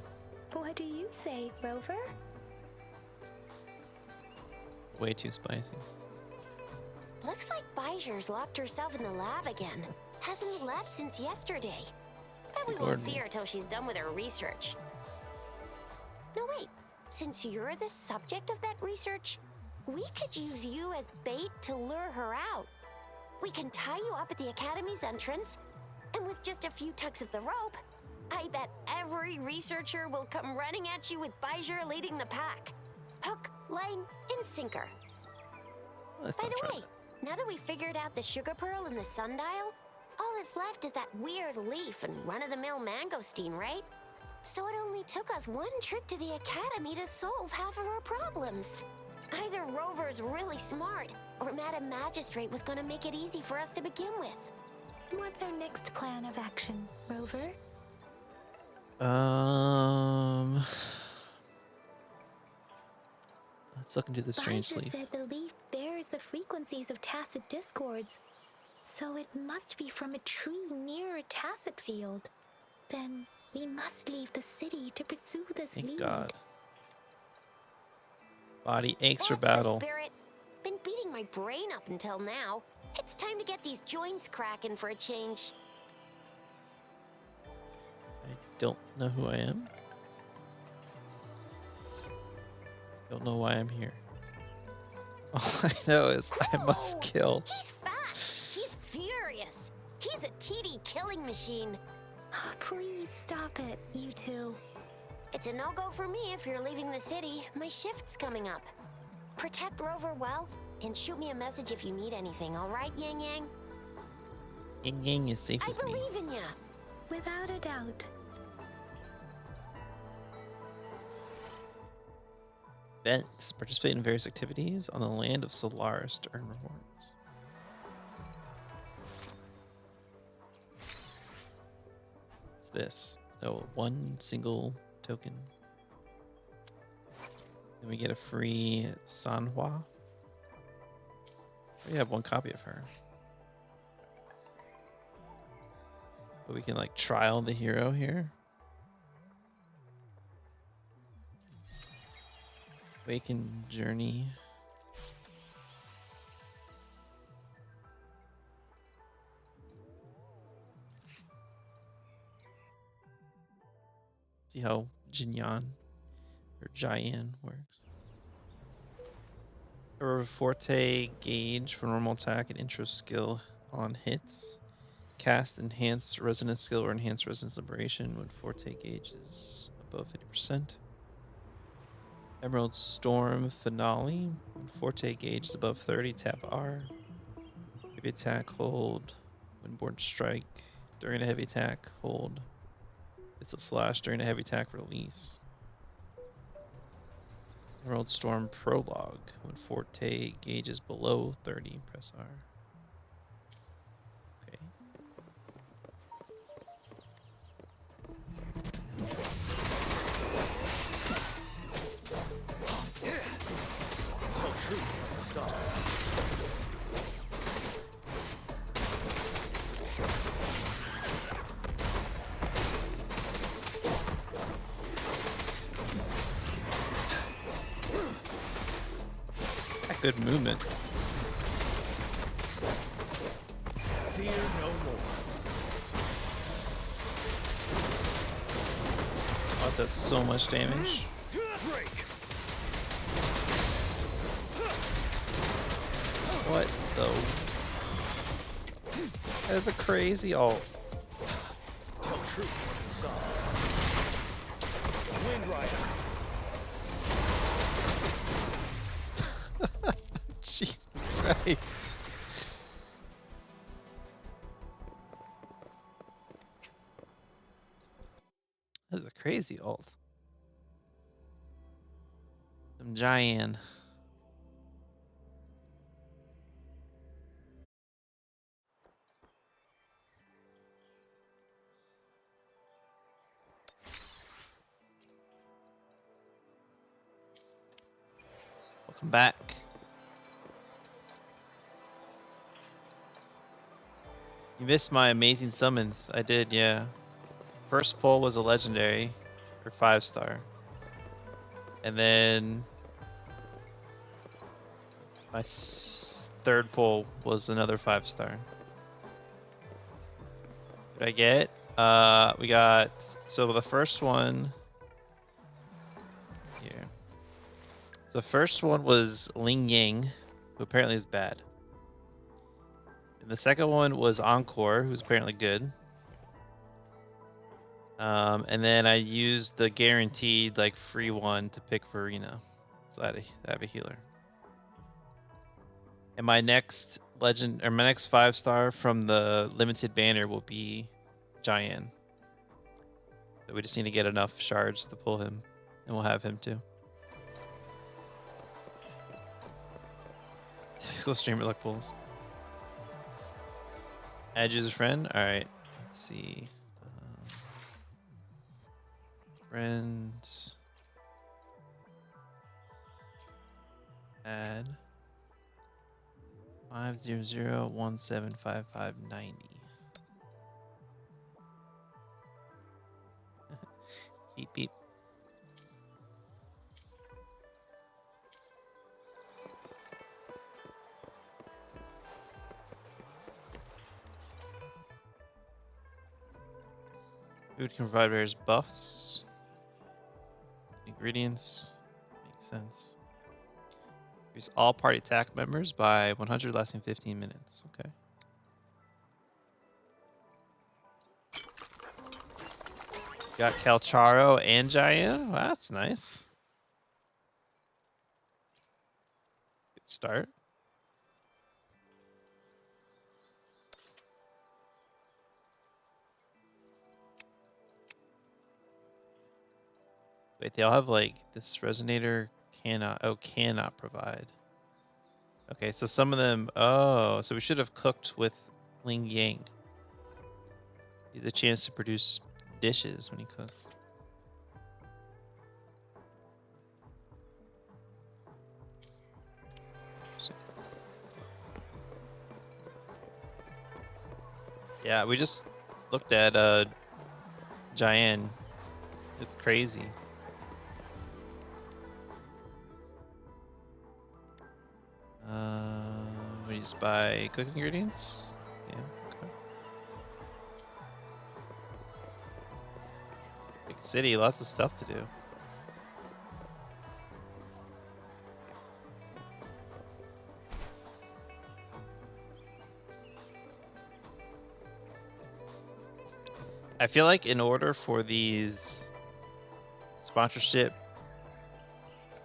What do you say, Rover? Way too spicy. Looks like Bijur's locked herself in the lab again. Hasn't left since yesterday. Bet we won't Lord. see her till she's done with her research. No, wait. Since you're the subject of that research, we could use you as bait to lure her out. We can tie you up at the Academy's entrance, and with just a few tugs of the rope, I bet every researcher will come running at you with Bijur leading the pack. Hook, line, and sinker. Let's By not the try way, now that we've figured out the sugar pearl and the sundial, all that's left is that weird leaf and run-of-the-mill mangosteen, right? So it only took us one trip to the Academy to solve half of our problems. Either Rover's really smart, or Madam Magistrate was gonna make it easy for us to begin with. What's our next plan of action, Rover? Let's look into the strange Baija leaf. said the leaf bears the frequencies of tacit discords, so it must be from a tree near a tacit field. Then we must leave the city to pursue this Thank lead. God. Body aches for That's the battle. spirit. Been beating my brain up until now. It's time to get these joints cracking for a change. I don't know who I am. Don't know why I'm here. All I know is I must Oh, kill. He's fast. He's furious. He's a TD killing machine. Oh, please stop it, you two. It's a no-go for me if you're leaving the city. My shift's coming up. Protect Rover well, and shoot me a message if you need anything, all right, Yang Yang? Ying Yang is safe I with me. believe in ya. Without a doubt. Events. Participate in various activities on the land of Solaris to earn rewards. What's this? Oh, one single token. Can we get a free Sanhua? We have one copy of her. But we can like trial the hero here. Awaken Journey. See how Jinyan or Jian works. Her forte gauge for normal attack and intro skill on hits. Cast enhanced resonance skill or enhanced resonance liberation when forte gauge is above 50%. Emerald Storm Finale. When forte gauge is above 30, tap R. Heavy attack, hold. When born strike. During a heavy attack, hold. Pistol slash during a heavy attack, release. Emerald Storm Prologue. When forte gauge is below 30, press R. Okay. Tell truth from the sun. Good movement. Fear no more. Oh, that's so much damage. Break. What the? That is a crazy ult. Tell truth from the sun. Wind Rider. Jesus Christ. That is a crazy ult. Some giant. Welcome back. You missed my amazing summons. I did, yeah. First pull was a legendary for 5-star. And then my third pull was another 5-star. What did I get? We got, so the first one here. So first one was Ling Yang, who apparently is bad. And the second one was Encore, who's apparently good. And then I used the guaranteed like free one to pick for Rena. So I have a healer. And my next legend or my next 5-star from the limited banner will be Jian. So we just need to get enough shards to pull him, and we'll have him too. Cool streamer luck pulls. Add you as a friend. All right. Let's see. Friends. Add 500175590. Beep beep. Food can provide various buffs. Ingredients. Makes sense. Increase all party attack members by 100 lasting 15 minutes. Okay. Got Calcharo and Jaya. Wow, that's nice. Good start. Wait, they all have like this resonator cannot provide. Okay, so some of them, oh, so we should have cooked with Ling Yang. He has a chance to produce dishes when he cooks. Yeah, we just looked at Giant. It's crazy. We just buy cooking ingredients. Yeah. Okay. Big city, lots of stuff to do. I feel like in order for these sponsorship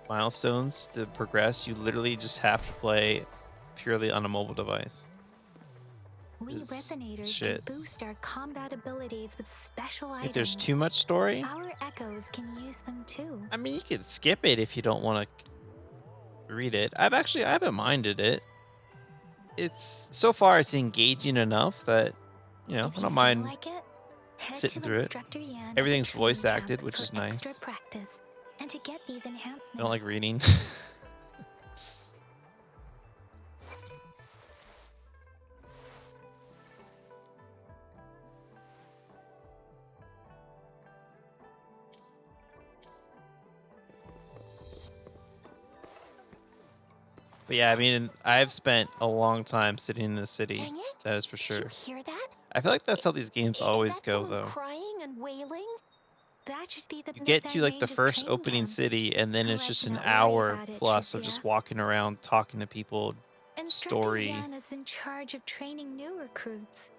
milestones to progress, you literally just have to play purely on a mobile device. We resonators shit. can boost our combat abilities with special If items. there's too much story, Our echoes can use them too. I mean, you can skip it if you don't want to read it. I haven't minded it. It's so far it's engaging enough that, you know, If I you don't feel mind like it, head sitting to through it. Instructor Yan at the Everything's training voice camp acted, which for is nice. extra practice and to get these enhancements. I don't like reading. But yeah, I mean, I've spent a long time sitting in the city. Dang it. That is for sure. Did you hear that? I feel like that's how these games always Is that go, someone though. crying and wailing? That should be the You get that to like the ranger's first training opening camp. city, and then I'll it's let just you an not worry hour about it, plus of Tricia. just walking around talking to people, Instructor story. Yan is in charge of training new recruits.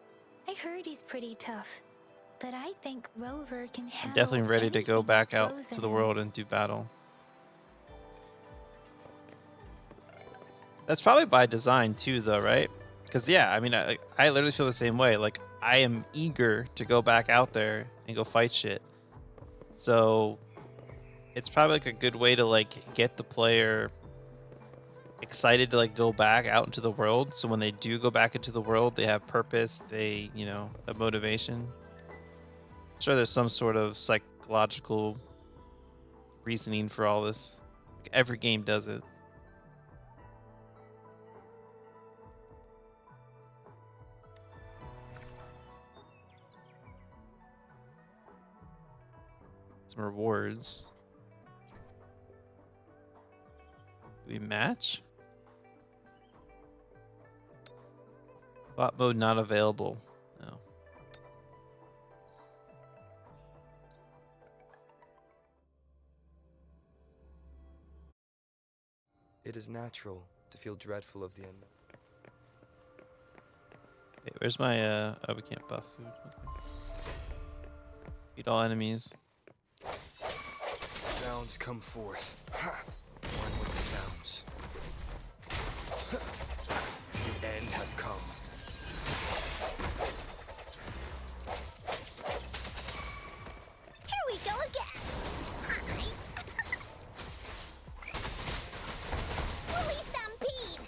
I heard he's pretty tough, but I think Rover can I'm handle definitely ready to go anything back that out throws to at the him. world and do battle. That's probably by design too, though, right? Because yeah, I mean, I literally feel the same way. Like I am eager to go back out there and go fight shit. So it's probably like a good way to like get the player excited to like go back out into the world. So when they do go back into the world, they have purpose. They, you know, have motivation. Sure, there's some sort of psychological reasoning for all this. Like, every game does it. Some rewards. Do we match? Bot mode not available. No. It is natural to feel dreadful of the unknown. Wait, where's my oh, we can't buff food. Okay. Beat all enemies. Sounds come forth. One with the sounds. The end has come. Here we go again. Woolly stampede.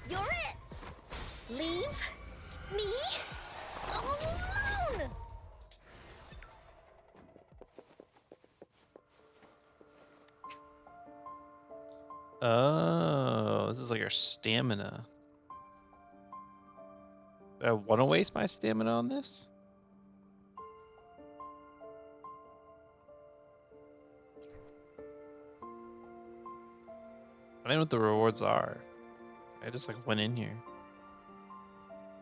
You're it. Leave me alone. Oh, this is like our stamina. Do I want to waste my stamina on this? I don't know what the rewards are. I just like went in here.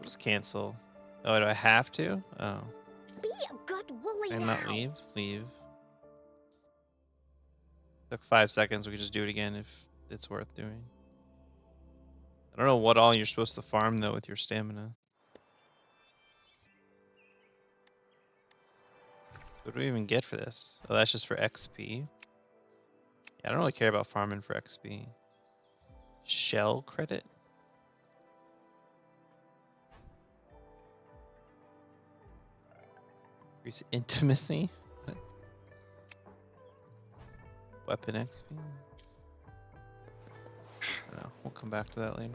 Just cancel. Oh, do I have to? Oh. Be a good woolly Can I now. not leave? Leave. Took 5 seconds. We could just do it again if it's worth doing. I don't know what all you're supposed to farm though with your stamina. What do we even get for this? Oh, that's just for XP. Yeah, I don't really care about farming for XP. Shell credit? Increase intimacy? What? Weapon XP? I don't know. We'll come back to that later.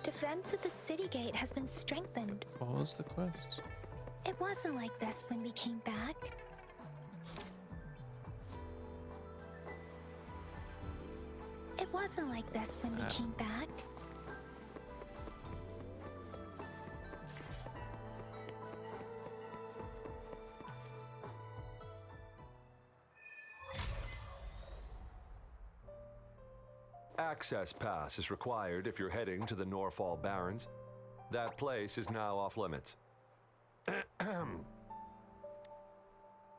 Defense at the city gate has been strengthened. What was the quest? It wasn't like this when we came back. wasn't like this when we came back. Access pass is required if you're heading to the Norfall Barrens. That place is now off limits.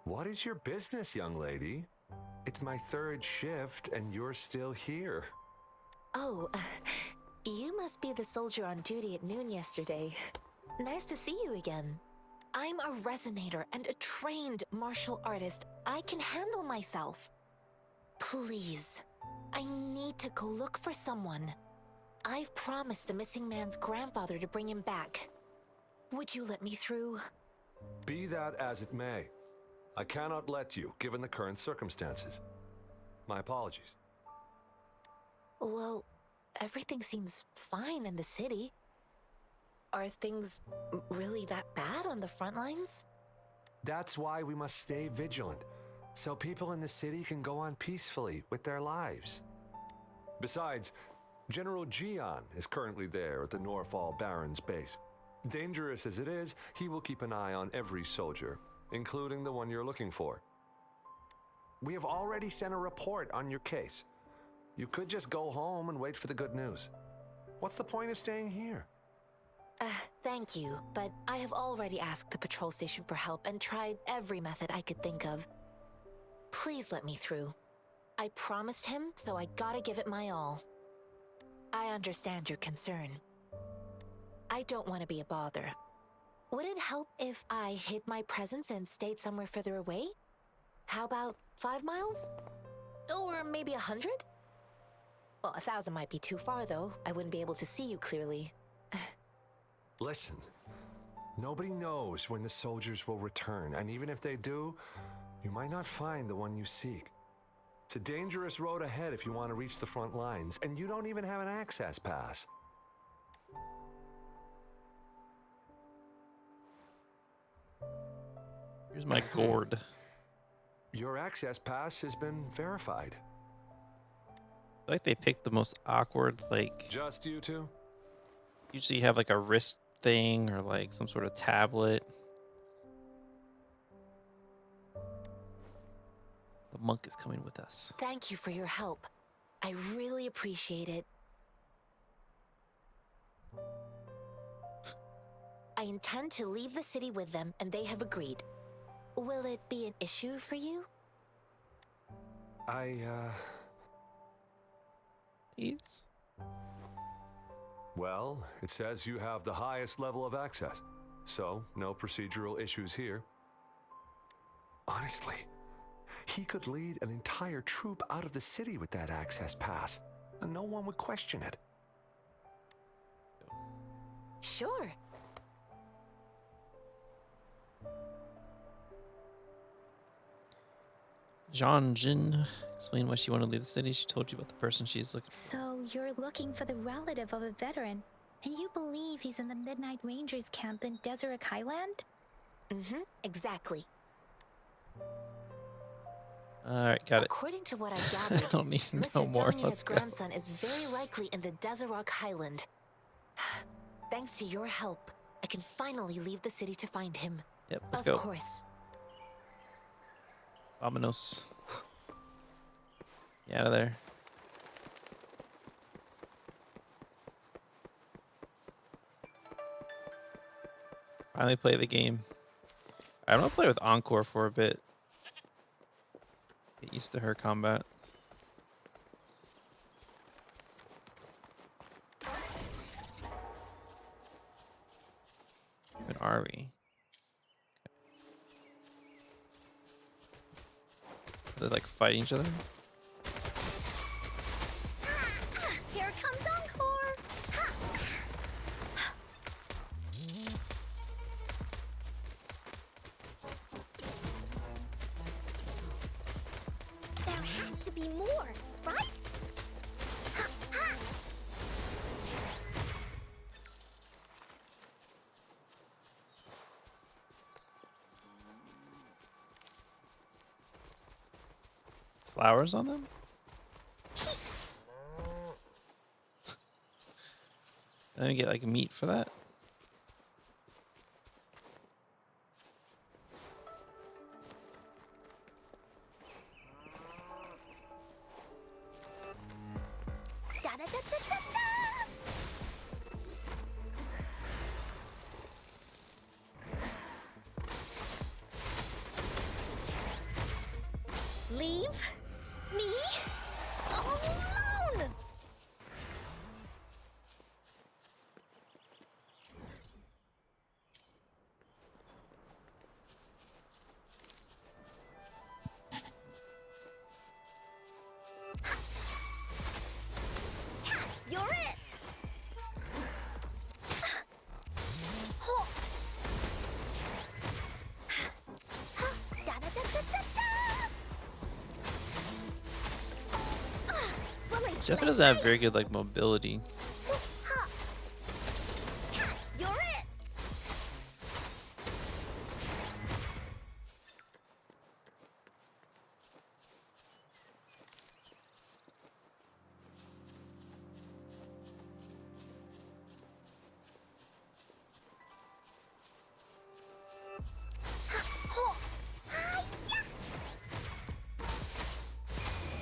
What is your business, young lady? It's my third shift and you're still here. Oh, you must be the soldier on duty at noon yesterday. Nice to see you again. I'm a resonator and a trained martial artist. I can handle myself. Please, I need to go look for someone. I've promised the missing man's grandfather to bring him back. Would you let me through? Be that as it may, I cannot let you, given the current circumstances. My apologies. Well, everything seems fine in the city. Are things really that bad on the front lines? That's why we must stay vigilant, so people in the city can go on peacefully with their lives. Besides, General Gian is currently there at the Norfall Barrens base. Dangerous as it is, he will keep an eye on every soldier, including the one you're looking for. We have already sent a report on your case. You could just go home and wait for the good news. What's the point of staying here? Thank you, but I have already asked the patrol station for help and tried every method I could think of. Please let me through. I promised him, so I gotta give it my all. I understand your concern. I don't want to be a bother. Would it help if I hid my presence and stayed somewhere further away? How about 5 miles? Or maybe 100? Well, 1,000 might be too far, though. I wouldn't be able to see you clearly. Listen, nobody knows when the soldiers will return, and even if they do, you might not find the one you seek. It's a dangerous road ahead if you want to reach the front lines, and you don't even have an access pass. Here's my gourd. Your access pass has been verified. I feel like they picked the most awkward, like... Just you two? Usually you have like a wrist thing or like some sort of tablet. The monk is coming with us. Thank you for your help. I really appreciate it. I intend to leave the city with them, and they have agreed. Will it be an issue for you? Please? Well, it says you have the highest level of access, so no procedural issues here. Honestly, he could lead an entire troop out of the city with that access pass, and no one would question it. Sure. Jean Jin explained why she wanted to leave the city. She told you about the person she's looking for. So you're looking for the relative of a veteran, and you believe he's in the Midnight Rangers camp in Deseret Highland? Mm-hmm, exactly. Alright, got it. According to what I gathered, I don't need to know Mr. more. Jonia's Let's go. grandson is very likely in the Deseret Highland. Thanks to your help, I can finally leave the city to find him. Yep, let's of go. course. Vámonos. Get out of there. Finally play the game. I want to play with Encore for a bit. Get used to her combat. Where are we? Are they like fighting each other? Here comes Encore! There has to be more, right? Flowers on them? Let me get like meat for that. Leave me alone! You're it! Jeffa doesn't have very good like mobility. You're it!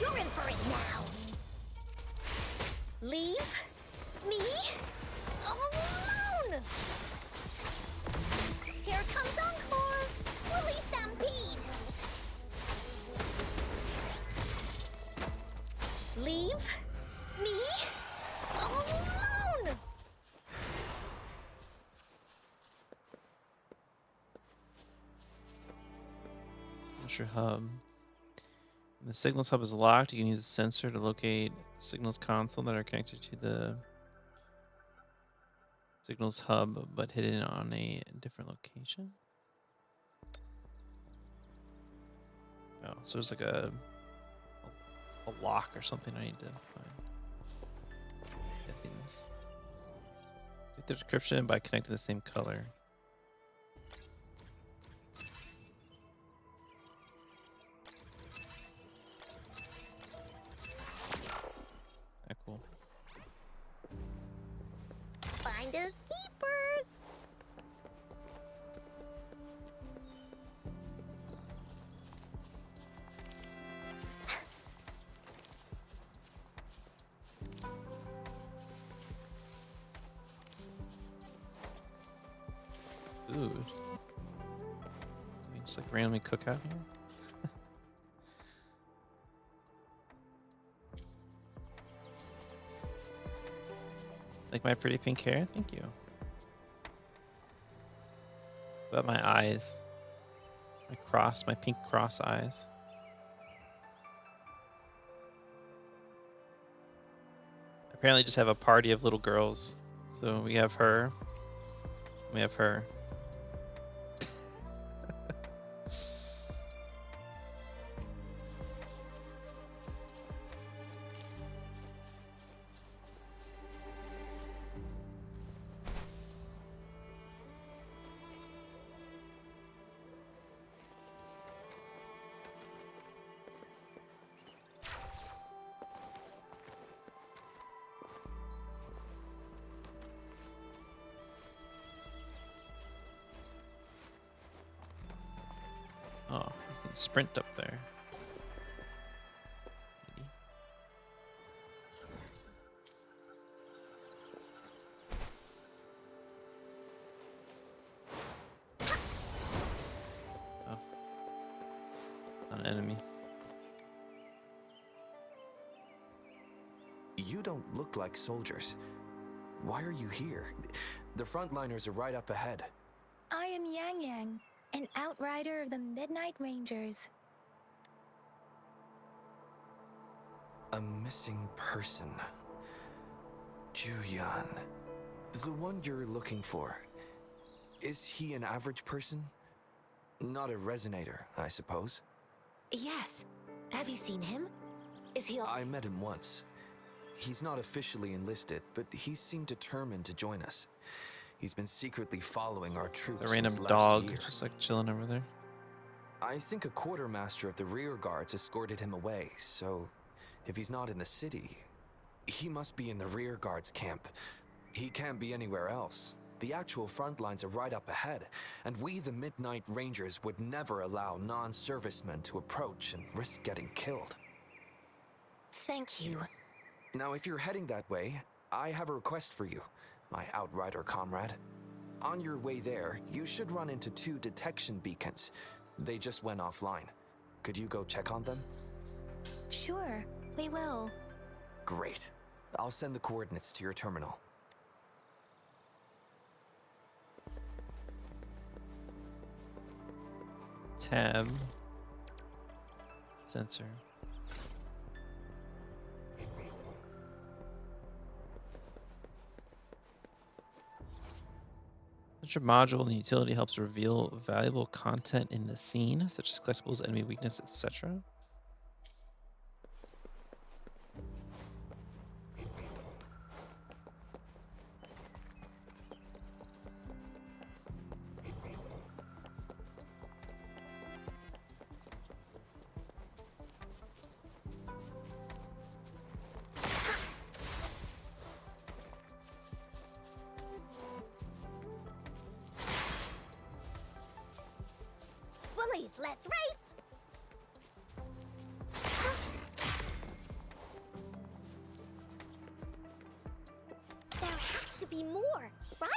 You're in for it now! Leave me alone! Here comes Encore! Woolly Stampede! Leave me alone! What's your hub? When the signals hub is locked, you can use a sensor to locate signals console that are connected to the signals hub, but hidden on a different location. Oh, so there's like a lock or something I need to find. Things. Get the description by connecting the same color. Cool. Finders keepers! Food. We just like randomly cook out here. Like my pretty pink hair? Thank you. What about my eyes? My pink cross eyes. Apparently just have a party of little girls. So we have her. We have her. Oh, you can sprint up there. Maybe. Oh. Not an enemy. You don't look like soldiers. Why are you here? The frontliners are right up ahead. I am Yang Yang, an outrider of the Midnight Rangers. A missing person. Juyan. The one you're looking for. Is he an average person? Not a resonator, I suppose. Yes. Have you seen him? Is he I met him once. He's not officially enlisted, but he seemed determined to join us. He's been secretly following our troops A random since last dog year. just like chilling over there. I think a quartermaster of the rear guards escorted him away, so if he's not in the city, he must be in the rear guards camp. He can't be anywhere else. The actual front lines are right up ahead, and we, the Midnight Rangers, would never allow non-servicemen to approach and risk getting killed. Thank you. Now, if you're heading that way, I have a request for you, my Outrider comrade. On your way there, you should run into 2 detection beacons. They just went offline. Could you go check on them? Sure, we will. Great. I'll send the coordinates to your terminal. Tab. Sensor. Such a module in the utility helps reveal valuable content in the scene, such as collectibles, enemy weakness, etc. Bullies, let's race! There has to be more, right?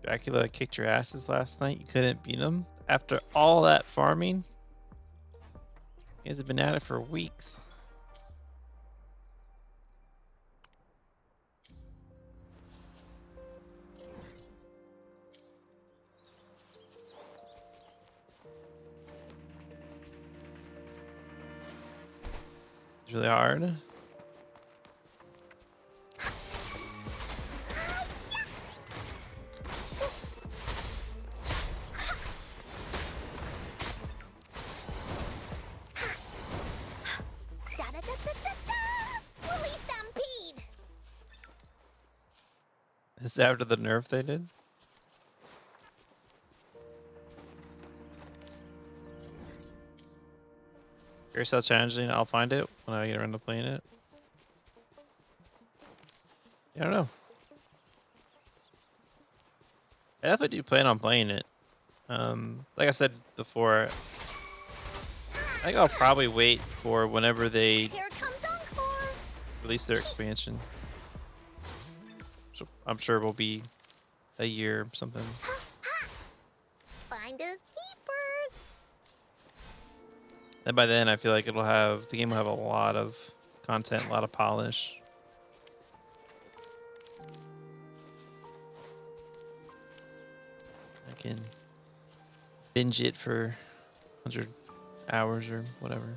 Dracula kicked your asses last night. You couldn't beat him after all that farming. You guys have been at it for weeks. It's really hard. Bully stampede! Is it after the nerf they did? Curious how challenging. I'll find it when I get around to playing it. I don't know. I definitely do plan on playing it. Like I said before, I think I'll probably wait for whenever they Here comes Encore! release their expansion. So I'm sure it will be a year or something. Finders keepers! And by then I feel like the game will have a lot of content, a lot of polish. I can binge it for 100 hours or whatever.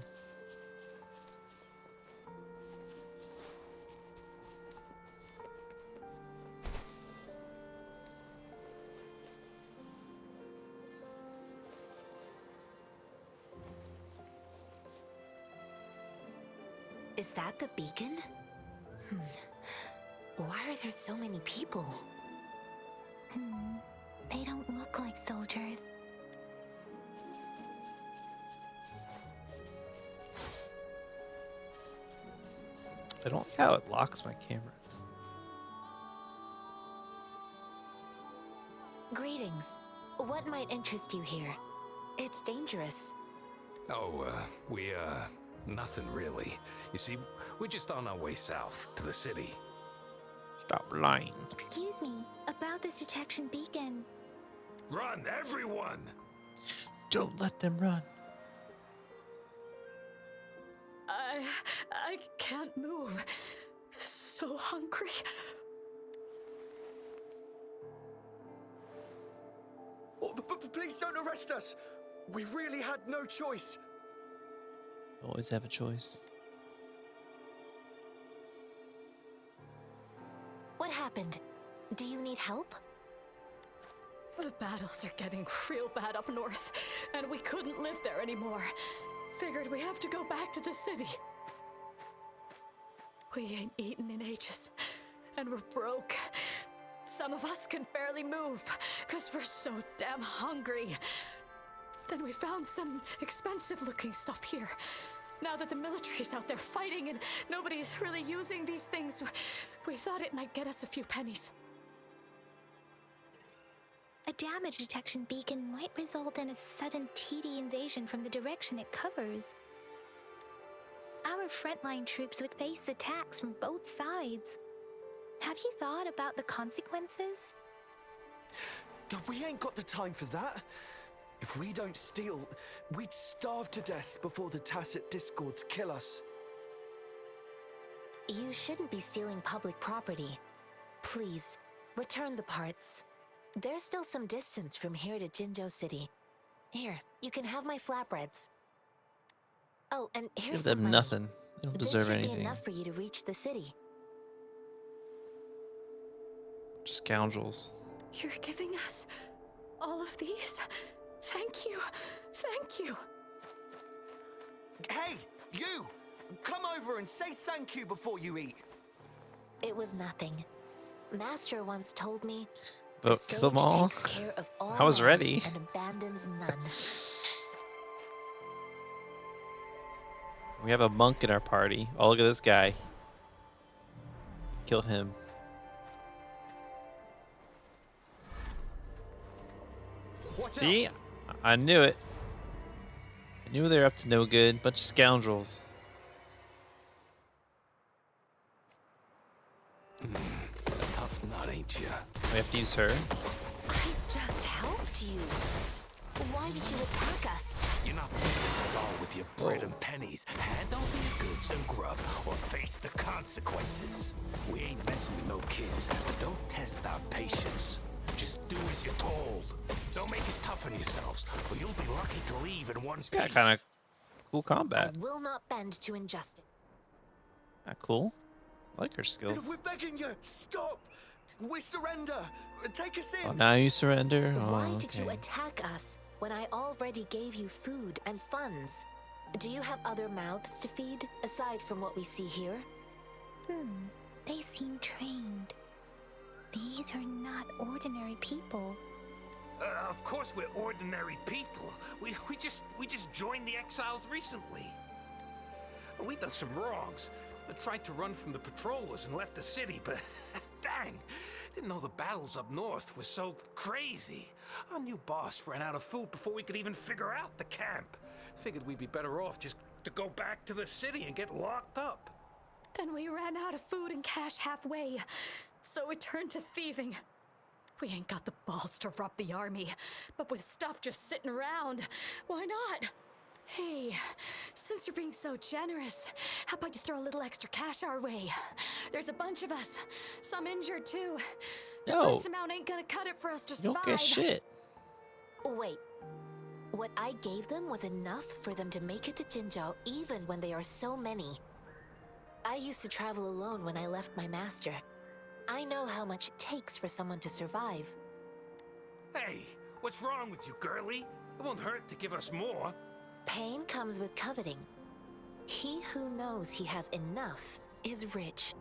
Is that the beacon? Why are there so many people? They don't look like soldiers. I don't like how it locks my camera. Greetings. What might interest you here? It's dangerous. Oh, nothing really. You see, we're just on our way south to the city. Stop lying. Excuse me, about this detection beacon. Run, everyone! Don't let them run. I can't move. So hungry. Oh, please don't arrest us! We really had no choice. Always have a choice. What happened? Do you need help? The battles are getting real bad up north, and we couldn't live there anymore. Figured we have to go back to the city. We ain't eaten in ages, and we're broke. Some of us can barely move, because we're so damn hungry. Then we found some expensive-looking stuff here. Now that the military's out there fighting and nobody's really using these things, we thought it might get us a few pennies. A damage detection beacon might result in a sudden TD invasion from the direction it covers. Our frontline troops would face attacks from both sides. Have you thought about the consequences? God, we ain't got the time for that. If we don't steal, we'd starve to death before the Tacit Discords kill us. You shouldn't be stealing public property. Please, return the parts. There's still some distance from here to Jinzhou City. Here, you can have my flatbreads. Oh, and here's Give them some money. nothing. They don't deserve This should anything. be enough for you to reach the city. Just scoundrels. You're giving us all of these? Thank you. Thank you. Hey, you! Come over and say thank you before you eat. It was nothing. Master once told me, But the kill them sage all. takes care of all I was men ready. and abandons none. We have a monk in our party. Oh, look at this guy. Kill him. See? I knew it. I knew they were up to no good. Bunch of scoundrels. A tough nut, ain't ya? We have to use her. I just helped you. Why did you attack us? You're not paying us all with your bread and pennies. Hand over your goods and grub, or face the consequences. We ain't messing with no kids, but don't test our patience. Just do as you're told. Don't make it tough on yourselves, or you'll be lucky to leave in one piece. Got kind of cool combat. I will not bend to injustice. Cool. I like her skills. We're begging you, stop! We surrender! Take us in! Oh, now you surrender? Why Oh, did you okay. attack us when I already gave you food and funds? Do you have other mouths to feed, aside from what we see here? They seem trained. These are not ordinary people. Of course we're ordinary people. We just joined the exiles recently. We done some wrongs. I tried to run from the patrollers and left the city, but dang, didn't know the battles up north were so crazy. Our new boss ran out of food before we could even figure out the camp. Figured we'd be better off just to go back to the city and get locked up. Then we ran out of food and cash halfway, so we turned to thieving. We ain't got the balls to rob the army, but with stuff just sitting around, why not? Hey, since you're being so generous, how about you throw a little extra cash our way? There's a bunch of us, some injured too. The Yo, first amount ain't gonna cut it for us to You don't survive. get shit. Wait, what I gave them was enough for them to make it to Jinzhou even when they are so many. I used to travel alone when I left my master. I know how much it takes for someone to survive. Hey, what's wrong with you, girlie? It won't hurt to give us more. Pain comes with coveting. He who knows he has enough is rich.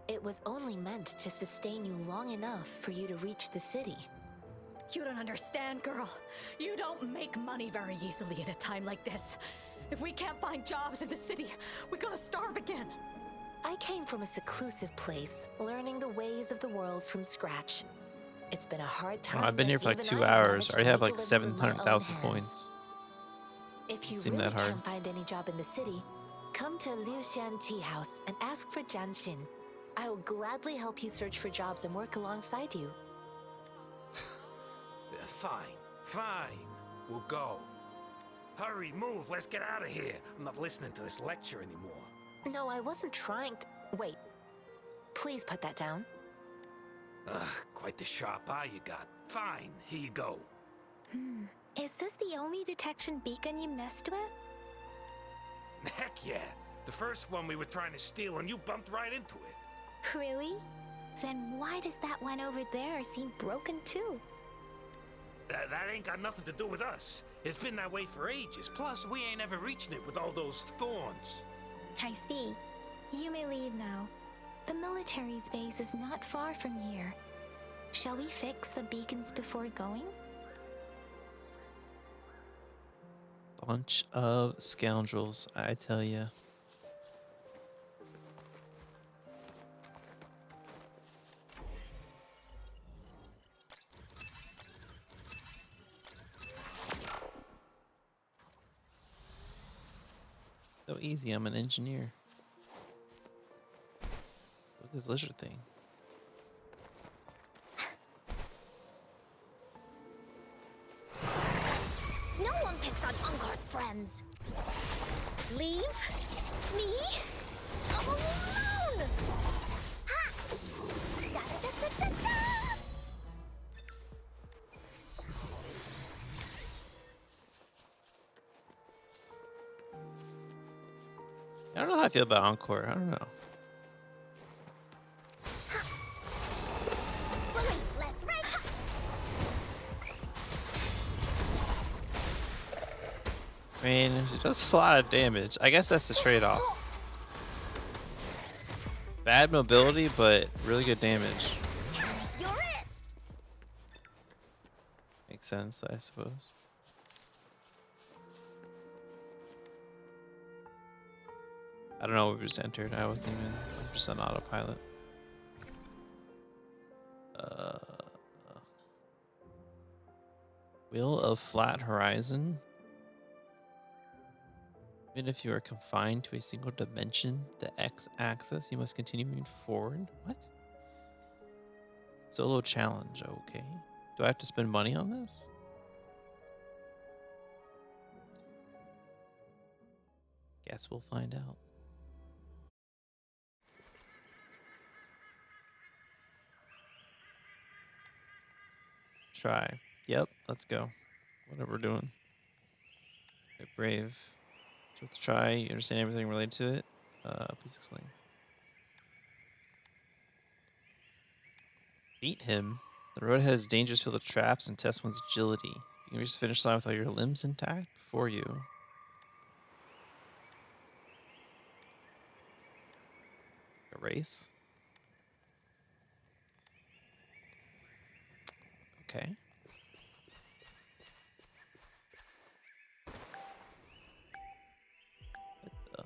It was only meant to sustain you long enough for you to reach the city. You don't understand, girl. You don't make money very easily at a time like this. If we can't find jobs in the city, we're gonna starve again. I came from a seclusive place, learning the ways of the world from scratch. It's been a hard time. I've been here for like but 2 even I have hours. I managed already to have make like a living with my own 700,000 hands. points. If you Seemed really that hard. can't find any job in the city, come to Liuxian Tea House and ask for Jianxin. I will gladly help you search for jobs and work alongside you. Fine. We'll go. Hurry, move, let's get out of here. I'm not listening to this lecture anymore. No, I wasn't trying to... Wait. Please put that down. Quite the sharp eye you got. Fine, here you go. Is this the only detection beacon you messed with? Heck yeah. The first one we were trying to steal and you bumped right into it. Really? Then why does that one over there seem broken too? That ain't got nothing to do with us. It's been that way for ages. Plus, we ain't ever reaching it with all those thorns. I see. You may leave now. The military's base is not far from here. Shall we fix the beacons before going? Bunch of scoundrels, I tell ya. So easy, I'm an engineer. Look at this lizard thing. No one picks on Unkar's friends. Leave me alone! Ha! Da, da, da, da, da. I don't know how I feel about Encore. I don't know. Let's race. I mean, it does a lot of damage. I guess that's the trade-off. Bad mobility, but really good damage. You're it. Makes sense, I suppose. I don't know what we just entered. I wasn't even. I'm just on autopilot. Wheel of Flat Horizon. Even if you are confined to a single dimension, the x-axis, you must continue moving forward. What? Solo challenge. Okay. Do I have to spend money on this? Guess we'll find out. Try. Yep, let's go. Whatever we're doing. Okay, brave. Worth a try. You understand everything related to it? Please explain. Beat him. The road has dangerous filled with traps and test one's agility. You can reach the finish line with all your limbs intact before you. A race? Okay. What the?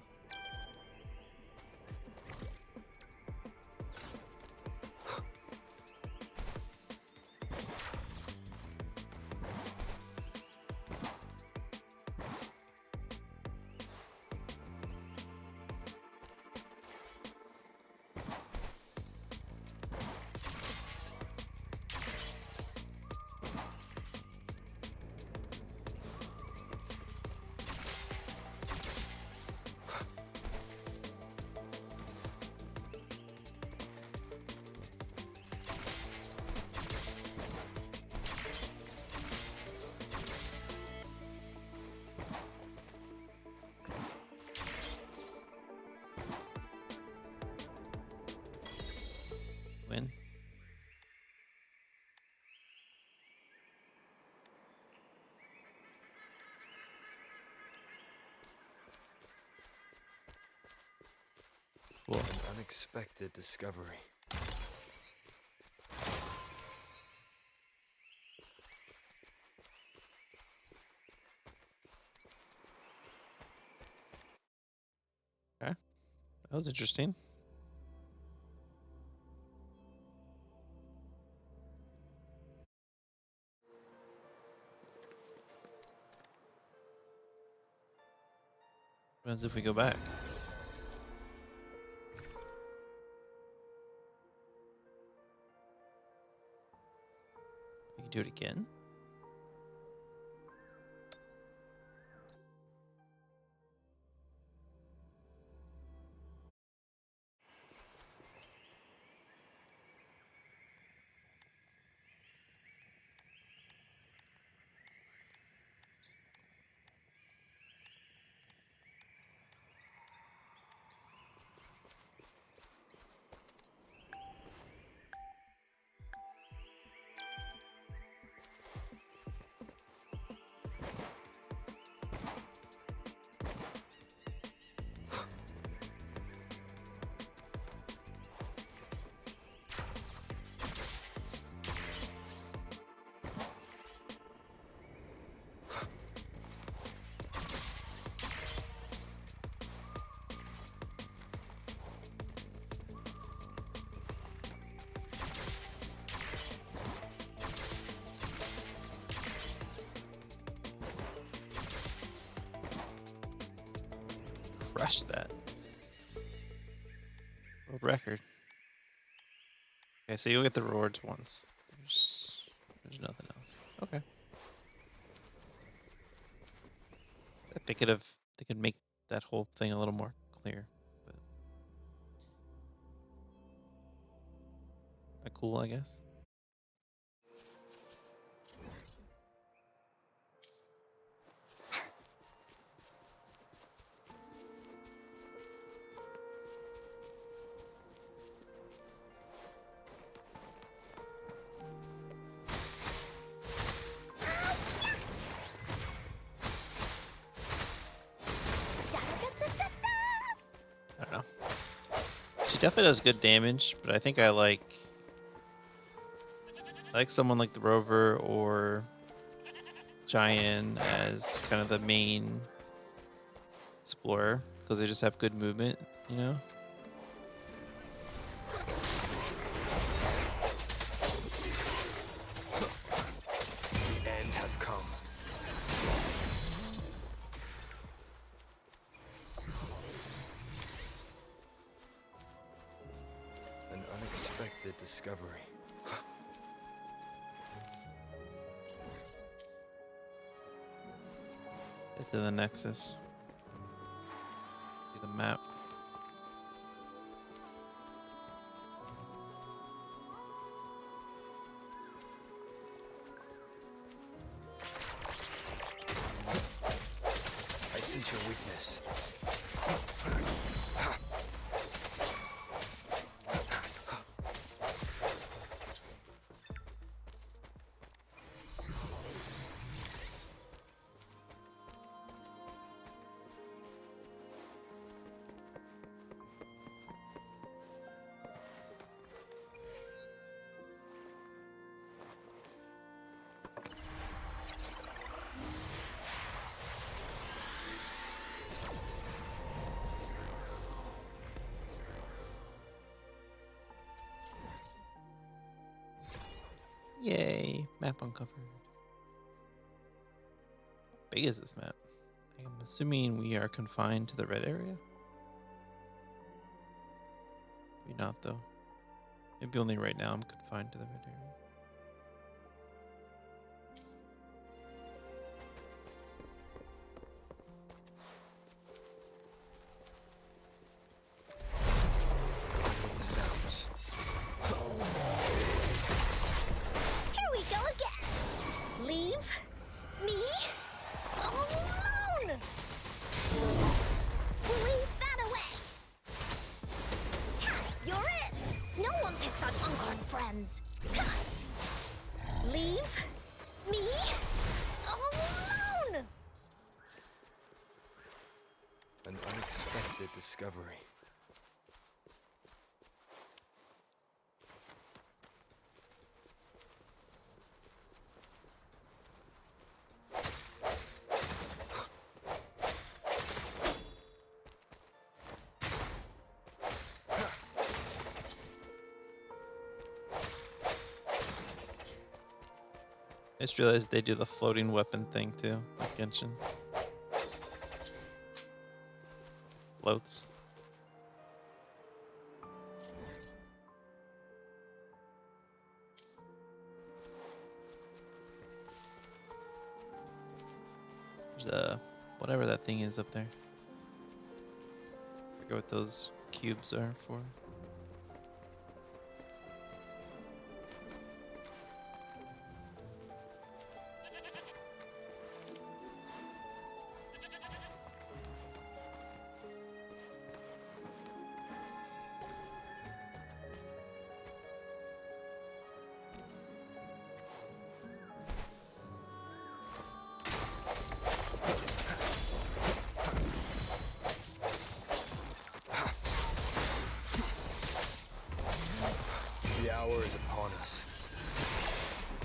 Win. Cool. An unexpected discovery. Okay. That was interesting. What happens if we go back? We can do it again. crushed that. World record. Okay, so you'll get the rewards once. There's nothing else. Okay. I think they could make that whole thing a little more clear. But cool, I guess. I don't know. She definitely does good damage, but I think I like someone like the Rover or Giant as kind of the main explorer because they just have good movement, you know? The end has come. An unexpected discovery. It's in the Nexus. See the map. I sense your weakness. Yay, map uncovered. How big is this map? I'm assuming we are confined to the red area. Maybe not though. Maybe only right now I'm confined to the red area. With the sounds. Here we go again. Leave me alone. Leave that away. You're it. No one picks on Unkar's friends. Leave me alone. An unexpected discovery. I just realized they do the floating weapon thing too, like Genshin. Floats. There's whatever that thing is up there. I forget what those cubes are for. The hour is upon us.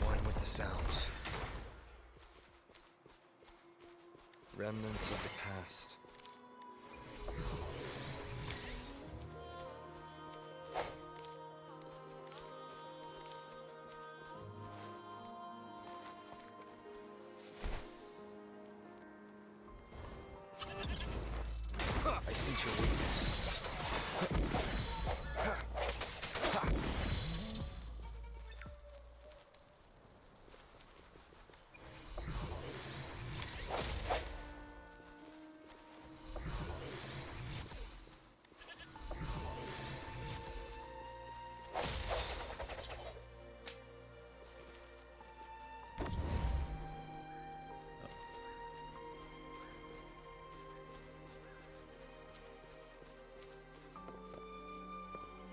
One with the sounds. Remnants of the past. I see your weakness.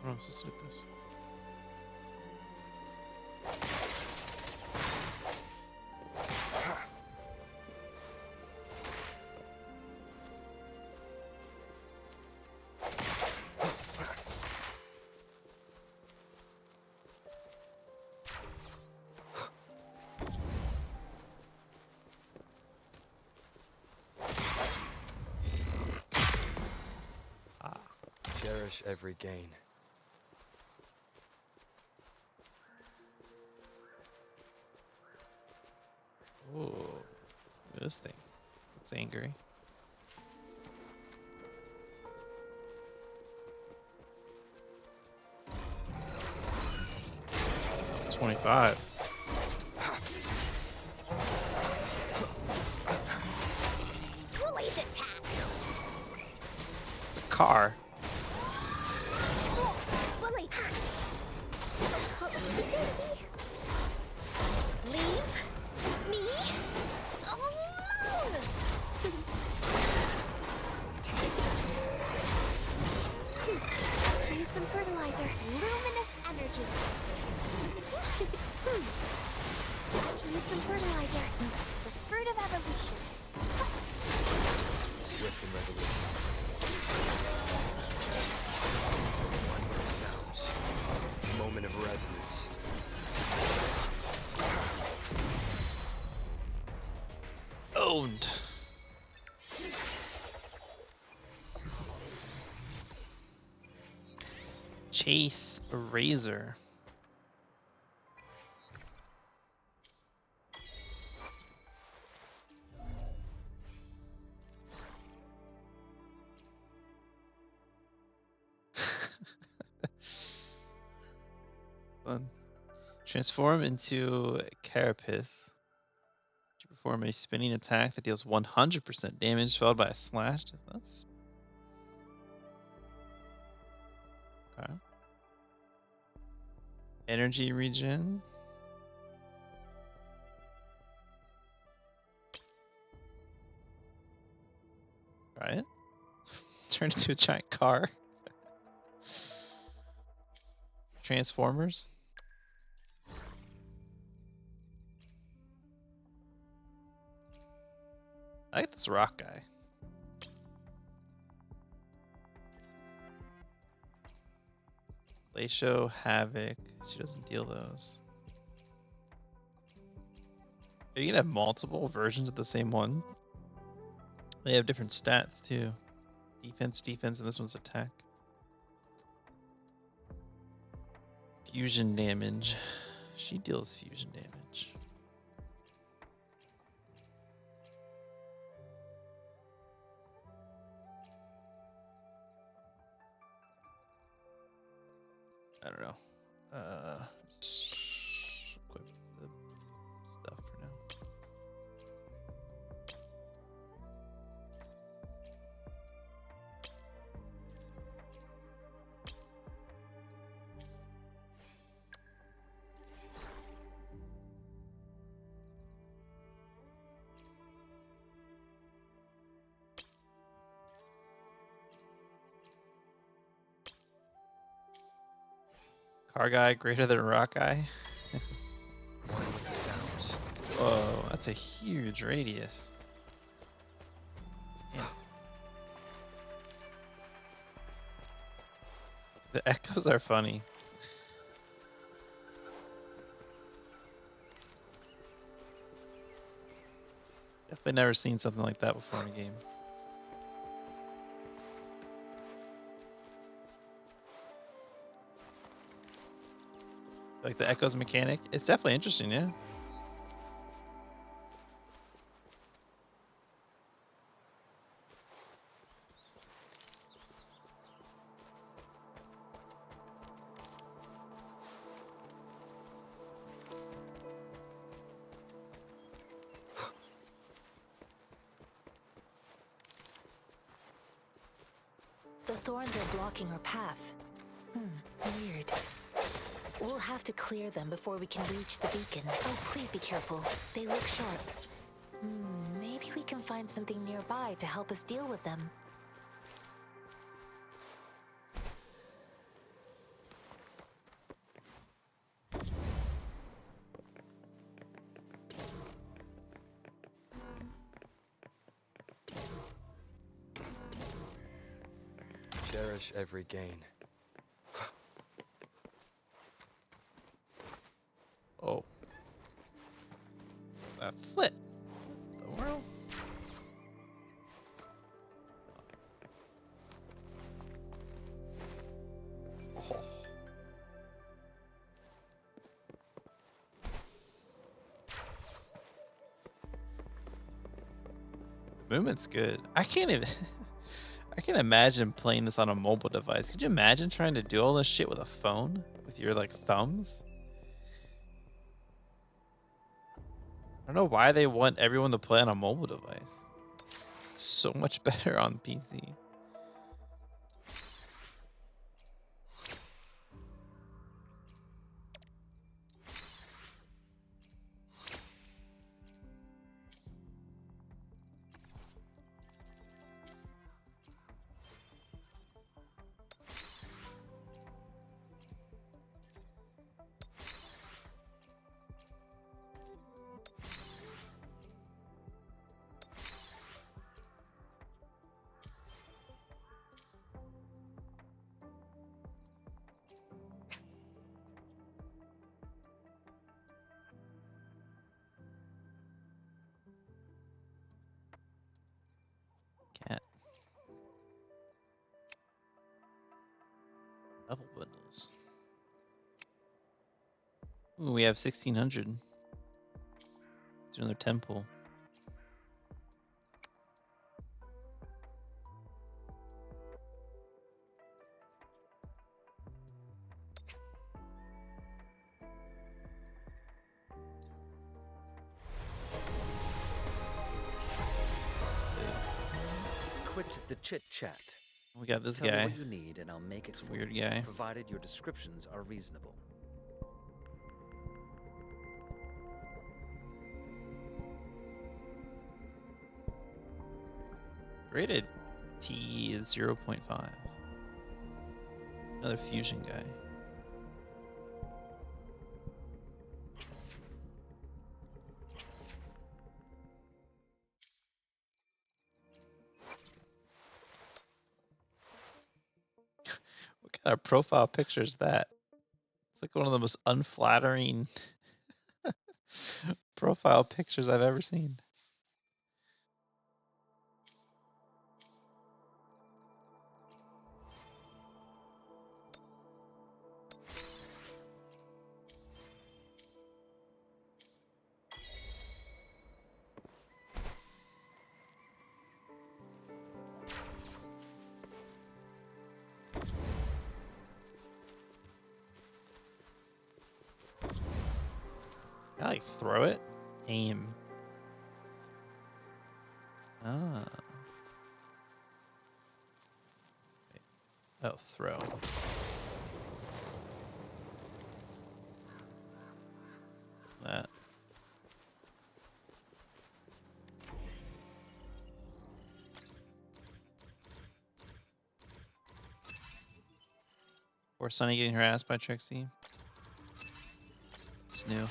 What am I supposed to do with this? Cherish every gain. Ooh, look at this thing. It's angry. Oh, 25. Bully's attack. It's a car. Bully. Oopsie daisy. Leave me alone. Use some fertilizer. Luminous energy. Use some fertilizer. The fruit of evolution. Swift and resolute. One with the sounds. Moment of resonance. Owned. Chase a razor. Fun. Transform into Carapace. To perform a spinning attack that deals 100% damage, followed by a slash. That's okay. Energy regen. Right? Turn into a giant car. Transformers. I like this rock guy. Glacio, Havoc. She doesn't deal those. You can have multiple versions of the same one. They have different stats too. Defense, and this one's attack. Fusion damage. She deals fusion damage. I don't know. Just equip the stuff for now. Car guy greater than rock guy. One with the sounds. Whoa, that's a huge radius. Yeah. The echoes are funny. Definitely never seen something like that before in a game. Like the echoes mechanic. It's definitely interesting, yeah. The thorns are blocking our path. Weird. We'll have to clear them before we can reach the beacon. Oh, please be careful. They look sharp. Maybe we can find something nearby to help us deal with them. Cherish every gain. Oh. That flip. The world. Oh. The movement's good. I can't even. I can imagine playing this on a mobile device. Could you imagine trying to do all this shit with a phone? With your like thumbs? I don't know why they want everyone to play on a mobile device. It's so much better on PC. Cat. Level bundles. Ooh, we have 1600. It's another temple. Quit the chit-chat. We got this Tell guy. me what you need and I'll make it for Weird you, guy. provided your descriptions are reasonable. Rated T is 0.5. Another fusion guy. What kind of profile picture is that? It's like one of the most unflattering profile pictures I've ever seen. Can I like throw it? Aim. Ah. Wait. Oh, throw. That. Or Sunny getting harassed by Trixie. It's new.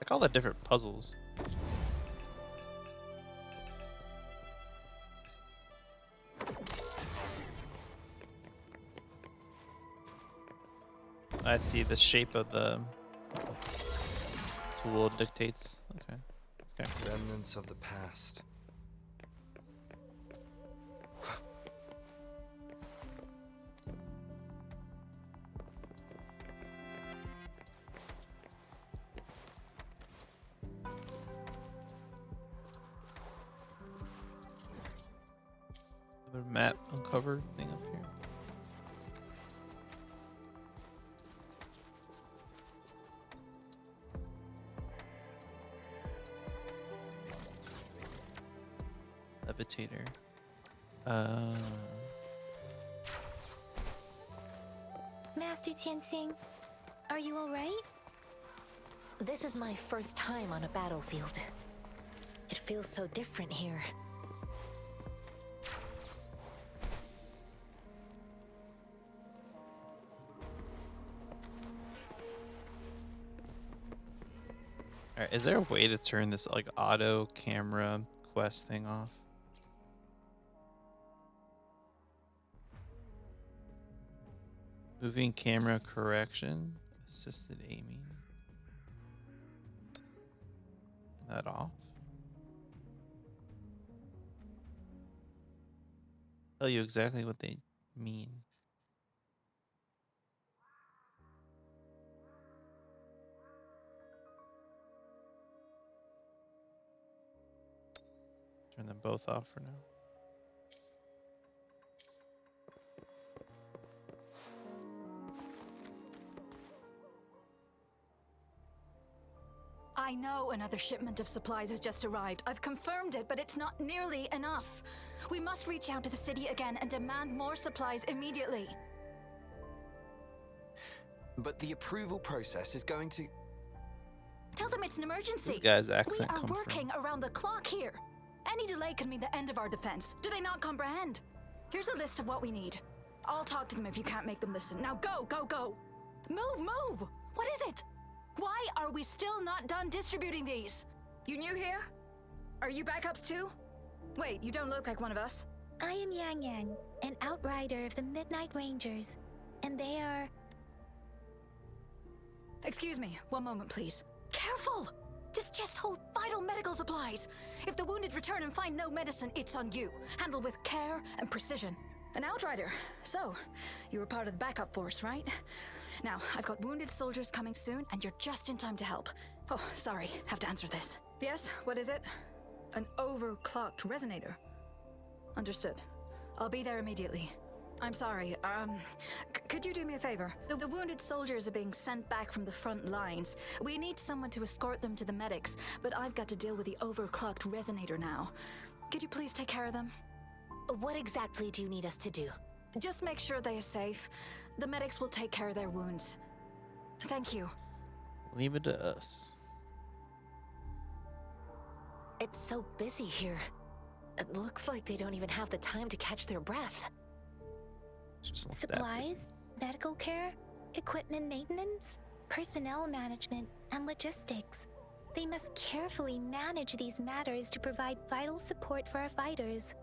Like all the different puzzles. I see the shape of the tool dictates. Okay. Remnants of the past. map uncovered thing up here. Levitator. Master Tianxing, are you alright? This is my first time on a battlefield. It feels so different here. Alright, is there a way to turn this like auto camera quest thing off? Moving camera correction, assisted aiming. That off. Tell you exactly what they mean. Turn them both off for now. I know another shipment of supplies has just arrived. I've confirmed it, but it's not nearly enough. We must reach out to the city again and demand more supplies immediately. But the approval process is going to... Tell them it's an emergency. This guy's accent We are come working around the clock here. Any delay could mean the end of our defense. Do they not comprehend? Here's a list of what we need. I'll talk to them if you can't make them listen. Now go, go, go! Move, move! What is it? Why are we still not done distributing these? You new here? Are you backups too? Wait, you don't look like one of us. I am Yang Yang, an outrider of the Midnight Rangers, and they are... Excuse me, one moment please. Careful! This chest holds vital medical supplies. If the wounded return and find no medicine, it's on you. Handle with care and precision. An outrider. So, you were part of the backup force, right? Now, I've got wounded soldiers coming soon, and you're just in time to help. Oh, sorry, have to answer this. Yes, what is it? An overclocked resonator. Understood. I'll be there immediately. I'm sorry, could you do me a favor? The wounded soldiers are being sent back from the front lines. We need someone to escort them to the medics, but I've got to deal with the overclocked resonator now. Could you please take care of them? What exactly do you need us to do? Just make sure they are safe. The medics will take care of their wounds. Thank you. Leave it to us. It's so busy here. It looks like they don't even have the time to catch their breath. Supplies, medical care, equipment maintenance, personnel management, and logistics. They must carefully manage these matters to provide vital support for our fighters.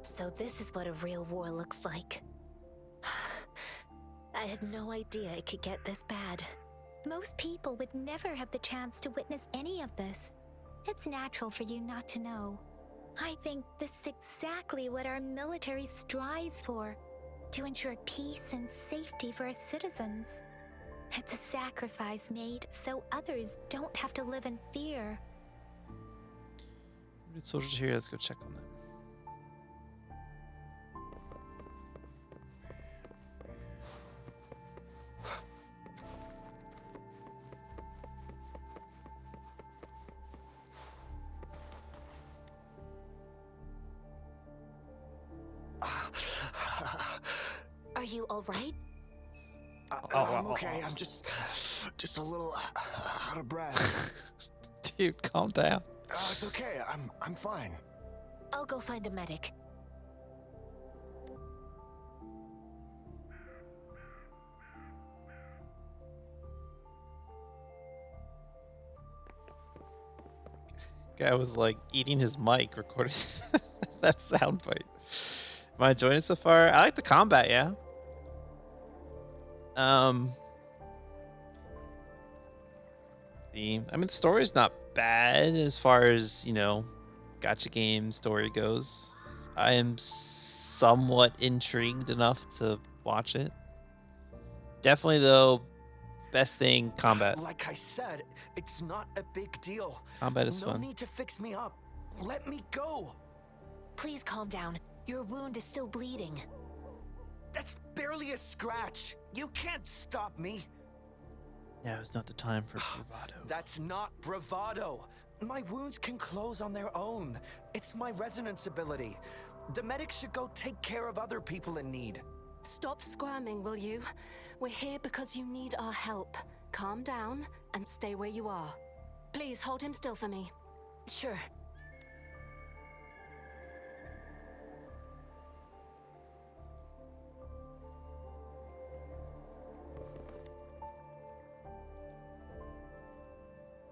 So this is what a real war looks like. I had no idea it could get this bad. Most people would never have the chance to witness any of this. It's natural for you not to know. I think this is exactly what our military strives for, to ensure peace and safety for our citizens. It's a sacrifice made so others don't have to live in fear. Soldiers here, let's go check on them. Are you all right? I'm okay. I'm just a little out of breath. Dude, calm down. It's okay. I'm fine. I'll go find a medic. Guy was like eating his mic, recording that sound bite. Am I enjoying it so far? I like the combat, yeah. The story's not bad as far as, you know, gacha game story goes. I am somewhat intrigued enough to watch it. Definitely though, best thing, combat. Like I said, it's not a big deal. Combat is no fun. No need to fix me up. Let me go. Please calm down. Your wound is still bleeding. That's barely a scratch. You can't stop me. Yeah, it's not the time for bravado. That's not bravado. My wounds can close on their own. It's my resonance ability. The medics should go take care of other people in need. Stop squirming, will you? We're here because you need our help. Calm down and stay where you are. Please hold him still for me. Sure.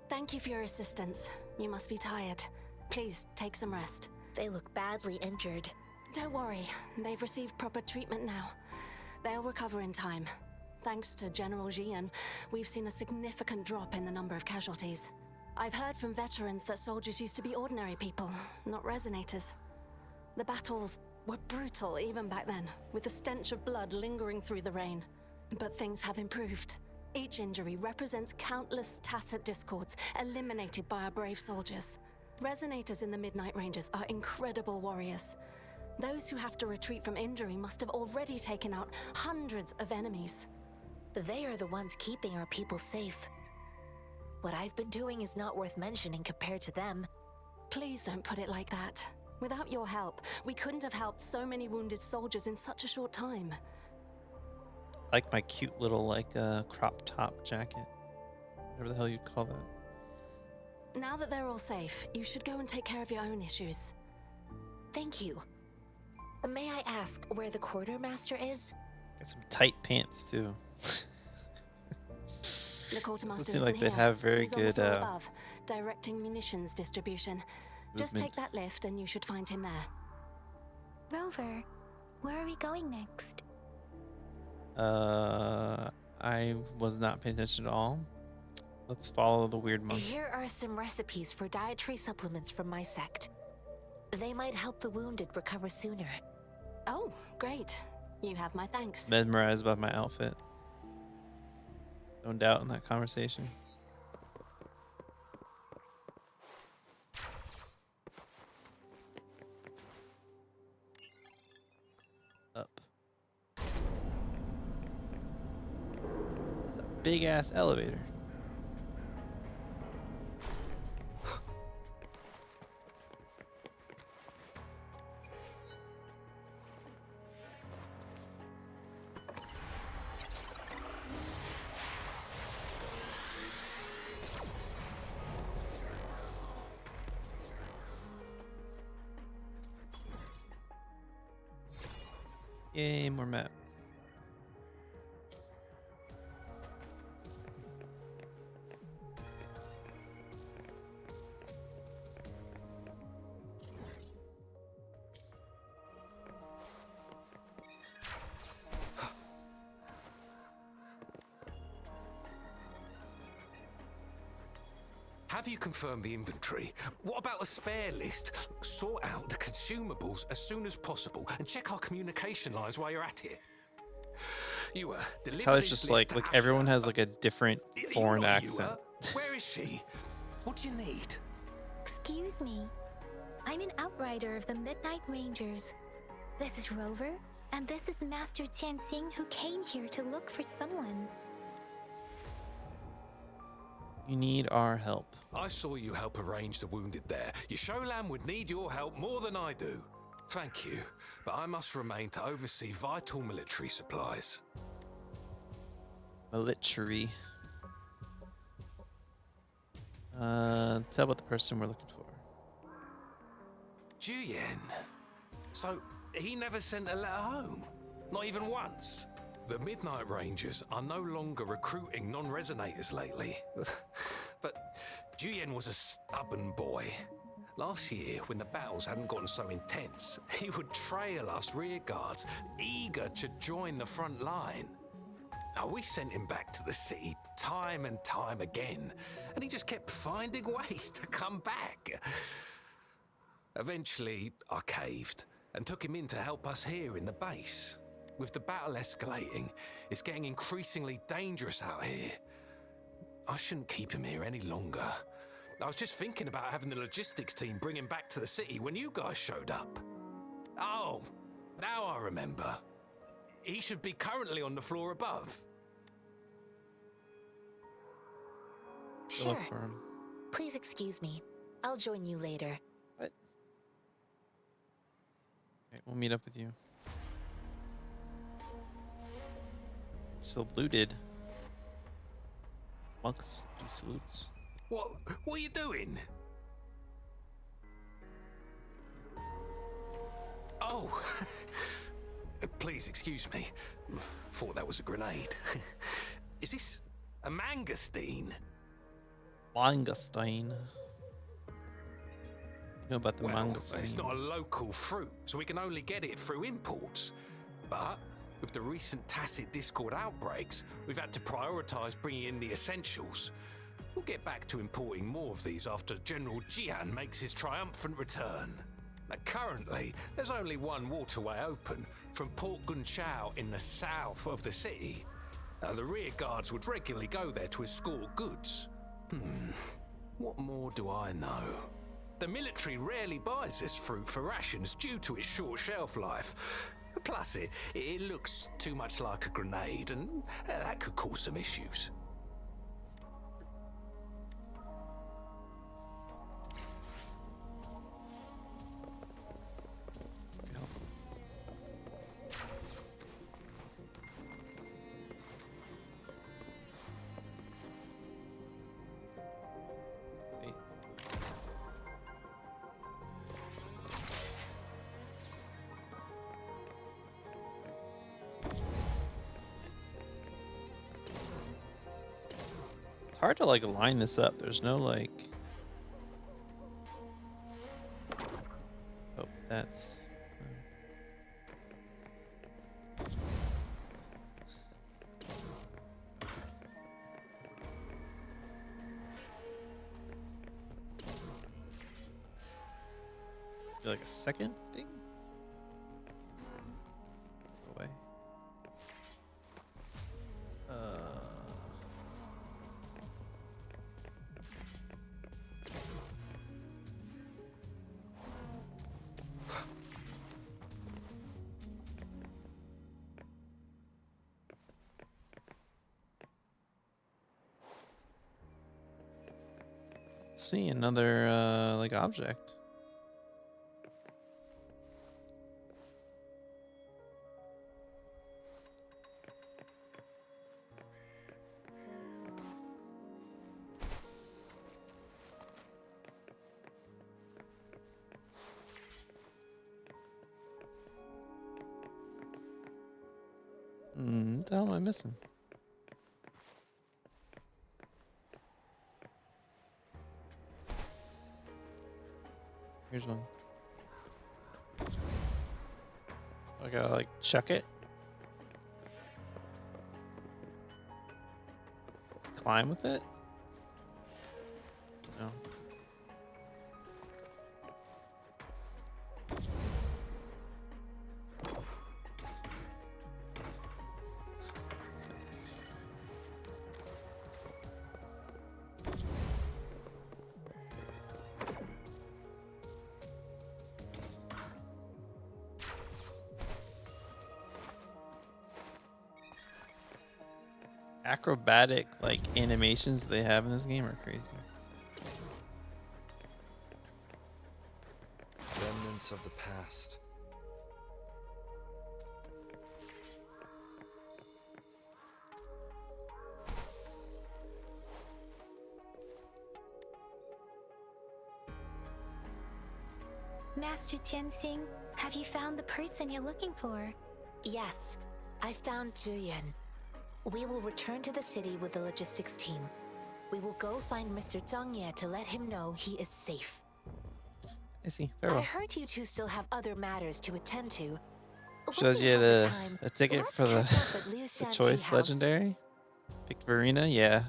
Thank you for your assistance. You must be tired. Please take some rest. They look badly injured. Don't worry, they've received proper treatment now. They'll recover in time. Thanks to General Jian, we've seen a significant drop in the number of casualties. I've heard from veterans that soldiers used to be ordinary people, not resonators. The battles were brutal even back then, with the stench of blood lingering through the rain. But things have improved. Each injury represents countless tacit discords eliminated by our brave soldiers. Resonators in the Midnight Rangers are incredible warriors. Those who have to retreat from injury must have already taken out hundreds of enemies. They are the ones keeping our people safe. What I've been doing is not worth mentioning compared to them. Please don't put it like that. Without your help, we couldn't have helped so many wounded soldiers in such a short time. Like my cute little crop top jacket. Whatever the hell you call that. Now that they're all safe, you should go and take care of your own issues. Thank you. May I ask where the quartermaster is? Got some tight pants too. The quartermaster Doesn't seem isn't like they here. have very He's on the good floor above, directing munitions distribution. Just movement. take that lift and you should find him there. Rover, where are we going next? I was not paying attention at all. Let's follow the weird monkey. Here are some recipes for dietary supplements from my sect. They might help the wounded recover sooner. Oh, great. You have my thanks. Mesmerized by my outfit. No doubt in that conversation. Up. It's a big ass elevator. Yay, more map. Have you confirmed the inventory? What about the spare list? Sort out the consumables as soon as possible and check our communication lines while you're at it. You deliver How it's this just list like to everyone Asa. has like a different foreign You know accent. Where is she? What do you need? Excuse me. I'm an outrider of the Midnight Rangers. This is Rover, and this is Master Tianxing, who came here to look for someone. You need our help. I saw you help arrange the wounded there. Yasholan would need your help more than I do. Thank you, but I must remain to oversee vital military supplies. Military. Tell about the person we're looking for. Juyen. So, he never sent a letter home? Not even once? The Midnight Rangers are no longer recruiting non-resonators lately. But Juyen was a stubborn boy. Last year, when the battles hadn't gotten so intense, he would trail us rearguards, eager to join the front line. Now, we sent him back to the city time and time again, and he just kept finding ways to come back. Eventually, I caved and took him in to help us here in the base. With the battle escalating, it's getting increasingly dangerous out here. I shouldn't keep him here any longer. I was just thinking about having the logistics team bring him back to the city when you guys showed up. Oh, now I remember. He should be currently on the floor above. Go look Sure. for him. Please excuse me. I'll join you later. What? Alright, we'll meet up with you. So looted. Monks do salutes. What are you doing? Oh, please excuse me. Thought that was a grenade. Is this a mangosteen? Mangosteen. You know about the Well, mangosteen. it's not a local fruit, so we can only get it through imports. But with the recent tacit discord outbreaks, we've had to prioritize bringing in the essentials. We'll get back to importing more of these after General Jian makes his triumphant return. Now, currently, there's only one waterway open from Port Gunchao in the south of the city. The rear guards would regularly go there to escort goods. What more do I know? The military rarely buys this fruit for rations due to its short shelf life. Plus, it looks too much like a grenade, and that could cause some issues. It's hard to like line this up. There's no like. Oh, that's. Like a second thing. Go away. See another like object. What the hell am I missing? Here's one. I gotta like check it. Climb with it? No. Acrobatic like animations they have in this game are crazy. Remnants of the past. Master Tianxing, have you found the person you're looking for? Yes, I found Zhuyan. We will return to the city with the logistics team. We will go find Mr. Zhang Ye to let him know he is safe. I see. I Farewell. heard you two still have other matters to attend to. Shows When we you have the time, ticket let's for the, catch up at Liu the Shan Tea choice House. legendary. Picked Verena, yeah.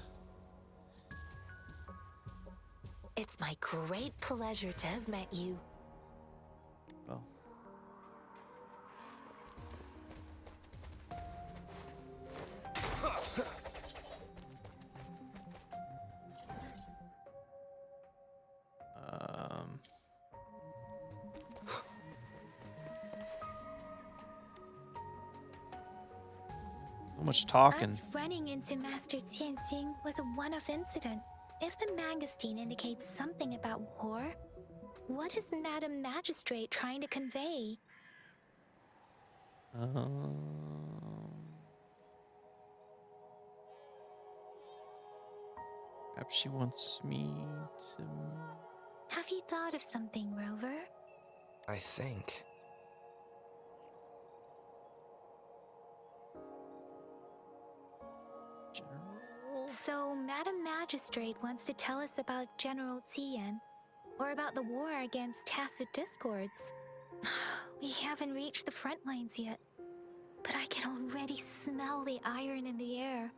It's my great pleasure to have met you. Well. much talking. Us running into Master Tianxing was a one-off incident. If the Mangosteen indicates something about war, what is Madam Magistrate trying to convey? Perhaps she wants me to... Have you thought of something, Rover? I think. So, Madam Magistrate wants to tell us about General Tian, or about the war against tacit discords. We haven't reached the front lines yet, but I can already smell the iron in the air.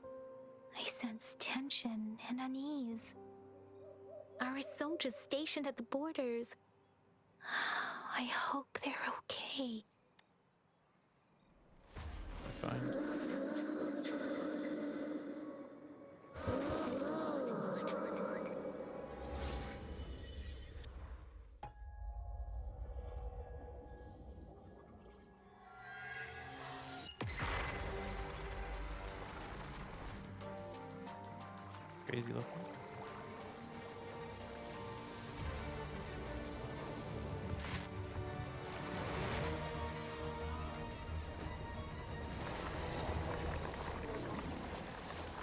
I sense tension and unease. Our soldiers stationed at the borders, I hope they're okay. Fine. Crazy looking.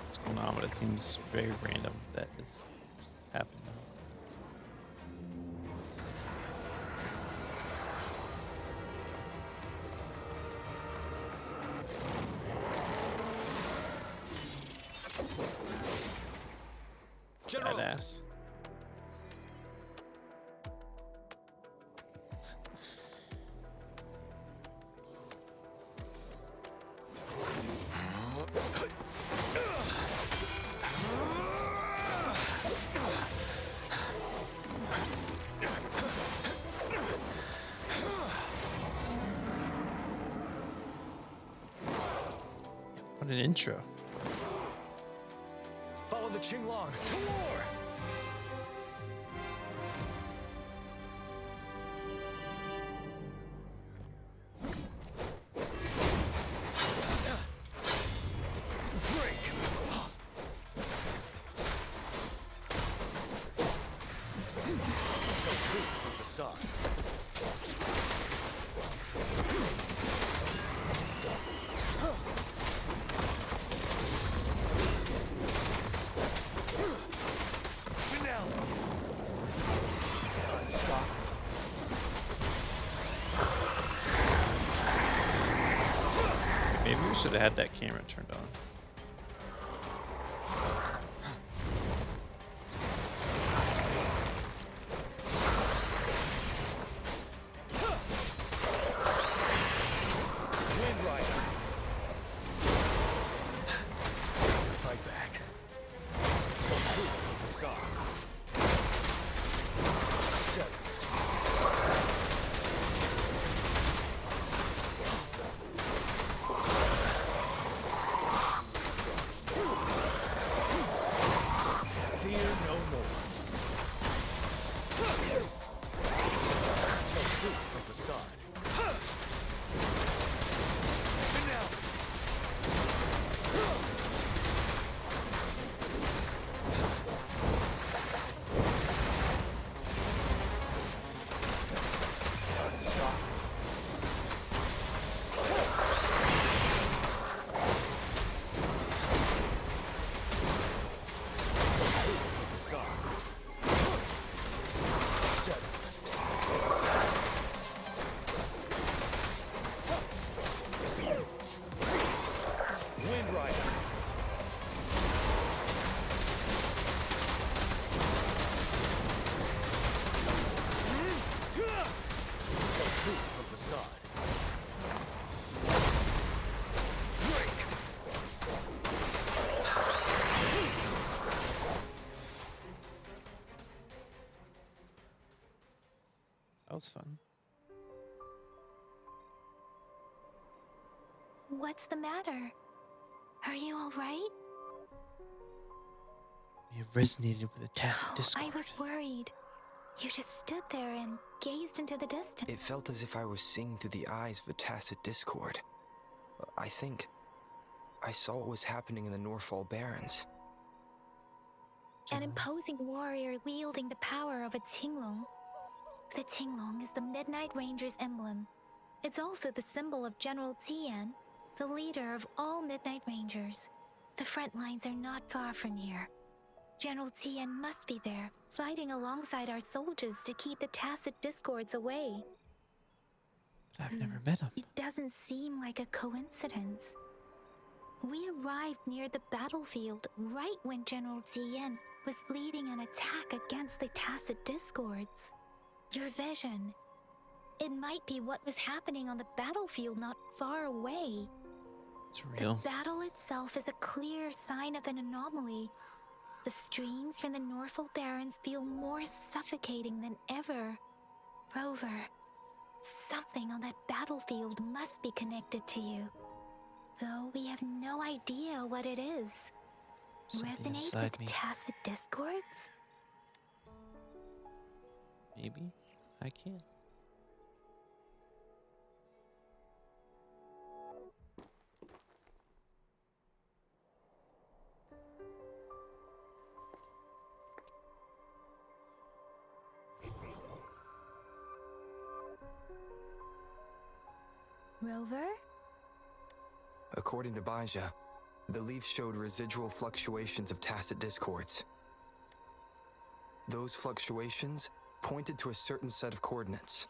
What's going on? But it seems very random that this happened now. General. Badass. What an intro. Follow the Qinglong to war! Maybe we should have had that camera turned on. Fight back. Tell truth from facade. Fear no more. Tell truth from facade. That was fun. What's the matter? Are you all right? You resonated with the tacit discord. I was worried. You just stood there and gazed into the distance. It felt as if I was seeing through the eyes of a tacit discord. I think I saw what was happening in the Norfall Barrens. An imposing warrior wielding the power of a Tinglong. The Tinglong is the Midnight Ranger's emblem. It's also the symbol of General Tian, the leader of all Midnight Rangers. The front lines are not far from here. General Tian must be there, fighting alongside our soldiers to keep the Tacit Discords away. I've never met him. It doesn't seem like a coincidence. We arrived near the battlefield right when General Tian was leading an attack against the Tacit Discords. Your vision. It might be what was happening on the battlefield not far away. It's real. The battle itself is a clear sign of an anomaly. The streams from the Norfall Barrens feel more suffocating than ever. Rover, something on that battlefield must be connected to you. Though we have no idea what it is. Something Resonate inside with me. Tacit Discords? Maybe I can. Rover? According to Baja, the leaf showed residual fluctuations of Tacit Discords. Those fluctuations pointed to a certain set of coordinates.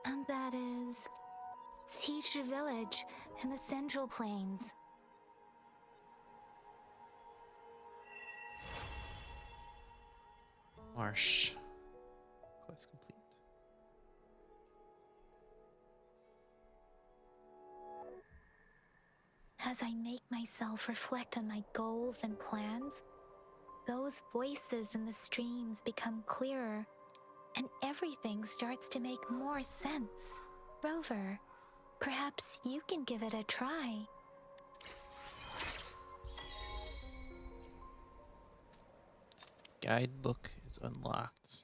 And that is Teacher Village in the Central Plains. Marsh. Quest complete. As I make myself reflect on my goals and plans, those voices in the streams become clearer, and everything starts to make more sense. Rover, perhaps you can give it a try. Guidebook is unlocked.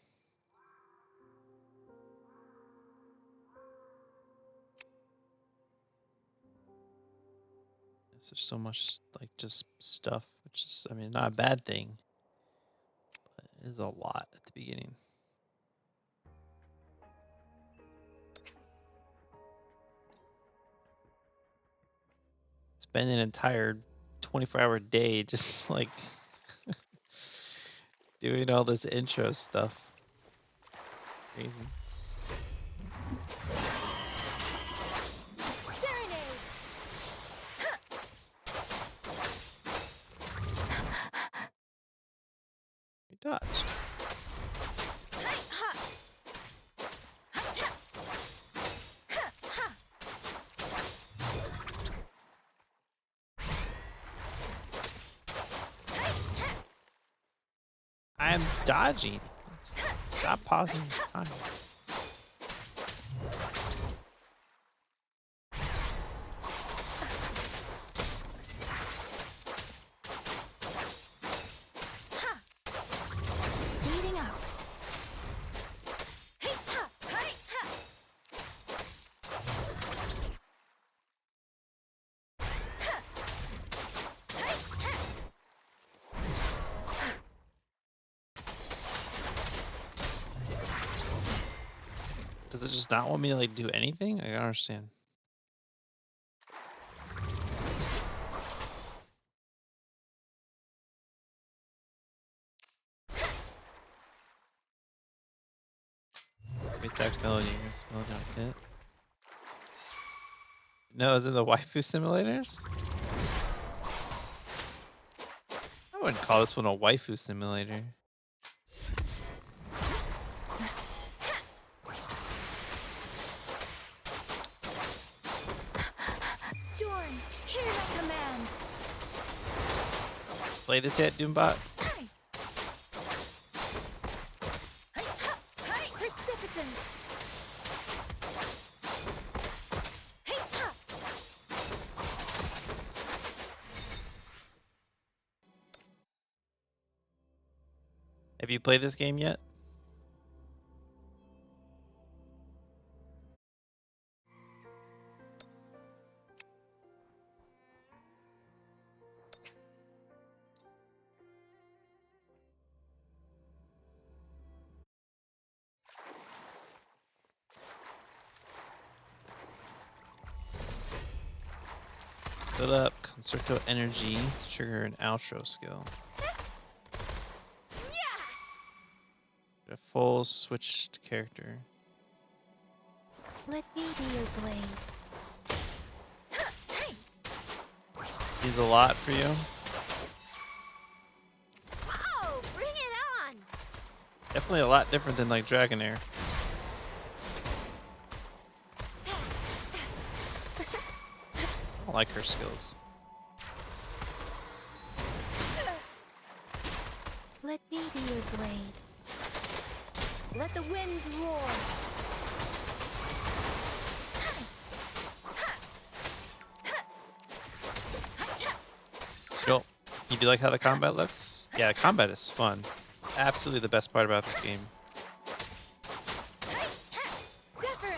There's so much like just stuff, which is, I mean, not a bad thing, but it is a lot at the beginning. Spend an entire 24-hour day just like doing all this intro stuff. Crazy. You dodged. I'm dodging. Stop pausing time. Speeding up. Does it just not want me to like do anything? I don't understand. Attack melody, melody like that. No, is it the waifu simulators? I wouldn't call this one a waifu simulator. Storm, hear my command. Play this yet, Doombot? Precipitant. Have you played this game yet? Build up Concerto Energy to trigger an outro skill. A full switched character. Let me be your blade. Seems a lot for you. Oh, bring it on! Definitely a lot different than like Dragonair. I like her skills. Let me be your blade. Let the winds roar. Joel, you do like how the combat looks? Yeah, the combat is fun. Absolutely the best part about this game. Deference.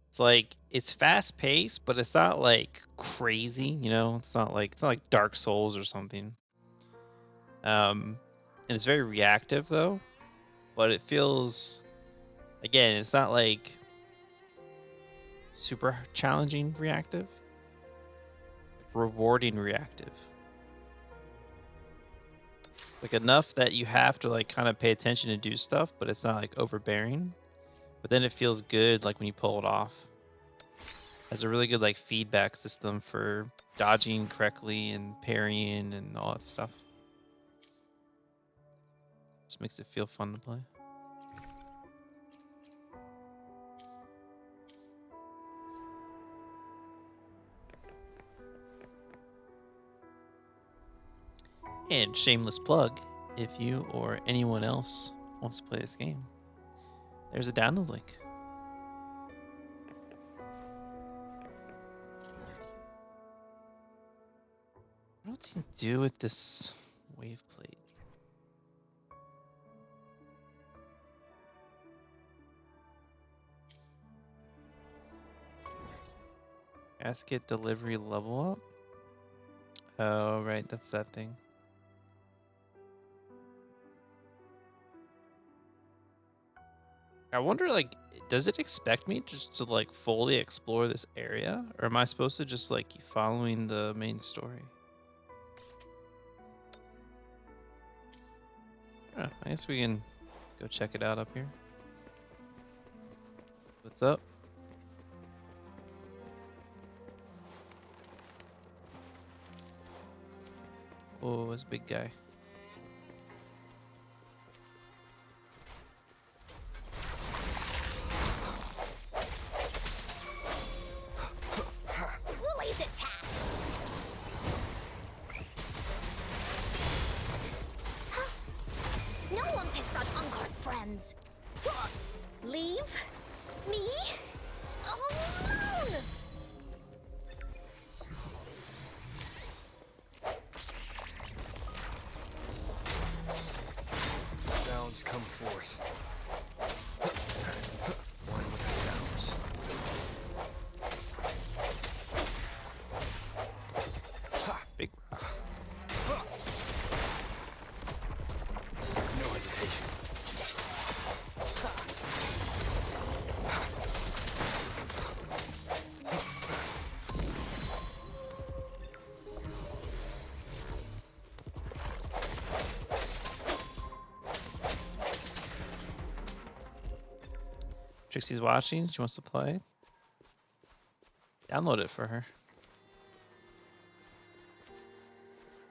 It's like it's fast paced, but it's not like crazy, you know? It's not like Dark Souls or something. And it's very reactive though, but it feels, again, it's not like super challenging reactive. Rewarding reactive. Like enough that you have to like kind of pay attention and do stuff, but it's not like overbearing. But then it feels good like when you pull it off. Has a really good like feedback system for dodging correctly and parrying and all that stuff. Just makes it feel fun to play. And shameless plug, if you or anyone else wants to play this game, there's a download link. What do you do with this wave plate? Gasket delivery level up? Oh, right, that's that thing. I wonder, like, does it expect me just to, like, fully explore this area? Or am I supposed to just, like, keep following the main story? Oh, I guess we can go check it out up here. What's up? Oh, it's a big guy. Woolly's attack. No one picks on Unkar's friends. Leave me alone. Sounds come forth. One with the sounds. Big rock. No hesitation. Trixie's watching. She wants to play. Download it for her.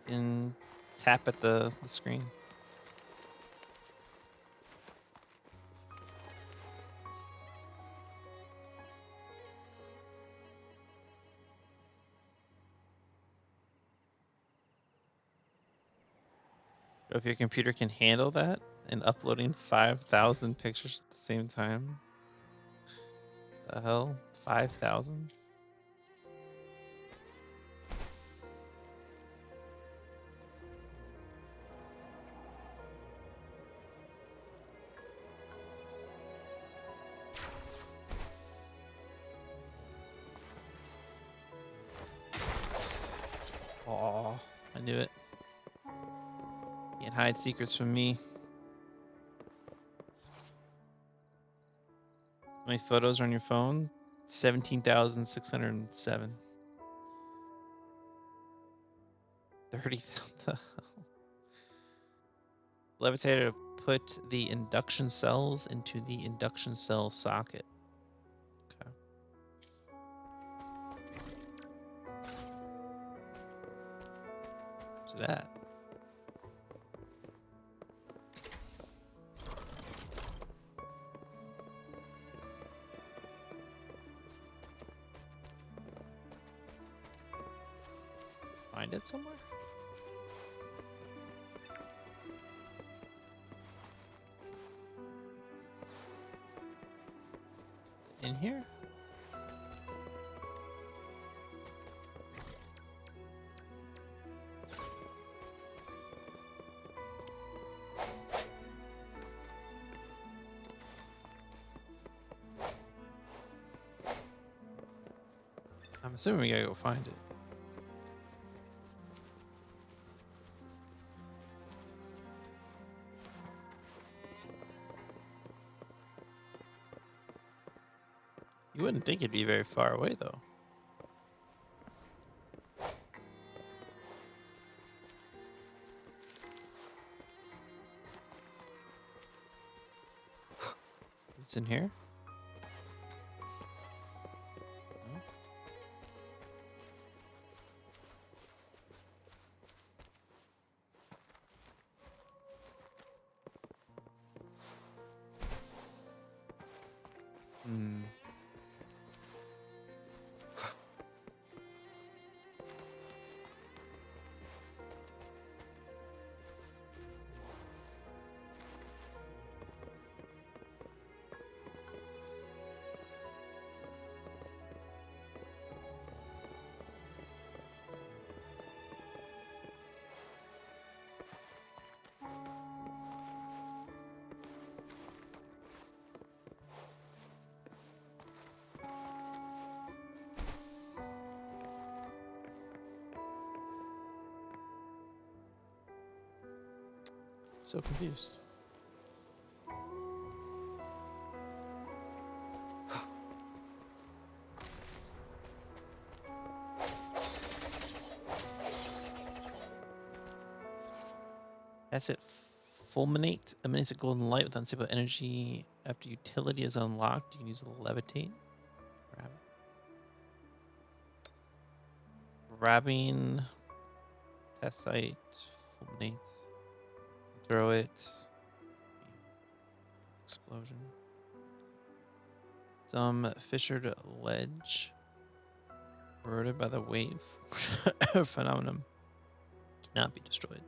And tap at the screen. If your computer can handle that and uploading 5,000 pictures at the same time. The hell? 5,000? Aw, I knew it. Can't hide secrets from me. many photos are on your phone? 17,607. 30,000. Levitator to put the induction cells into the induction cell socket. Okay. What's that? Find it somewhere? In here? I'm assuming we gotta go find it. You wouldn't think it'd be very far away, though. It's in here? No? Hmm. So confused. Asset fulminate emits a golden light with unstable energy. After utility is unlocked, you can use levitate. Grabbing tessite fulminates. Throw it. Explosion. Some fissured ledge eroded by the wave phenomenon cannot be destroyed.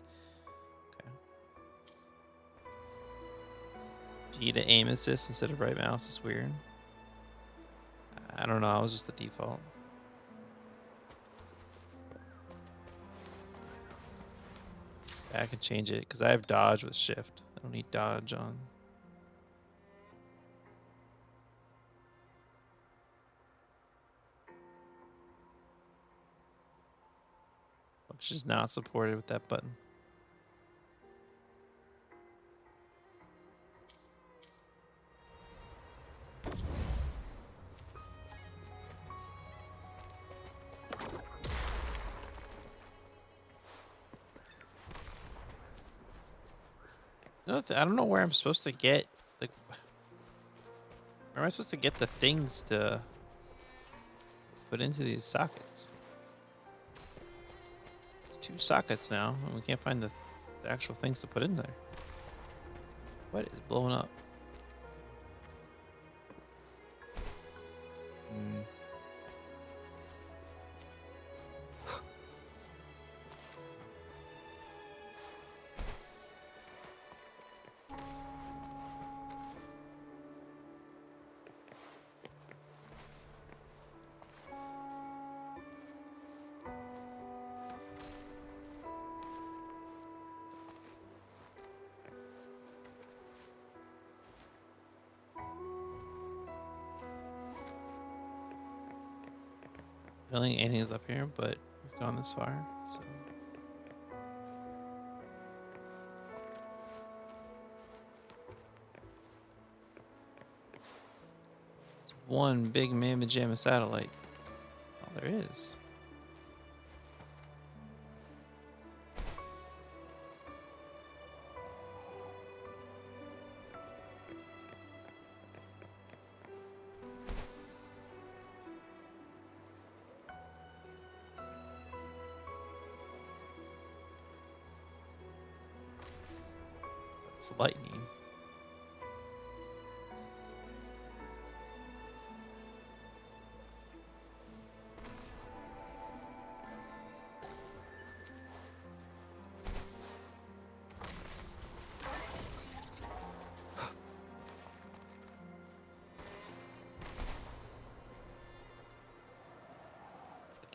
Okay. G to aim assist instead of right mouse is weird. I don't know, it was just the default. I can change it because I have dodge with shift. I don't need dodge on. Which is not supported with that button. I don't know where I'm supposed to get, like, where am I supposed to get the things to put into these sockets? It's 2 sockets now, and we can't find the actual things to put in there. What is blowing up? I don't think anything is up here, but we've gone this far, so. one big mamma jamma satellite. All there is. It's lightning.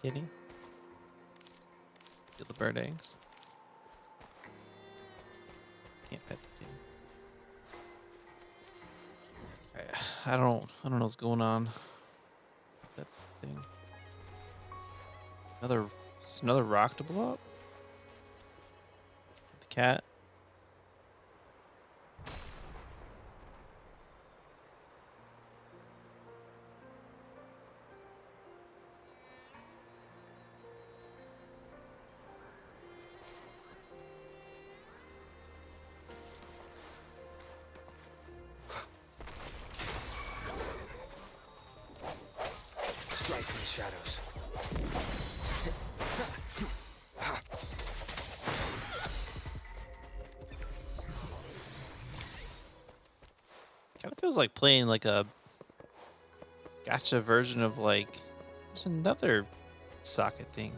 Kitty. Get the bird eggs. Can't pet the kitty. Alright, I don't know what's going on. That thing. Another rock to blow up? The cat. Strike from the shadows. Kind of feels like playing like a gacha version of like there's another socket thing.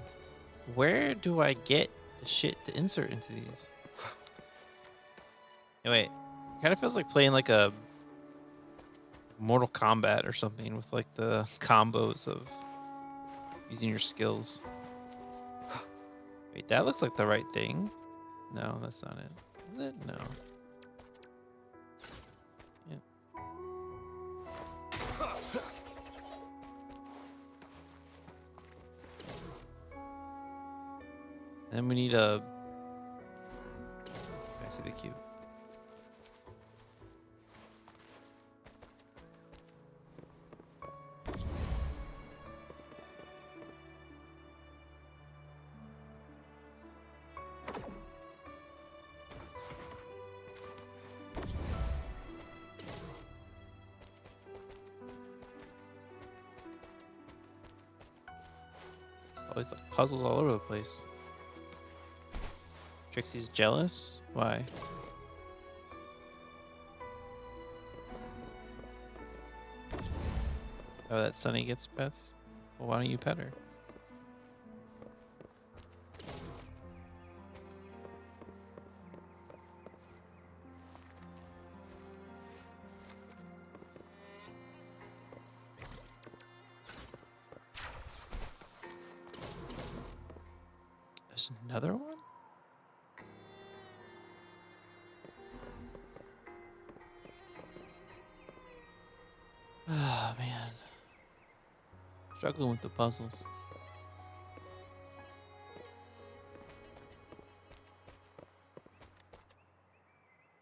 Where do I get the shit to insert into these? Anyway, kind of feels like playing like a Mortal Kombat or something with like the combos of using your skills. Wait, that looks like the right thing. No, that's not it. Is it? No. Yeah. Then we need a... I see the cube. There's always like puzzles all over the place. Trixie's jealous? Why? Oh, that Sunny gets pets? Well, why don't you pet her? There's another one? Ah, man. Struggling with the puzzles.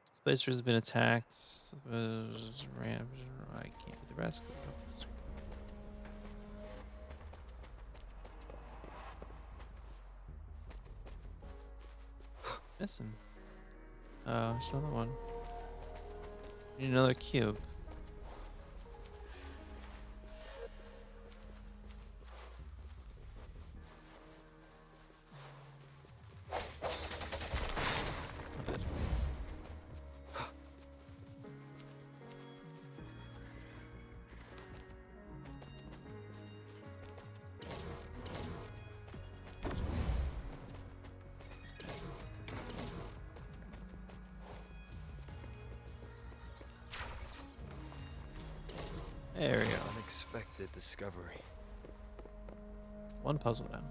This place has been attacked. I can't do the rest because of... Missing. Oh, there's another one. Need another cube. There we go. Unexpected discovery. One puzzle down.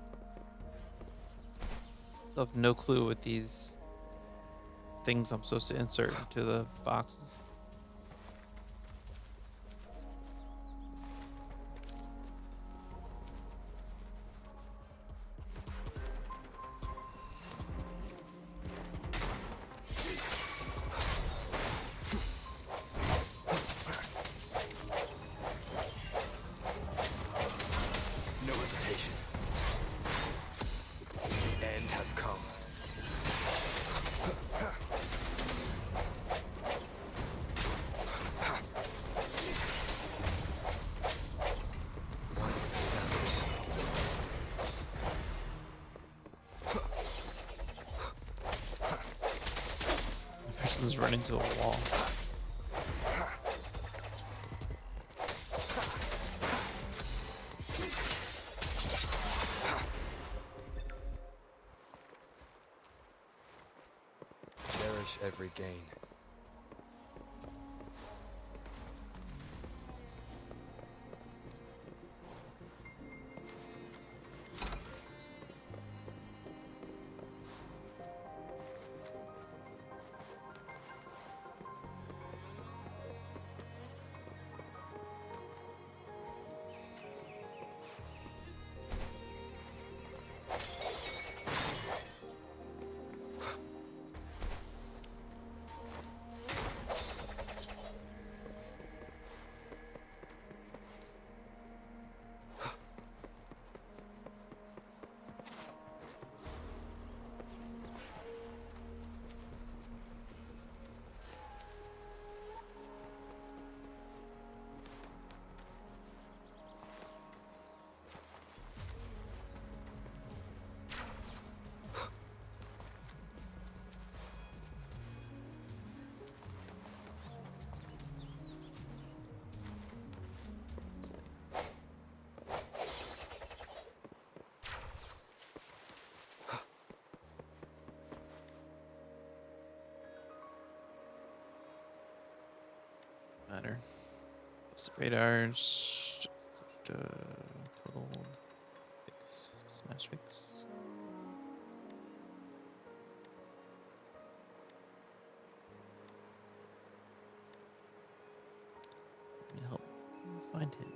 I have no clue what these things I'm supposed to insert into the boxes. run into a wall. Cherish every gain. Matter. Plus the radars. Total fix. Smash fix. Let me help find him.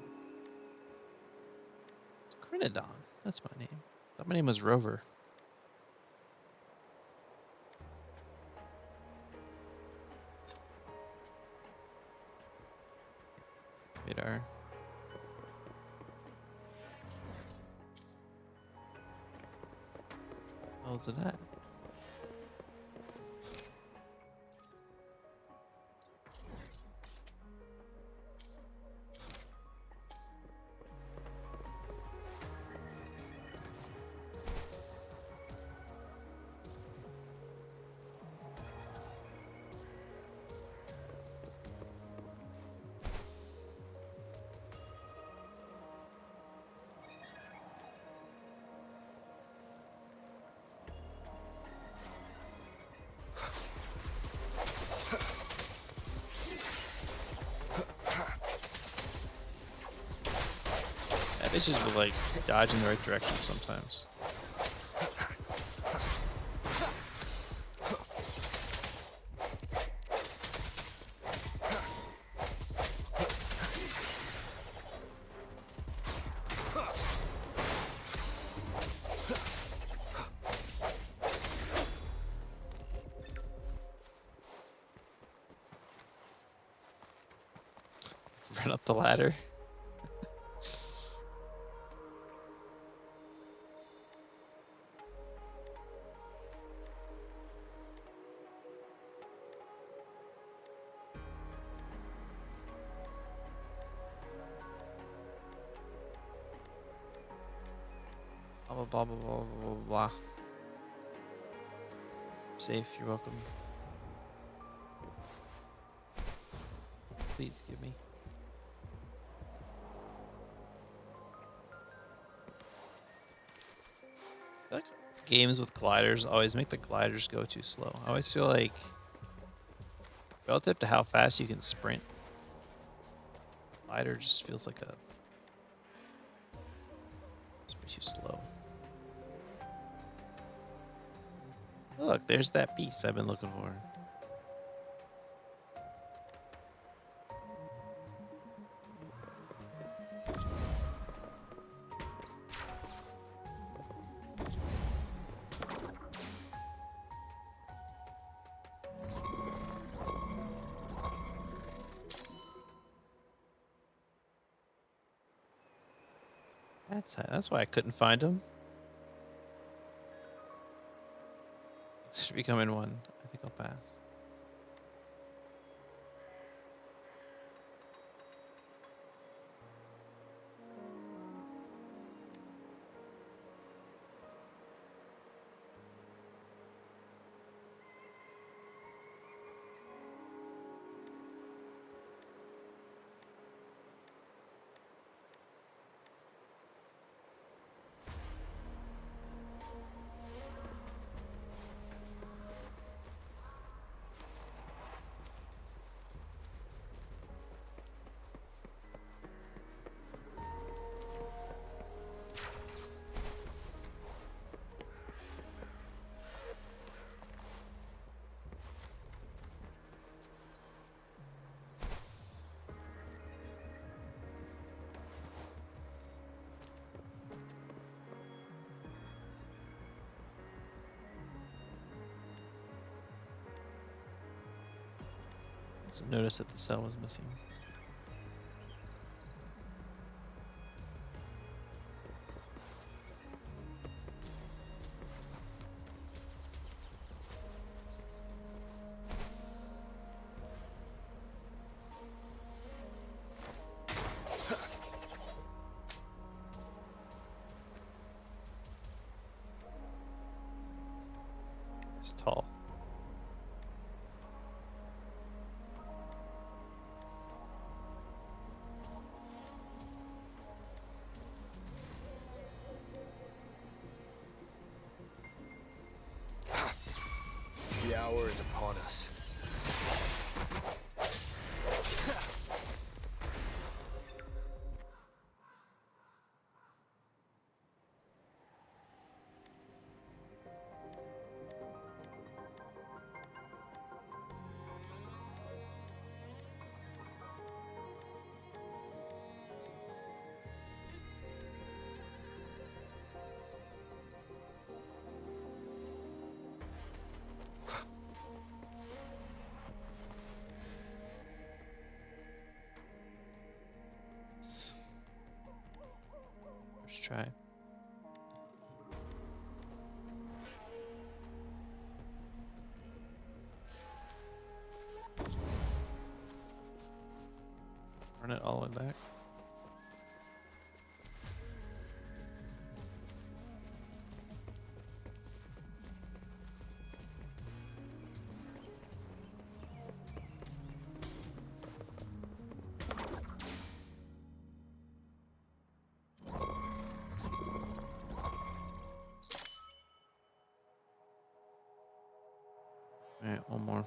Crinodon. That's my name. I thought my name was Rover. Radar. How's it at? Bitches will like dodge in the right direction sometimes. Run up the ladder. Blah blah blah blah blah blah. Safe, you're welcome. Please give me. I feel like games with gliders always make the gliders go too slow. I always feel like relative to how fast you can sprint, glider just feels like it's way too slow. Look, there's that piece I've been looking for. That's why I couldn't find him. Should be coming one. I think I'll pass. Must have noticed that the cell was missing. It's tall. The hour is upon us. First try. Run it all the way back. Alright, one more.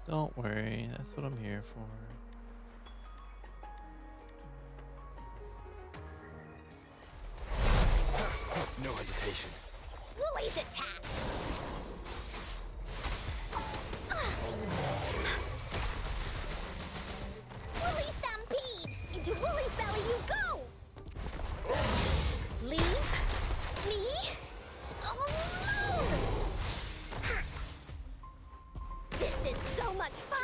Don't worry, that's what I'm here for. No hesitation. Woolly's attack! Woolly Stampede! Into Woolly's belly you go! Leave me alone! This is so much fun!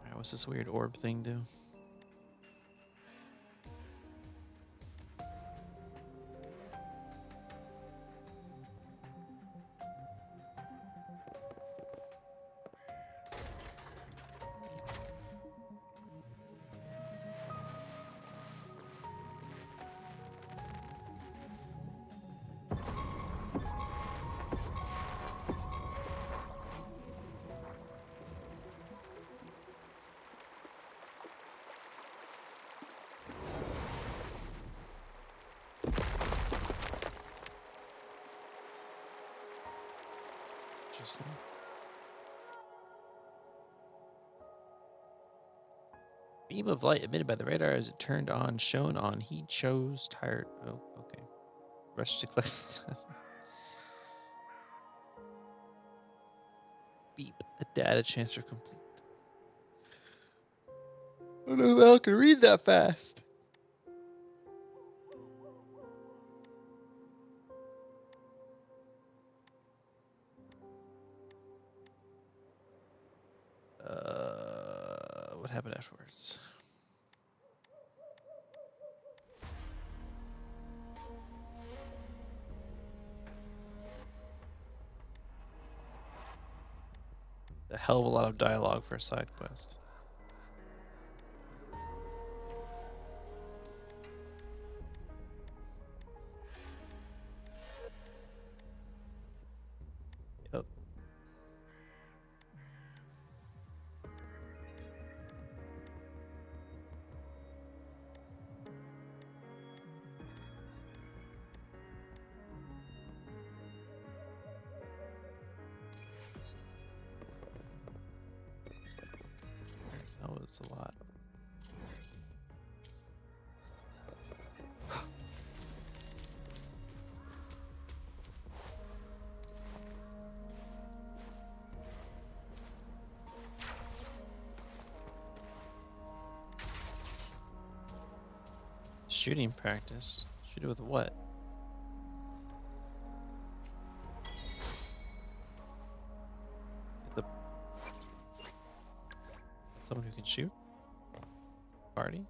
Alright, what's this weird orb thing do? Interesting. Beam of light emitted by the radar as it turned on, shown on. He chose tired. Oh, okay. Rush to collect. Beep. The data transfer complete. I don't know if I can read that fast. What happened afterwards? A hell of a lot of dialogue for a side quest. Yep. That was a lot. Shooting practice? Shoot it with what? The... Someone who can shoot? Party?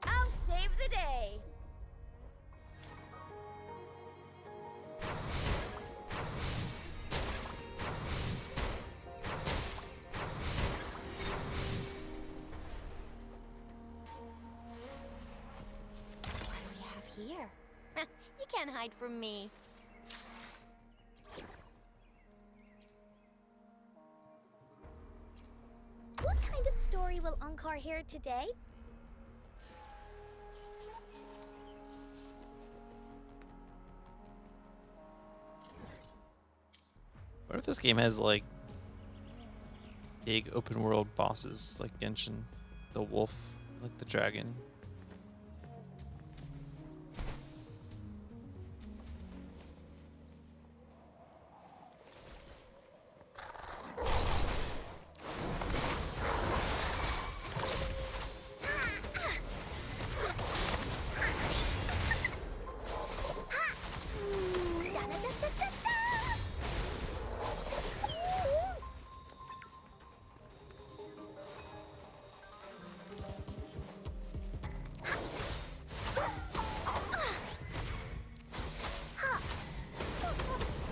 I'll save the day. What do we have here? You can't hide from me. What kind of story will Ankar hear today? What if this game has like big open world bosses like Genshin, the wolf, like the dragon?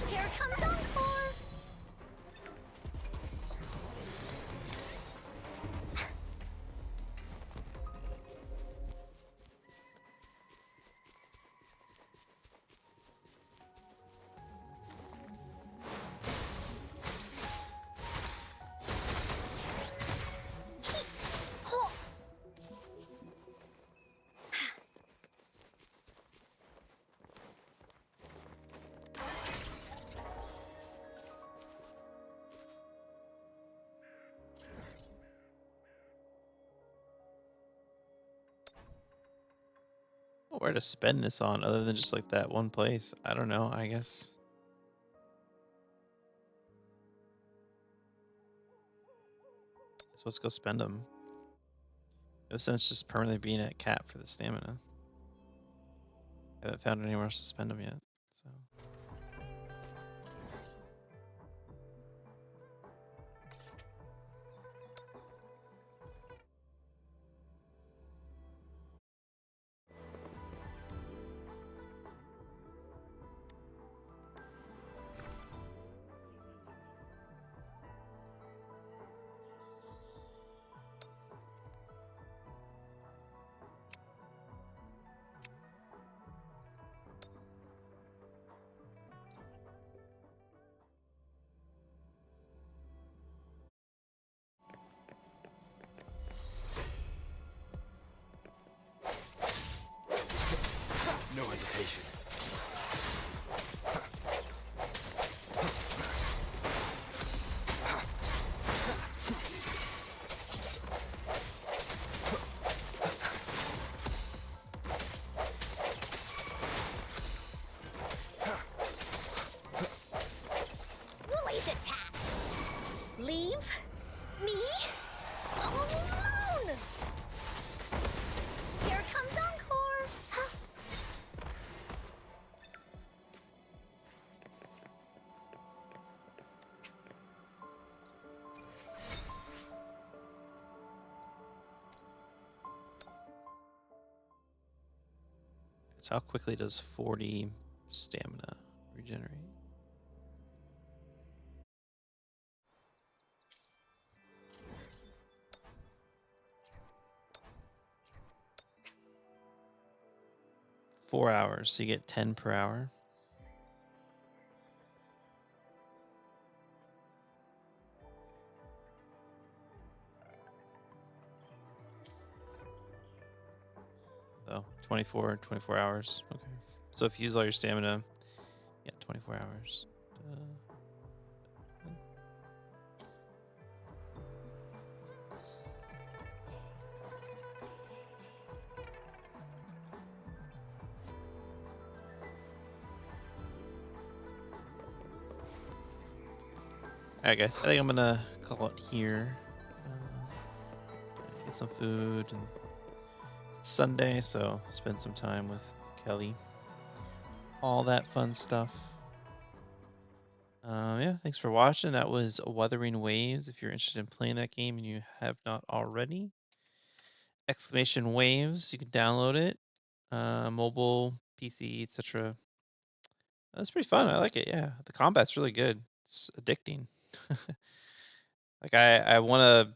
Here comes Encore! Where to spend this on other than just like that one place? I don't know, I guess. So let's go spend them. No sense just permanently being at cap for the stamina. Haven't found anywhere else to spend them yet. So. So how quickly does 40 stamina regenerate? $4, so you get 10 per hour. So 24 hours. Okay. So if you use all your stamina, yeah, 24 hours. Alright guys, I think I'm gonna call it here. Get some food, and it's Sunday, so spend some time with Kelly. All that fun stuff. Yeah, thanks for watching. That was Wuthering Waves. If you're interested in playing that game and you have not already, exclamation waves, you can download it. Mobile, PC, etc. That's pretty fun. I like it. Yeah, the combat's really good. It's addicting. Like I wanna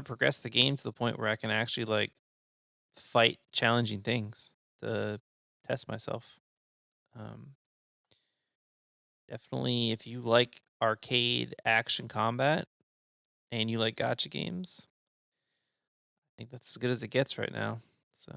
progress the game to the point where I can actually like fight challenging things to test myself. Um, Definitely, if you like arcade action combat and you like gacha games, I think that's as good as it gets right now. So